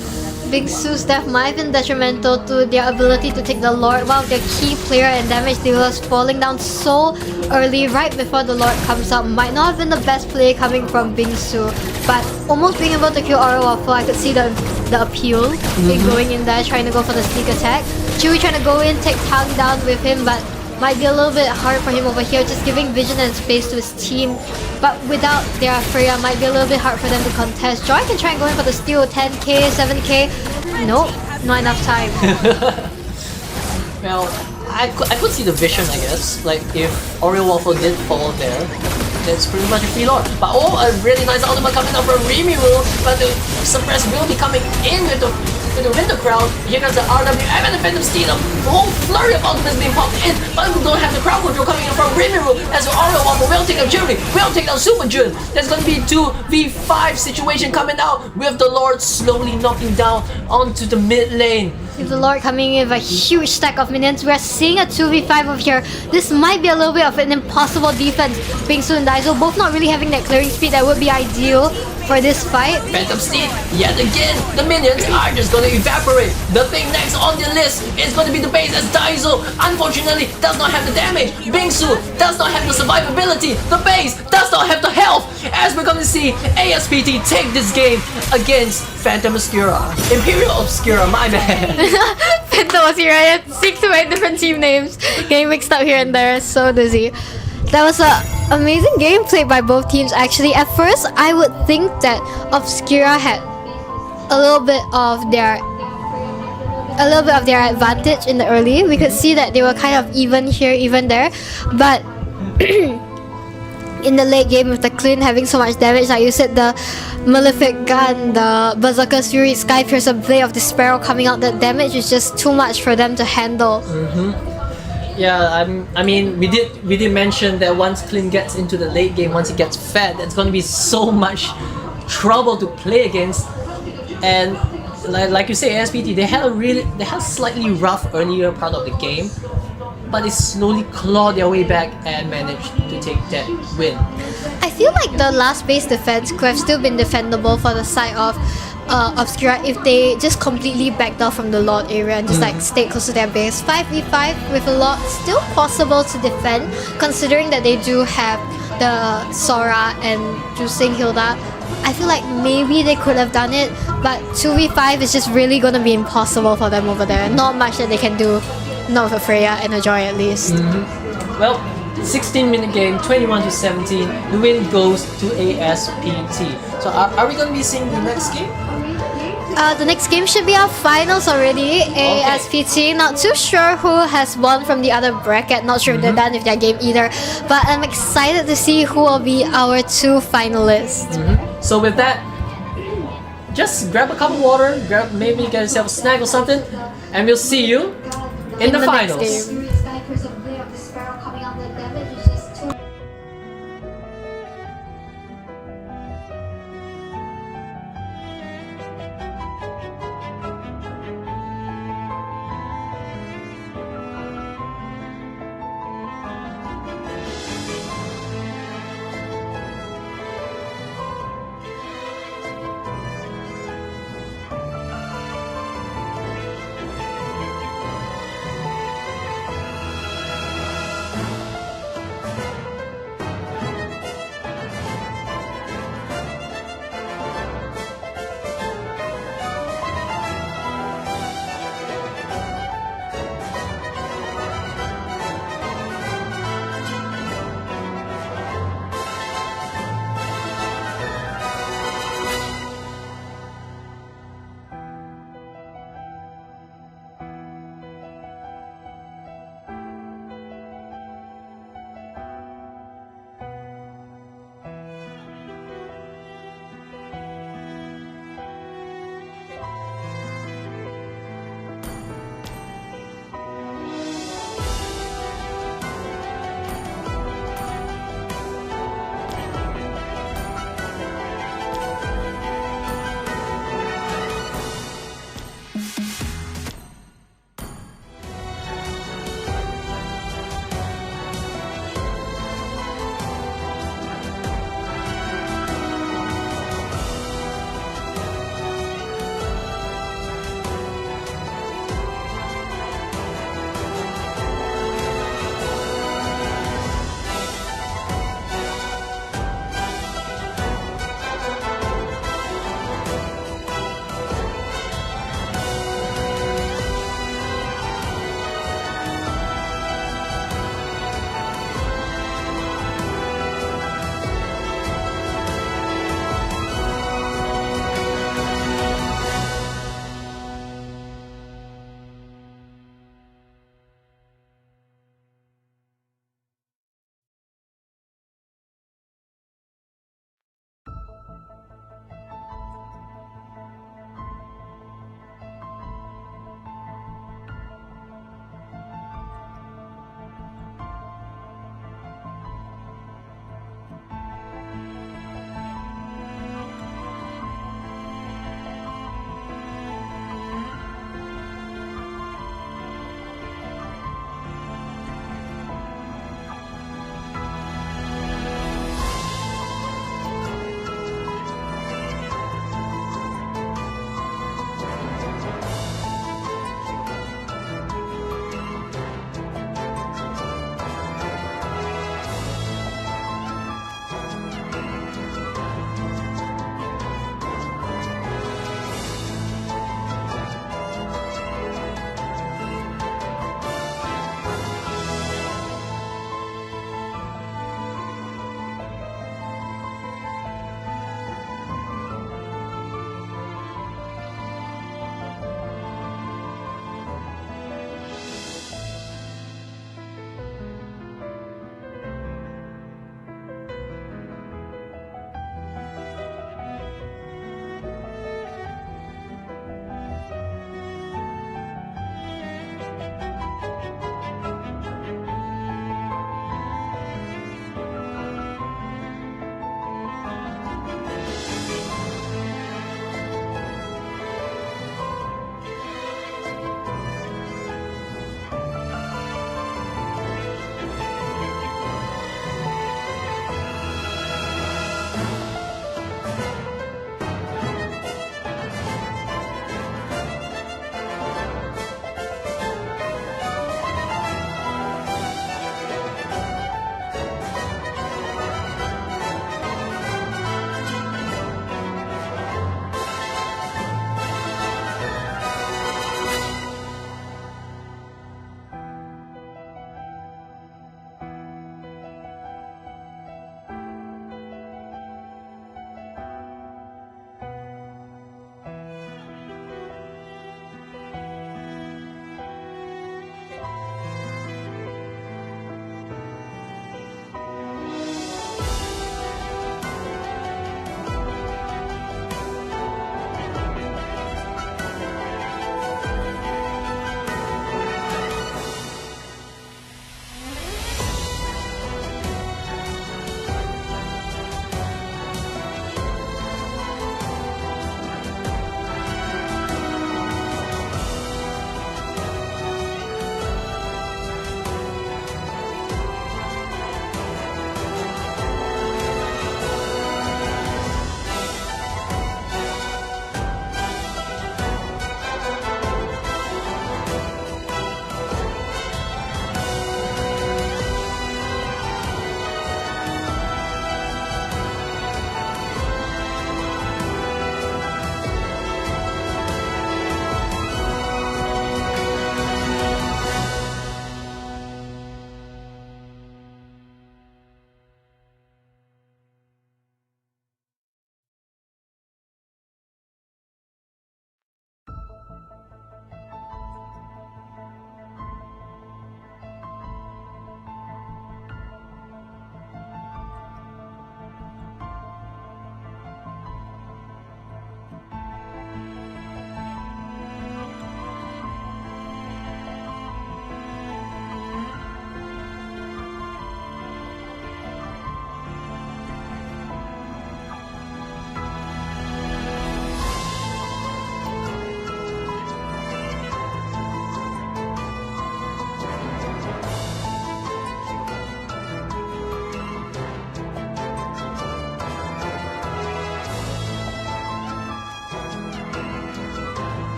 F: Bingsu's death might have been detrimental to their ability to take the Lord. One of their key player and damage dealers falling down so early right before the Lord comes out might not have been the best play coming from Bingsu, but almost being able to kill Aura Waffle, I could see the appeal in going in there, trying to go for the sneak attack. Chewie trying to go in, take Tang down with him, but might be a little bit hard for him over here, just giving vision and space to his team. But without their Freya, might be a little bit hard for them to contest. Joy can try and go in for the steal, 10k, 7k. Nope, not enough time.
H: Well, I could see the vision, I guess. Like, if Oreo Waffle did fall there, that's pretty much a free lord. But oh, a really nice ultimate coming out from Rimuru, but the suppress will be coming in with the Winter Crown. Here comes the RWM and the Phantom Steed. A whole flurry of ultimates being popped in, but we don't have the crowd control coming in from Rimuru as the Oreo Waffle will take out Jury, will take down Super Jun. There's going to be 2v5 situation coming out with the Lord slowly knocking down onto the mid lane.
F: With the Lord coming in with a huge stack of minions, we're seeing a 2v5 over here. This might be a little bit of an impossible defense. Bingsu and Daiso both not really having that clearing speed that would be ideal for this fight.
H: Phantom Steed, yet again, the minions are just going to evaporate. The thing next on the list is going to be the base as Daiso, unfortunately, does not have the damage. Bingsu does not have the survivability. The base does not have the health. As we're going to see ASPT take this game against Phantom Obscura. Imperial Obscura, my bad.
F: Phantom Obscura, 6 to 8 different team names. Getting mixed up here and there, so dizzy. That was an amazing game played by both teams actually. At first, I would think that Obscura had a little bit of their advantage in the early. We could see that they were kind of even here, even there. But in the late game with the Clint having so much damage, like you said, the Malefic Gun, the Berserker's Fury, Sky Piercer, Blade of Despair coming out, the damage is just too much for them to handle.
H: Yeah, I mean, we did mention that once Clint gets into the late game, once he gets fed, it's going to be so much trouble to play against. And like you say, ASPT, they had a slightly rough earlier part of the game, but they slowly clawed their way back and managed to take that win.
F: I feel like the last base defense could have still been defendable for the side of Obscura if they just completely backed off from the Lord area and just like stayed close to their base. 5v5 with a Lord still possible to defend, considering that they do have the Sora and Jusing Hilda. I feel like maybe they could have done it, but 2v5 is just really gonna be impossible for them over there. Not much that they can do, not with a Freya and a Joy at least.
H: Well, 16-minute game, 21-17. The win goes to ASPT. So are we going to be seeing the next game?
F: The next game should be our finals already. ASPT, not too sure who has won from the other bracket. Not sure if they're done with their game either. But I'm excited to see who will be our 2 finalists.
H: So with that, just grab a cup of water, maybe get yourself a snack or something, and we'll see you in the finals.
F: Next game.
D: the damage is just too.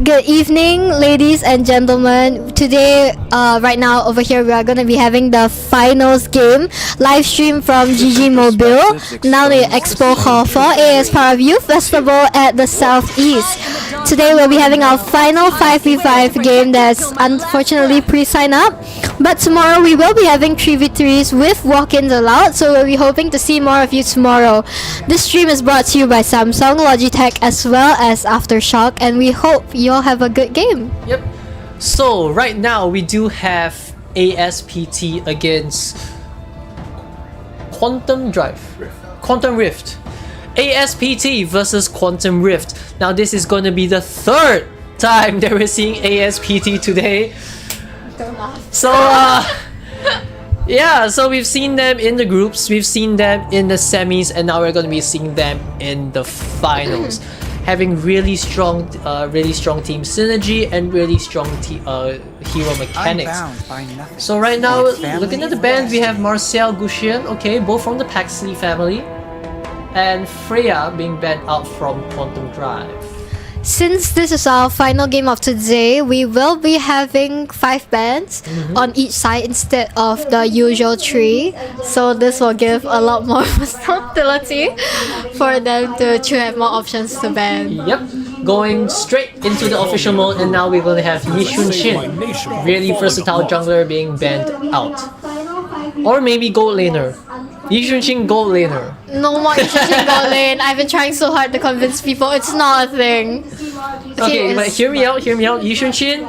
F: Good evening, ladies and gentlemen. Today, right now over here, we are going to be having the finals game live stream from GG Mobile, now the Expo Hall for AS Power Youth Festival at the Southeast. Today, we'll be having our final 5v5 game that's unfortunately pre-signed up. But tomorrow, we will be having 3v3s with walk-ins allowed, so we'll be hoping to see more of you tomorrow. This stream is brought to you by Samsung, Logitech, as well as Aftershock, and we hope you all have a good game.
H: Yep. So right now we do have ASPT against Quantum Rift. ASPT versus Quantum Rift. Now this is going to be the third time that we're seeing ASPT today. So yeah, so we've seen them in the groups, we've seen them in the semis, and now we're going to be seeing them in the finals. Having really strong team synergy and really strong hero mechanics. So right now, looking at the band, we have Marcel, Guxian, okay, both from the Paxley family, and Freya being banned out from Quantum Drive.
F: Since this is our final game of today, we will be having 5 bands on each side instead of the usual 3. So this will give a lot more versatility for them to have more options to ban.
H: Yep, going straight into the official mode, and now we're going to have Yishun Shin, really versatile jungler, being banned out. Or maybe gold laner. Yishun Shin gold laner.
F: No more Yishun Shin gold lane. I've been trying so hard to convince people it's not a thing.
H: Okay, but hear me out. Yishun Shin,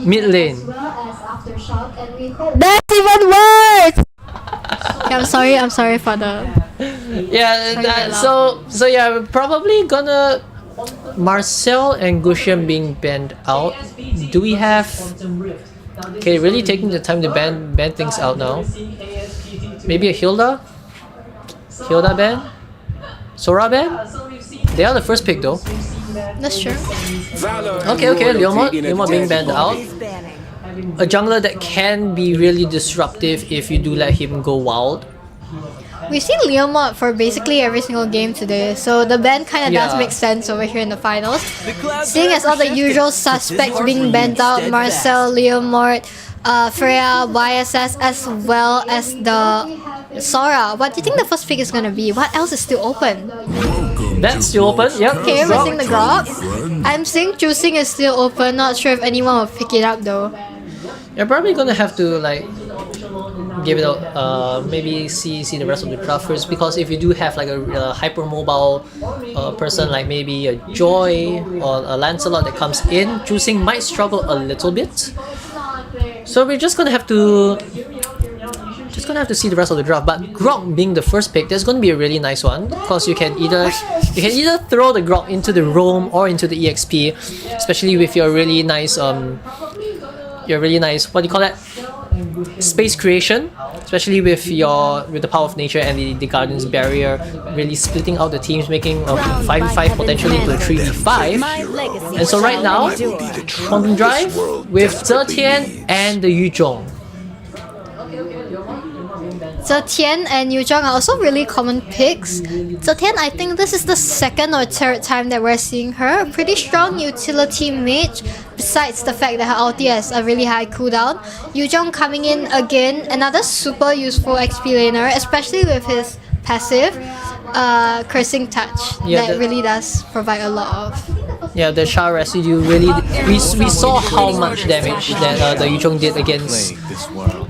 H: mid lane.
F: That's even worse! Okay, I'm sorry for the...
H: Yeah, so yeah, we're probably gonna... Marcel and Guxian being banned out. Do we have... Okay, really taking the time to ban things out now. Maybe a Hilda? Hilda ban, Sora ban. They are the first pick though.
F: That's true.
H: Okay, Leomord being banned out. A jungler that can be really disruptive if you do let him go wild.
F: We've seen Leomord for basically every single game today, so the ban kind of does make sense over here in the finals. Seeing as all the usual suspects being banned out, Marcel, Leomord, Freya, YSS, as well as the Sora. What do you think the first pick is gonna be? What else is still open?
H: That's still open, yep.
F: Okay, we're seeing the Grok. I'm seeing choosing is still open, not sure if anyone will pick it up though.
H: You're probably gonna have to like give it out, maybe see the rest of the draft first, because if you do have like a hypermobile person like maybe a Joy or a Lancelot that comes in, choosing might struggle a little bit. So we're just gonna have to see the rest of the draft. But Grok being the first pick, that's gonna be a really nice one, because you can either throw the Grok into the roam or into the EXP, especially with your really nice what do you call that? Space creation, especially with the power of nature and the Guardian's barrier, really splitting out the teams, making a 5v5 potentially into a 3v5. And so right now, Quantum Drive with Zetian and the Yuzhong.
F: Zetian and Yuzhong are also really common picks. Zetian, I think this is the second or third time that we're seeing her. A pretty strong utility mage, besides the fact that her ulti has a really high cooldown. Yuzhong coming in again, another super useful XP laner, especially with his passive, Cursing Touch. That really does provide a lot of.
H: Yeah, the Char residue really. We saw how much damage that the Yuzhong did against,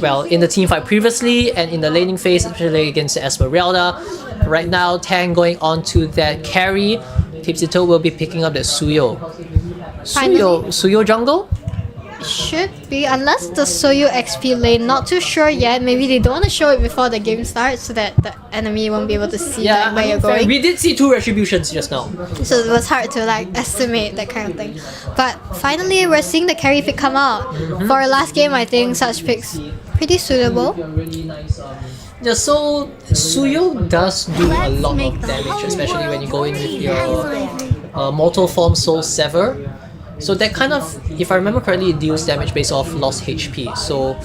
H: well, in the team fight previously and in the laning phase, especially against Esmeralda. Right now, Tang going on to that carry. Tipsy-Toe will be picking up the Suyo. Suyo jungle?
F: Should be, unless the Soyu XP lane. Not too sure yet. Maybe they don't want to show it before the game starts so that the enemy won't be able to see where you're going.
H: We did see 2 retributions just now.
F: So it was hard to like estimate that kind of thing. But finally, we're seeing the carry pick come out. For our last game, I think such picks pretty suitable.
H: Yeah, so Suyo does do a lot of damage, especially when you go in with your Mortal Form Soul Sever. So that kind of, if I remember correctly, it deals damage based off lost HP. So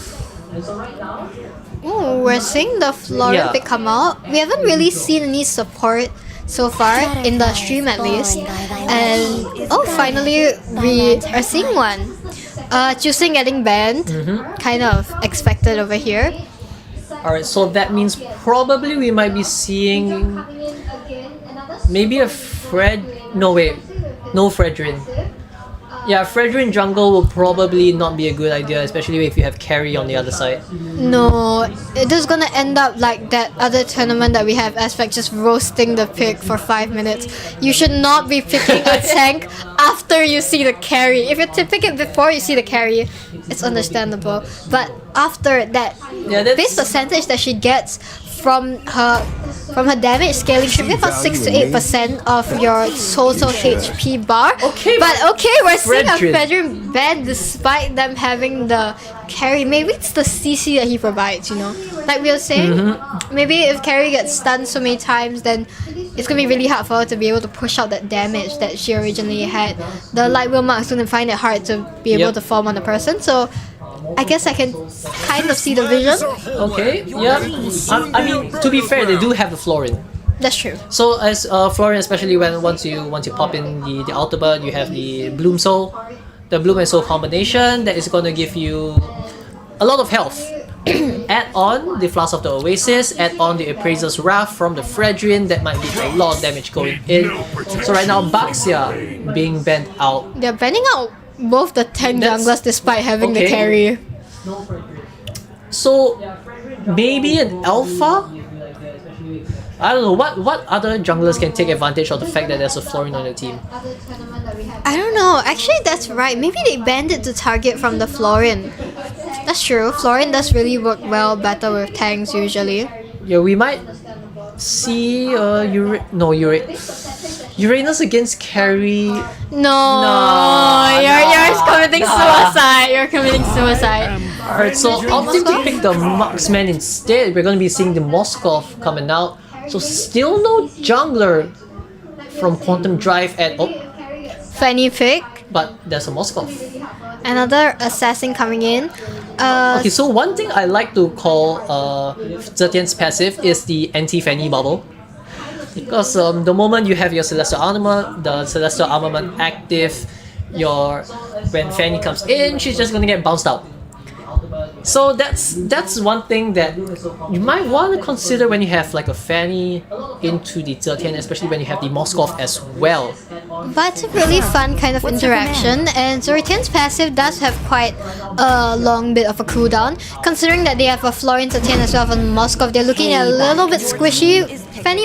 F: ooh, we're seeing the Florian pick come out. We haven't really seen any support so far, in the stream at least. And finally we are seeing one. Choosing getting banned, kind of expected over here.
H: Alright, so that means probably we might be seeing maybe a no Fredrin. Yeah, Fredrin jungle will probably not be a good idea, especially if you have carry on the other side.
F: No, it is gonna end up like that other tournament that we have, Aspect just roasting the pick for 5 minutes. You should not be picking a tank after you see the carry. If you pick it before you see the carry, it's understandable. But after that, base percentage that she gets from her damage scaling should be about 6 to 8% of your total HP bar. But we're seeing a Fredrin ban despite them having the carry. Maybe it's the CC that he provides, you know? Like we were saying, maybe if carry gets stunned so many times, then it's gonna be really hard for her to be able to push out that damage that she originally had. The light wheel mark's gonna find it hard to be able to form on a person, so I guess I can kind of see the vision.
H: Okay, yeah. I mean, to be fair, they do have the Florin.
F: That's true.
H: So as Florin, especially once you pop in the ultimate, you have the Bloom Soul, the Bloom and Soul combination that is going to give you a lot of health. Add on the Flask of the Oasis, add on the Appraiser's Wrath from the Fredrin, that might be a lot of damage going in. So right now, Baxia being banned out.
F: They're banning out both the tank junglers despite having the carry.
H: So maybe an alpha? I don't know, what other junglers can take advantage of the fact that there's a Florin on the team?
F: I don't know, actually that's right. Maybe they banned it to target from the Florin. That's true, Florin does really work better with tanks usually.
H: Yeah, we might see Uranus against carry.
F: No, you're committing suicide. You're committing suicide.
H: Alright, so opting to pick the Marksman instead, we're going to be seeing the Moskov coming out. So still no jungler from Quantum Drive at
F: Fanny pick.
H: but there's a Moskov.
F: Another assassin coming in.
H: Okay, so one thing I like to call Zetian's passive is the anti-Fanny bubble. Because the moment you have your Celestial Armament, the Celestial Armament active, when Fanny comes in, she's just gonna get bounced out. So that's one thing that you might want to consider when you have like a Fanny into the Zetian, especially when you have the Moskov as well.
F: But it's a really fun kind of interaction, and Zetian's passive does have quite a long bit of a cooldown. Considering that they have a Florian Zetian as well as a Moskov, they're looking a little bit squishy. Fanny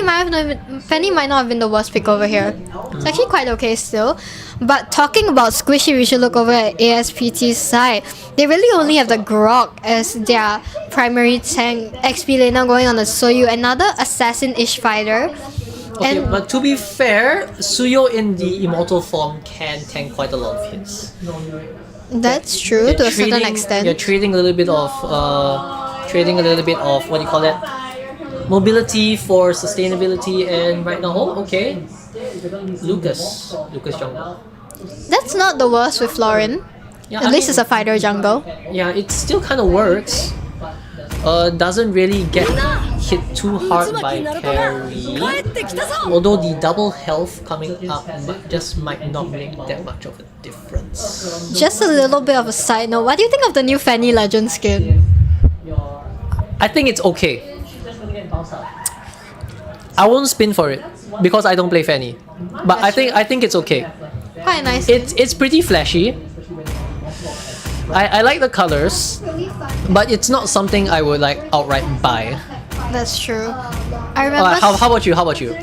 F: might not have been the worst pick over here. It's actually quite okay still. But talking about squishy, we should look over at ASPT's side. They really only have the Grok as their primary tank. XP laner going on the Soyu, another assassin-ish fighter.
H: Okay,
F: And
H: but to be fair, Suyo in the immortal form can tank quite a lot of hits.
F: that's true
H: You're
F: to a certain
H: trading-
F: extent.
H: You're trading a little bit of what do you call it? Mobility for sustainability, and right now, okay, Lucas jungle.
F: That's not the worst with Florian.
H: Yeah,
F: At least it's a fighter jungle.
H: Yeah, it still kind of works. Doesn't really get hit too hard by carry. Although the double health coming up just might not make that much of a difference.
F: Just a little bit of a side note. What do you think of the new Fanny Legend skin?
H: I think it's okay. I won't spin for it because I don't play Fanny. But I think it's okay.
F: Quite nice.
H: It's pretty flashy. I like the colors, but it's not something I would like outright buy.
F: That's true. I remember.
H: How about you? How about you?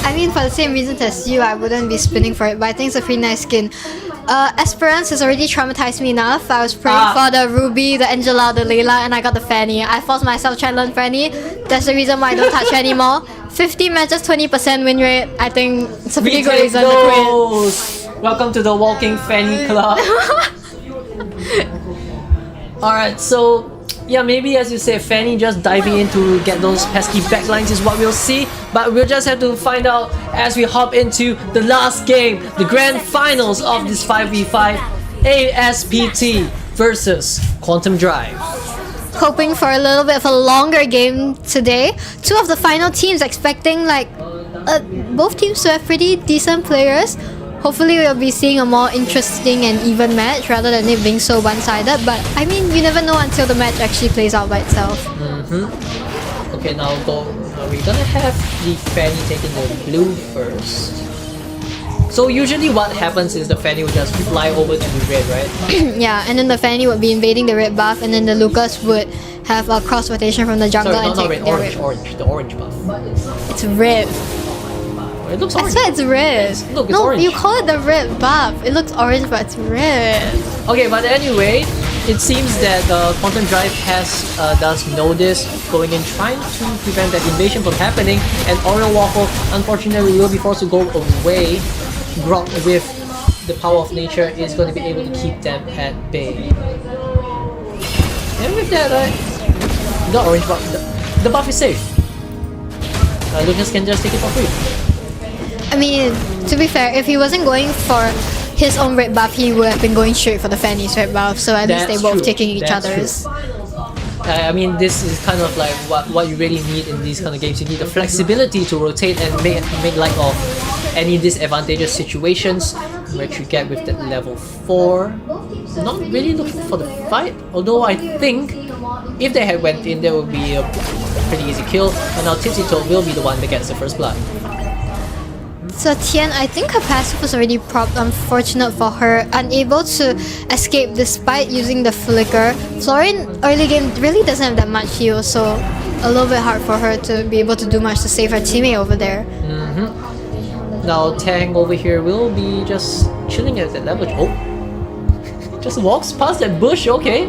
F: I mean, for the same reasons as you, I wouldn't be spinning for it. But I think it's a pretty nice skin. Esperance has already traumatized me enough. I was praying for the Ruby, the Angela, the Layla, and I got the Fanny. I forced myself to try and learn Fanny. That's the reason why I don't touch her anymore. 50 matches, 20% win rate. I think it's a pretty good reason to quit.
H: Welcome to the Walking Fanny Club. Alright, so yeah, maybe as you say, Fanny just diving in to get those pesky backlines is what we'll see, but we'll just have to find out as we hop into the last game, the grand finals of this 5v5 ASPT versus Quantum Drive.
F: Hoping for a little bit of a longer game today. Two of the final teams expecting both teams to have pretty decent players. Hopefully we'll be seeing a more interesting and even match rather than it being so one-sided, but I mean, you never know until the match actually plays out by itself.
H: Okay, now we're gonna have the Fanny taking the blue first. So usually what happens is the Fanny will just fly over to the red, right?
F: Yeah, and then the Fanny would be invading the red buff, and then the Lucas would have a cross rotation from the jungle
H: Sorry,
F: and
H: not
F: take
H: red,
F: their
H: orange, the orange buff.
F: It's red.
H: It looks
F: I
H: orange.
F: swear it's red.
H: Look, it's
F: no,
H: orange.
F: you call it the red buff. It looks orange, but it's red.
H: Okay, but anyway, it seems that Quantum Drive does know this, going in trying to prevent that invasion from happening, and Oreo Waffle unfortunately will be forced to go away. Grok with the power of nature is going to be able to keep them at bay. And with that, the orange buff, the buff is safe. Lucas can just take it for free.
F: I mean, to be fair, if he wasn't going for his own red buff, he would have been going straight for the Fanny's red buff. So at least
H: That's
F: they're both
H: true.
F: taking each
H: That's
F: other's.
H: true. I mean, this is kind of like what you really need in these kind of games. You need the flexibility to rotate and make light of any disadvantageous situations, which you get with that level 4. Not really looking for the fight, although I think if they had went in, there would be a pretty easy kill, and now Tipsy Toad will be the one that gets the first blood.
F: So Tian, I think her passive was already unfortunate for her, unable to escape despite using the flicker. Florian early game really doesn't have that much heal, so a little bit hard for her to be able to do much to save her teammate over there.
H: Now Tang over here will be just chilling at that level. Oh, just walks past that bush. Okay.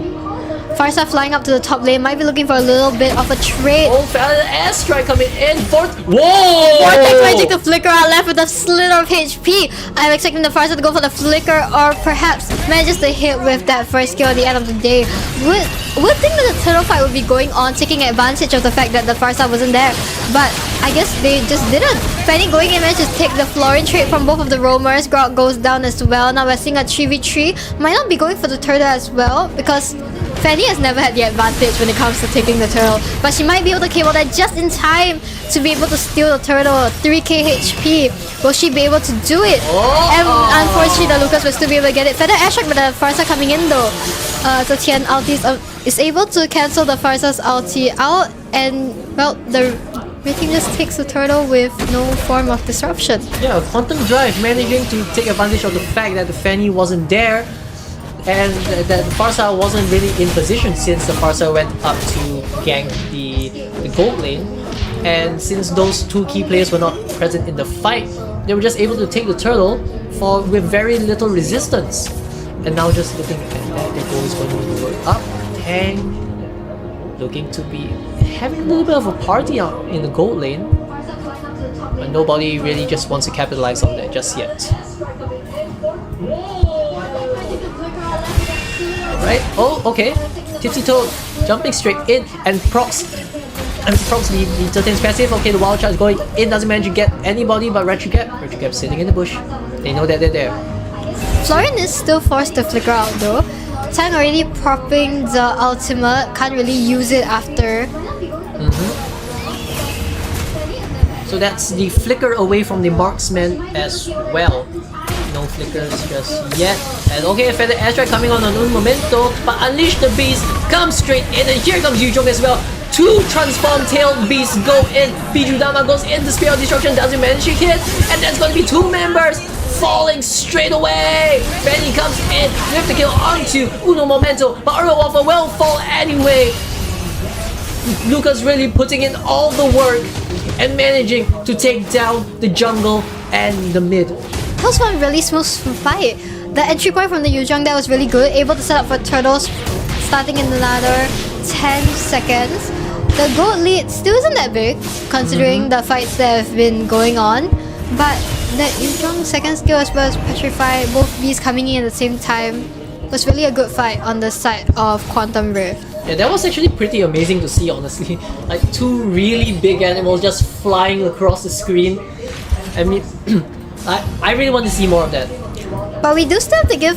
F: Farsa flying up to the top lane, might be looking for a little bit of a trade.
H: Oh, found an airstrike coming in. Whoa!
F: Vortex magic to flicker out, left with a slither of HP. I'm expecting the Farsa to go for the flicker, or perhaps manages to hit with that first kill at the end of the day. Would think that the turtle fight would be going on, taking advantage of the fact that the Farsa wasn't there. But I guess they just didn't. Fanny going in managed to take the Florin trade from both of the roamers. Grog goes down as well. Now we're seeing a 3v3. Might not be going for the turtle as well, because Fanny has never had the advantage when it comes to taking the turtle, but she might be able to cable that just in time to be able to steal the turtle. 3k HP. Will she be able to do it? And unfortunately, the Lucas will still be able to get it. Feather Airstrike, but the Farsa coming in though. So Tian ulti is able to cancel the Farsa's ulti out, and well, the red team just takes the turtle with no form of disruption.
H: Yeah, Quantum Drive managing to take advantage of the fact that the Fanny wasn't there, and that Farsa wasn't really in position since the Farsa went up to gank the gold lane. And since those two key players were not present in the fight, they were just able to take the turtle with very little resistance. And now just looking at that, the goal is going to work up. Tang looking to be having a little bit of a party out in the gold lane. But nobody really just wants to capitalize on that just yet. Right? Oh, okay. Tipsy Toad jumping straight in and procs the Turtle's passive. Okay, the wild charge going in, doesn't manage to get anybody but Retrocap sitting in the bush. They know that they're there.
F: Florin is still forced to flicker out though. Tang already propping the ultimate, can't really use it after.
H: So that's the flicker away from the marksman as well. No flickers just yet. And okay, Feather Airstrike coming on Un Momento, but Unleash the Beast comes straight in, and here comes Yuzhong as well. Two transformed tailed beasts go in. Bijudama goes in, the Spear of Destruction doesn't manage to hit, and there's going to be two members falling straight away. Fanny comes in with the kill onto Uno Momento, but Uro Waffle will fall anyway. Lucas really putting in all the work and managing to take down the jungle and the mid.
F: That was one really smooth fight. The entry point from the Yuzhong that was really good, able to set up for turtles starting in another 10 seconds. The gold lead still isn't that big considering the fights that have been going on, but that Yuzhong second skill as well as Petrify, both beasts coming in at the same time, was really a good fight on the side of Quantum Rift.
H: Yeah, that was actually pretty amazing to see, honestly. Like two really big animals just flying across the screen. I mean, I really want to see more of that.
F: But we do still have to give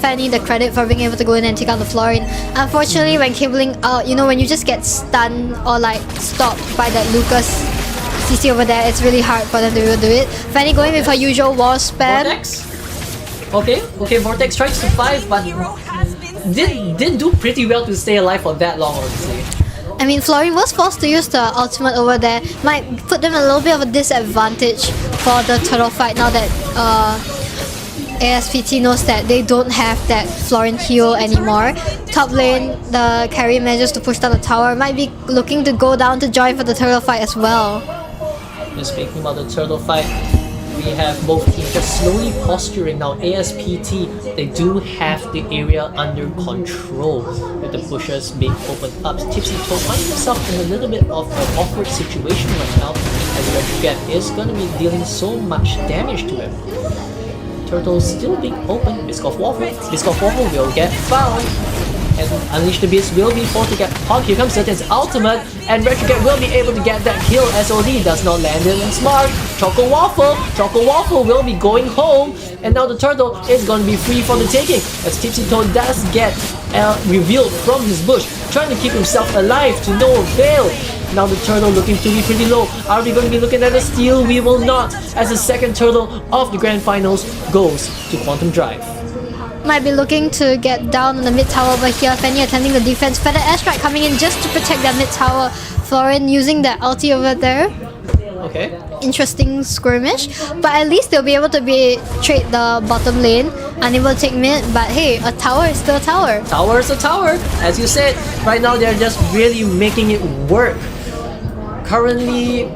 F: Fanny the credit for being able to go in and take out the Florin. Unfortunately, when cabling out, when you just get stunned or like stopped by that Lucas CC over there, it's really hard for them to be able to do it. Fanny going with her usual wall spam.
H: Vortex? Okay, Vortex tries to survive, but did do pretty well to stay alive for that long, honestly.
F: I mean, Florin was forced to use the ultimate over there. Might put them a little bit of a disadvantage for the turtle fight now that ASPT knows that they don't have that Florin heal anymore. Top lane, the carry manages to push down the tower. Might be looking to go down to join for the turtle fight as well.
H: Just speaking about the turtle fight, we have both teams just slowly posturing now. ASPT, they do have the area under control with the bushes being opened up. Tipsy Toe finds himself in a little bit of an awkward situation right now, as Retrogap is going to be dealing so much damage to him. Turtle still being open. Biscoff Waffle will get found. And Unleash the Beast will be forced to get caught. Here comes Certain's ultimate, and Retrogap will be able to get that kill. SOD does not land it in smart. Choco Waffle will be going home, and now the turtle is going to be free for the taking, as Tipsy Toad does get revealed from his bush, trying to keep himself alive to no avail. Now the turtle looking to be pretty low. Are we going to be looking at a steal? We will not, as the second turtle of the grand finals goes to Quantum Drive.
F: Might be looking to get down on the mid tower over here. Fanny attending the defense. Feather Airstrike coming in just to protect that mid tower. Florin using that ulti over there.
H: Okay.
F: Interesting skirmish. But at least they'll be able to trade the bottom lane. Unable to take mid. But hey, a tower is still a tower.
H: Tower is a tower. As you said, right now they're just really making it work. Currently,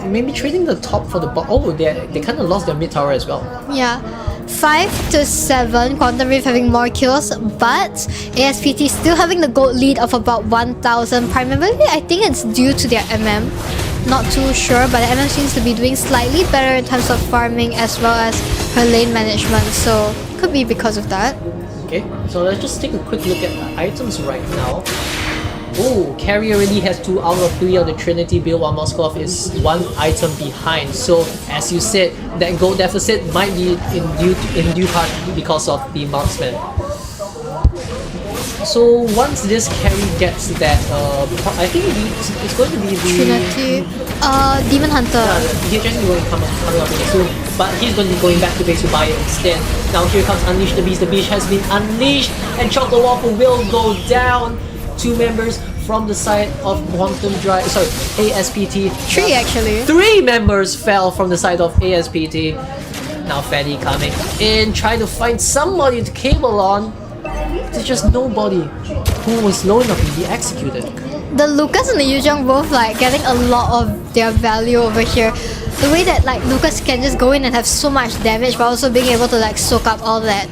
H: maybe trading the top for the bottom. Oh, they kind of lost their mid tower as well.
F: Yeah. 5 to 7, Quantum Rift having more kills, but ASPT still having the gold lead of about 1,000. Primarily, I think it's due to their MM. Not too sure, but the MM seems to be doing slightly better in terms of farming as well as her lane management, so could be because of that.
H: Okay, so let's just take a quick look at the items right now. Oh, Carry already has 2 out of 3 of the Trinity build, while Moskov is 1 item behind. So, as you said, that gold deficit might be in due part because of the marksman. So once this Carry gets that, I think it's going to be the
F: Trinity, Demon Hunter.
H: He's just going to coming up in soon, but he's going to be going back to base to buy it instead. Now here comes Unleash the Beast. The Beast has been unleashed, and Chocolate Waffle will go down. 2 members from the side of Quantum Drive, sorry, ASPT.
F: 3 actually.
H: 3 members fell from the side of ASPT. Now Fanny coming in, trying to find somebody to cable on. There's just nobody who was low enough to be executed.
F: The Lucas and the Yuzhong both like getting a lot of their value over here. The way that like Lucas can just go in and have so much damage, but also being able to like soak up all that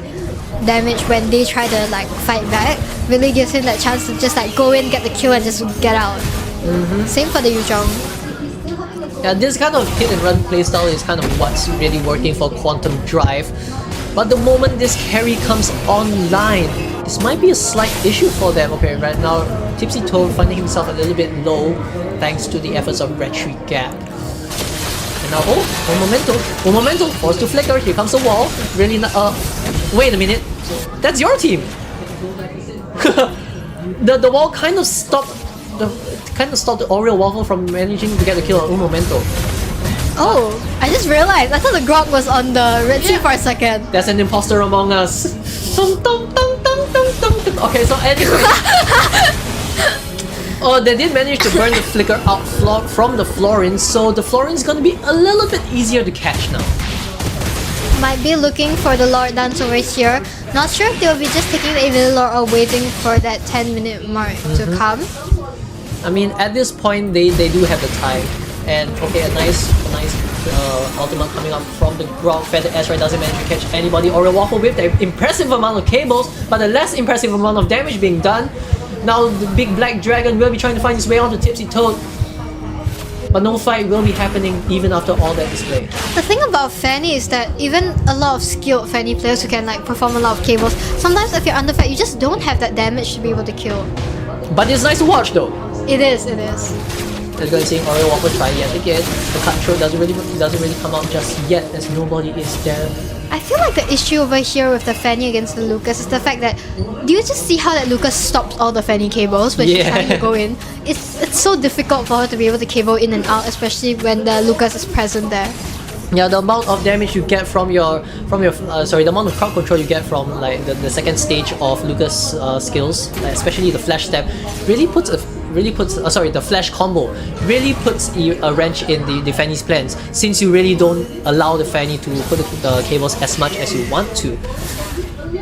F: damage when they try to like fight back really gives him that chance to just like go in, get the kill, and just get out. Same for the Yuzhong.
H: Yeah, this kind of hit and run playstyle is kind of what's really working for Quantum Drive. But the moment this Carry comes online, this might be a slight issue for them. Okay, right now, Tipsy Toad finding himself a little bit low thanks to the efforts of Retreat Gap. And now, one momento, forced to flicker, here comes the wall. Really, wait a minute, that's your team! the wall kind of stopped the Oreo Waffle from managing to get the kill on Un Momento.
F: Oh, I just realized, I thought the Grog was on the red team for a second.
H: There's an imposter among us. Okay, so anyway. Oh, they did manage to burn the flicker out from the Florin, so the Florin's gonna be a little bit easier to catch now.
F: Might be looking for the Lord Dance over here. Not sure if they'll be just taking the Evil Lord or waiting for that 10-minute mark to come.
H: I mean, at this point, they do have the time. And okay, a nice ultimate coming up from the Grog. Feather Asteroid doesn't manage to catch anybody. Oreo Waffle with the impressive amount of cables, but a less impressive amount of damage being done. Now the big black dragon will be trying to find his way onto Tipsy Toad. But no fight will be happening even after all that display.
F: The thing about Fanny is that even a lot of skilled Fanny players who can like perform a lot of cables, sometimes if you're underfed, you just don't have that damage to be able to kill.
H: But it's nice to watch though.
F: It is, it is.
H: Let's go and see Oreo Waffle try yet again. The cutthroat doesn't really come out just yet as nobody is there.
F: I feel like the issue over here with the Fanny against the Lucas is the fact that, do you just see how that Lucas stops all the Fanny cables when she's trying to go in? It's so difficult for her to be able to cable in and out, especially when the Lucas is present there.
H: Yeah, the amount of damage you get from your the amount of crowd control you get from like the second stage of Lucas skills, like, especially the flash step, the flash combo really puts a wrench in the Fanny's plans, since you really don't allow the Fanny to put the cables as much as you want to.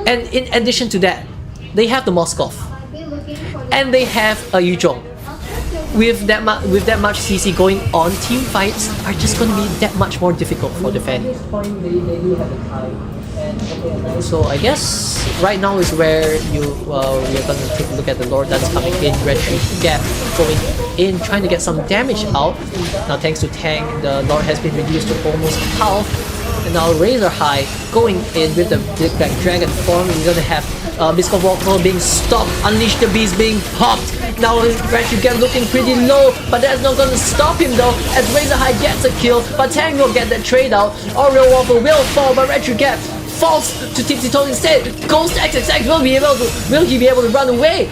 H: And in addition to that, they have the Moskov, and they have a Yuzhong. With that much CC going on, team fights are just going to be that much more difficult for the Fanny. So I guess right now is where we're going to take a look at the Lord that's coming in, Retreat Gap going in, trying to get some damage out. Now thanks to Tang, the Lord has been reduced to almost half. And now Razor High going in with the Big Black Dragon form. We're gonna have Biscuit Waffle being stopped, Unleash the Beast being popped. Now Retreat Gap looking pretty low, but that's not gonna stop him though, as Razor High gets a kill, but Tang will get that trade out. Oreo Waffle will fall, but Retreat Gap falls to Tipsy Toad instead. Ghost XXX will he be able to run away?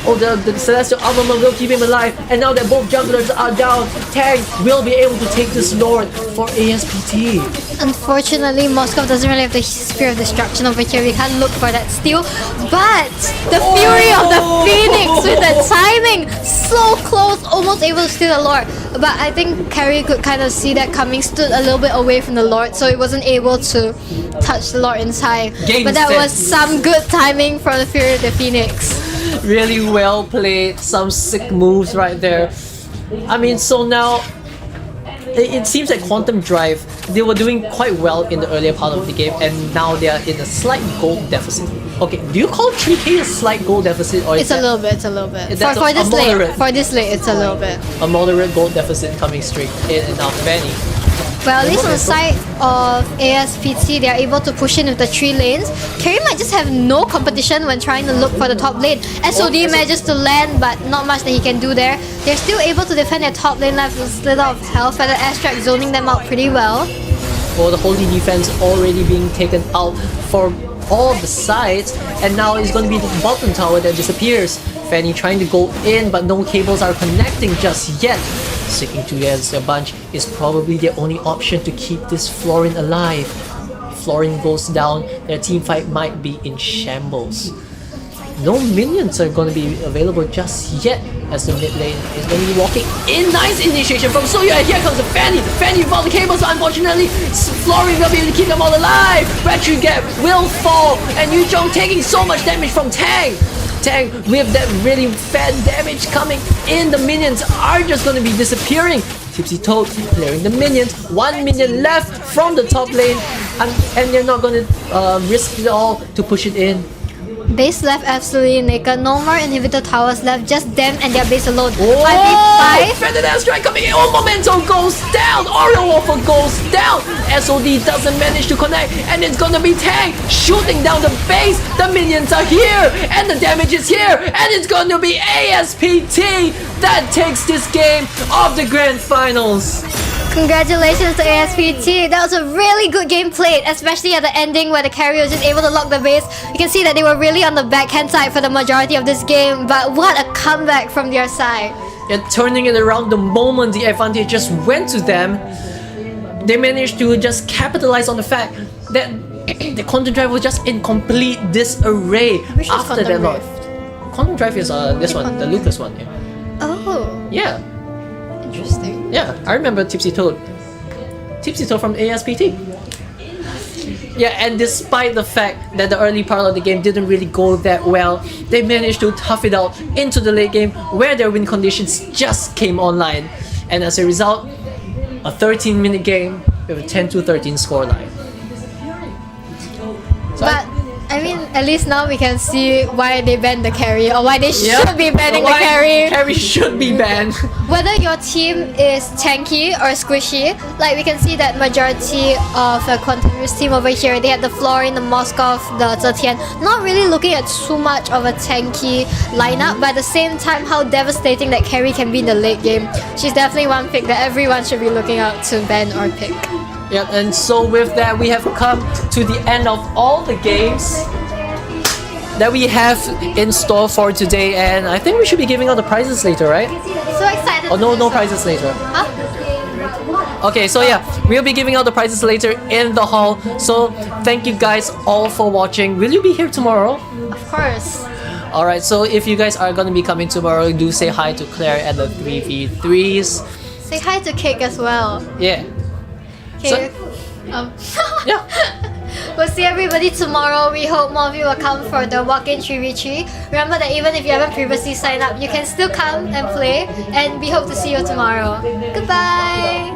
H: Oh, the Celestial Armament will keep him alive, and now that both jugglers are down, Tang will be able to take this Lord for ASPT.
F: Unfortunately, Moskov doesn't really have the Spear of Destruction over here. We can't look for that steal, but the Fury of the Phoenix with the timing, so close, almost able to steal the Lord. But I think Carrie could kind of see that coming, stood a little bit away from the Lord, so he wasn't able to touch the Lord in time. But that was some good timing from the Fury of the Phoenix.
H: Really well played, some sick moves right there. I mean, so now it seems like Quantum Drive, they were doing quite well in the earlier part of the game, and now they are in a slight gold deficit. Okay, do you call 3K a slight gold deficit, or
F: It's a little bit. It's a little bit.
H: That's
F: For this late,
H: moderate.
F: for this late, it's a little bit.
H: A moderate gold deficit coming straight in, and now Fanny.
F: Well, at least on the side of ASPT, they are able to push in with the 3 lanes. Carry might just have no competition when trying to look for the top lane. SOD manages to land, but not much that he can do there. They're still able to defend their top lane left with a slither of health, and the airstrike zoning them out pretty well.
H: Well, the holy defense already being taken out for all the sides, and now it's going to be the bottom tower that disappears. Fanny trying to go in, but no cables are connecting just yet. Sticking together as a bunch is probably their only option to keep this Florin alive. If Florin goes down, their team fight might be in shambles. No minions are going to be available just yet, as the mid lane is going to be walking in. Nice initiation from Soyu, and here comes the Fanny. Fanny without the cables, but unfortunately, Florin will be able to keep them all alive. Battery gap will fall, and Yu Zhong taking so much damage from Tang. Tang with that really fat damage coming in. The minions are just going to be disappearing. Tipsy Toad clearing the minions. 1 minion left from the top lane, and they're not going to risk it all to push it in.
F: Base left absolutely naked. No more inhibitor towers left. Just them and their base alone.
H: Oh,
F: 5v5.
H: Feather Dance Strike coming in. Oh, Memento goes down. Oriole Waffle goes down. SOD doesn't manage to connect, and it's gonna be Tang shooting down the base. The minions are here, and the damage is here, and it's gonna be ASPT that takes this game of the grand finals.
F: Congratulations to ASPT. That was a really good game played, especially at the ending where the carry was just able to lock the base. You can see that they were really on the backhand side for the majority of this game, but what a comeback from their side.
H: And turning it around the moment the advantage just went to them, they managed to just capitalize on the fact that the Quantum Drive was just in complete disarray
F: Which is
H: after
F: Quantum
H: that lot.
F: Rift?
H: Quantum Drive is this one,
F: Quantum
H: the Lucas one. Yeah.
F: Oh,
H: Yeah.
F: interesting.
H: Yeah, I remember Tipsy Toad. Tipsy Toad from ASPT. Yeah, and despite the fact that the early part of the game didn't really go that well, they managed to tough it out into the late game where their win conditions just came online. And as a result, a 13-minute game with a 10-13 scoreline. So
F: But I mean, at least now we can see why they banned the carry, or why they should be banning the
H: why
F: carry.
H: Carry should be banned.
F: Whether your team is tanky or squishy, like we can see that majority of the Quantum Rift team over here, they had the Florin, the Moskov, the Zetian, not really looking at too much of a tanky lineup, but at the same time, how devastating that carry can be in the late game. She's definitely one pick that everyone should be looking out to ban or pick.
H: Yeah, and so with that, we have come to the end of all the games that we have in store for today, and I think we should be giving out the prizes later, right?
F: So excited.
H: Oh, no prizes later.
F: Huh?
H: Okay, so yeah, we'll be giving out the prizes later in the hall. So thank you guys all for watching. Will you be here tomorrow?
F: Of course.
H: Alright, so if you guys are gonna be coming tomorrow, do say hi to Claire at the 3v3s.
F: Say hi to Cake as well.
H: Yeah.
F: Okay.
H: Yeah.
F: We'll see everybody tomorrow. We hope more of you will come for the walk-in 3v3. Remember that even if you haven't previously signed up, you can still come and play. And we hope to see you tomorrow. Goodbye!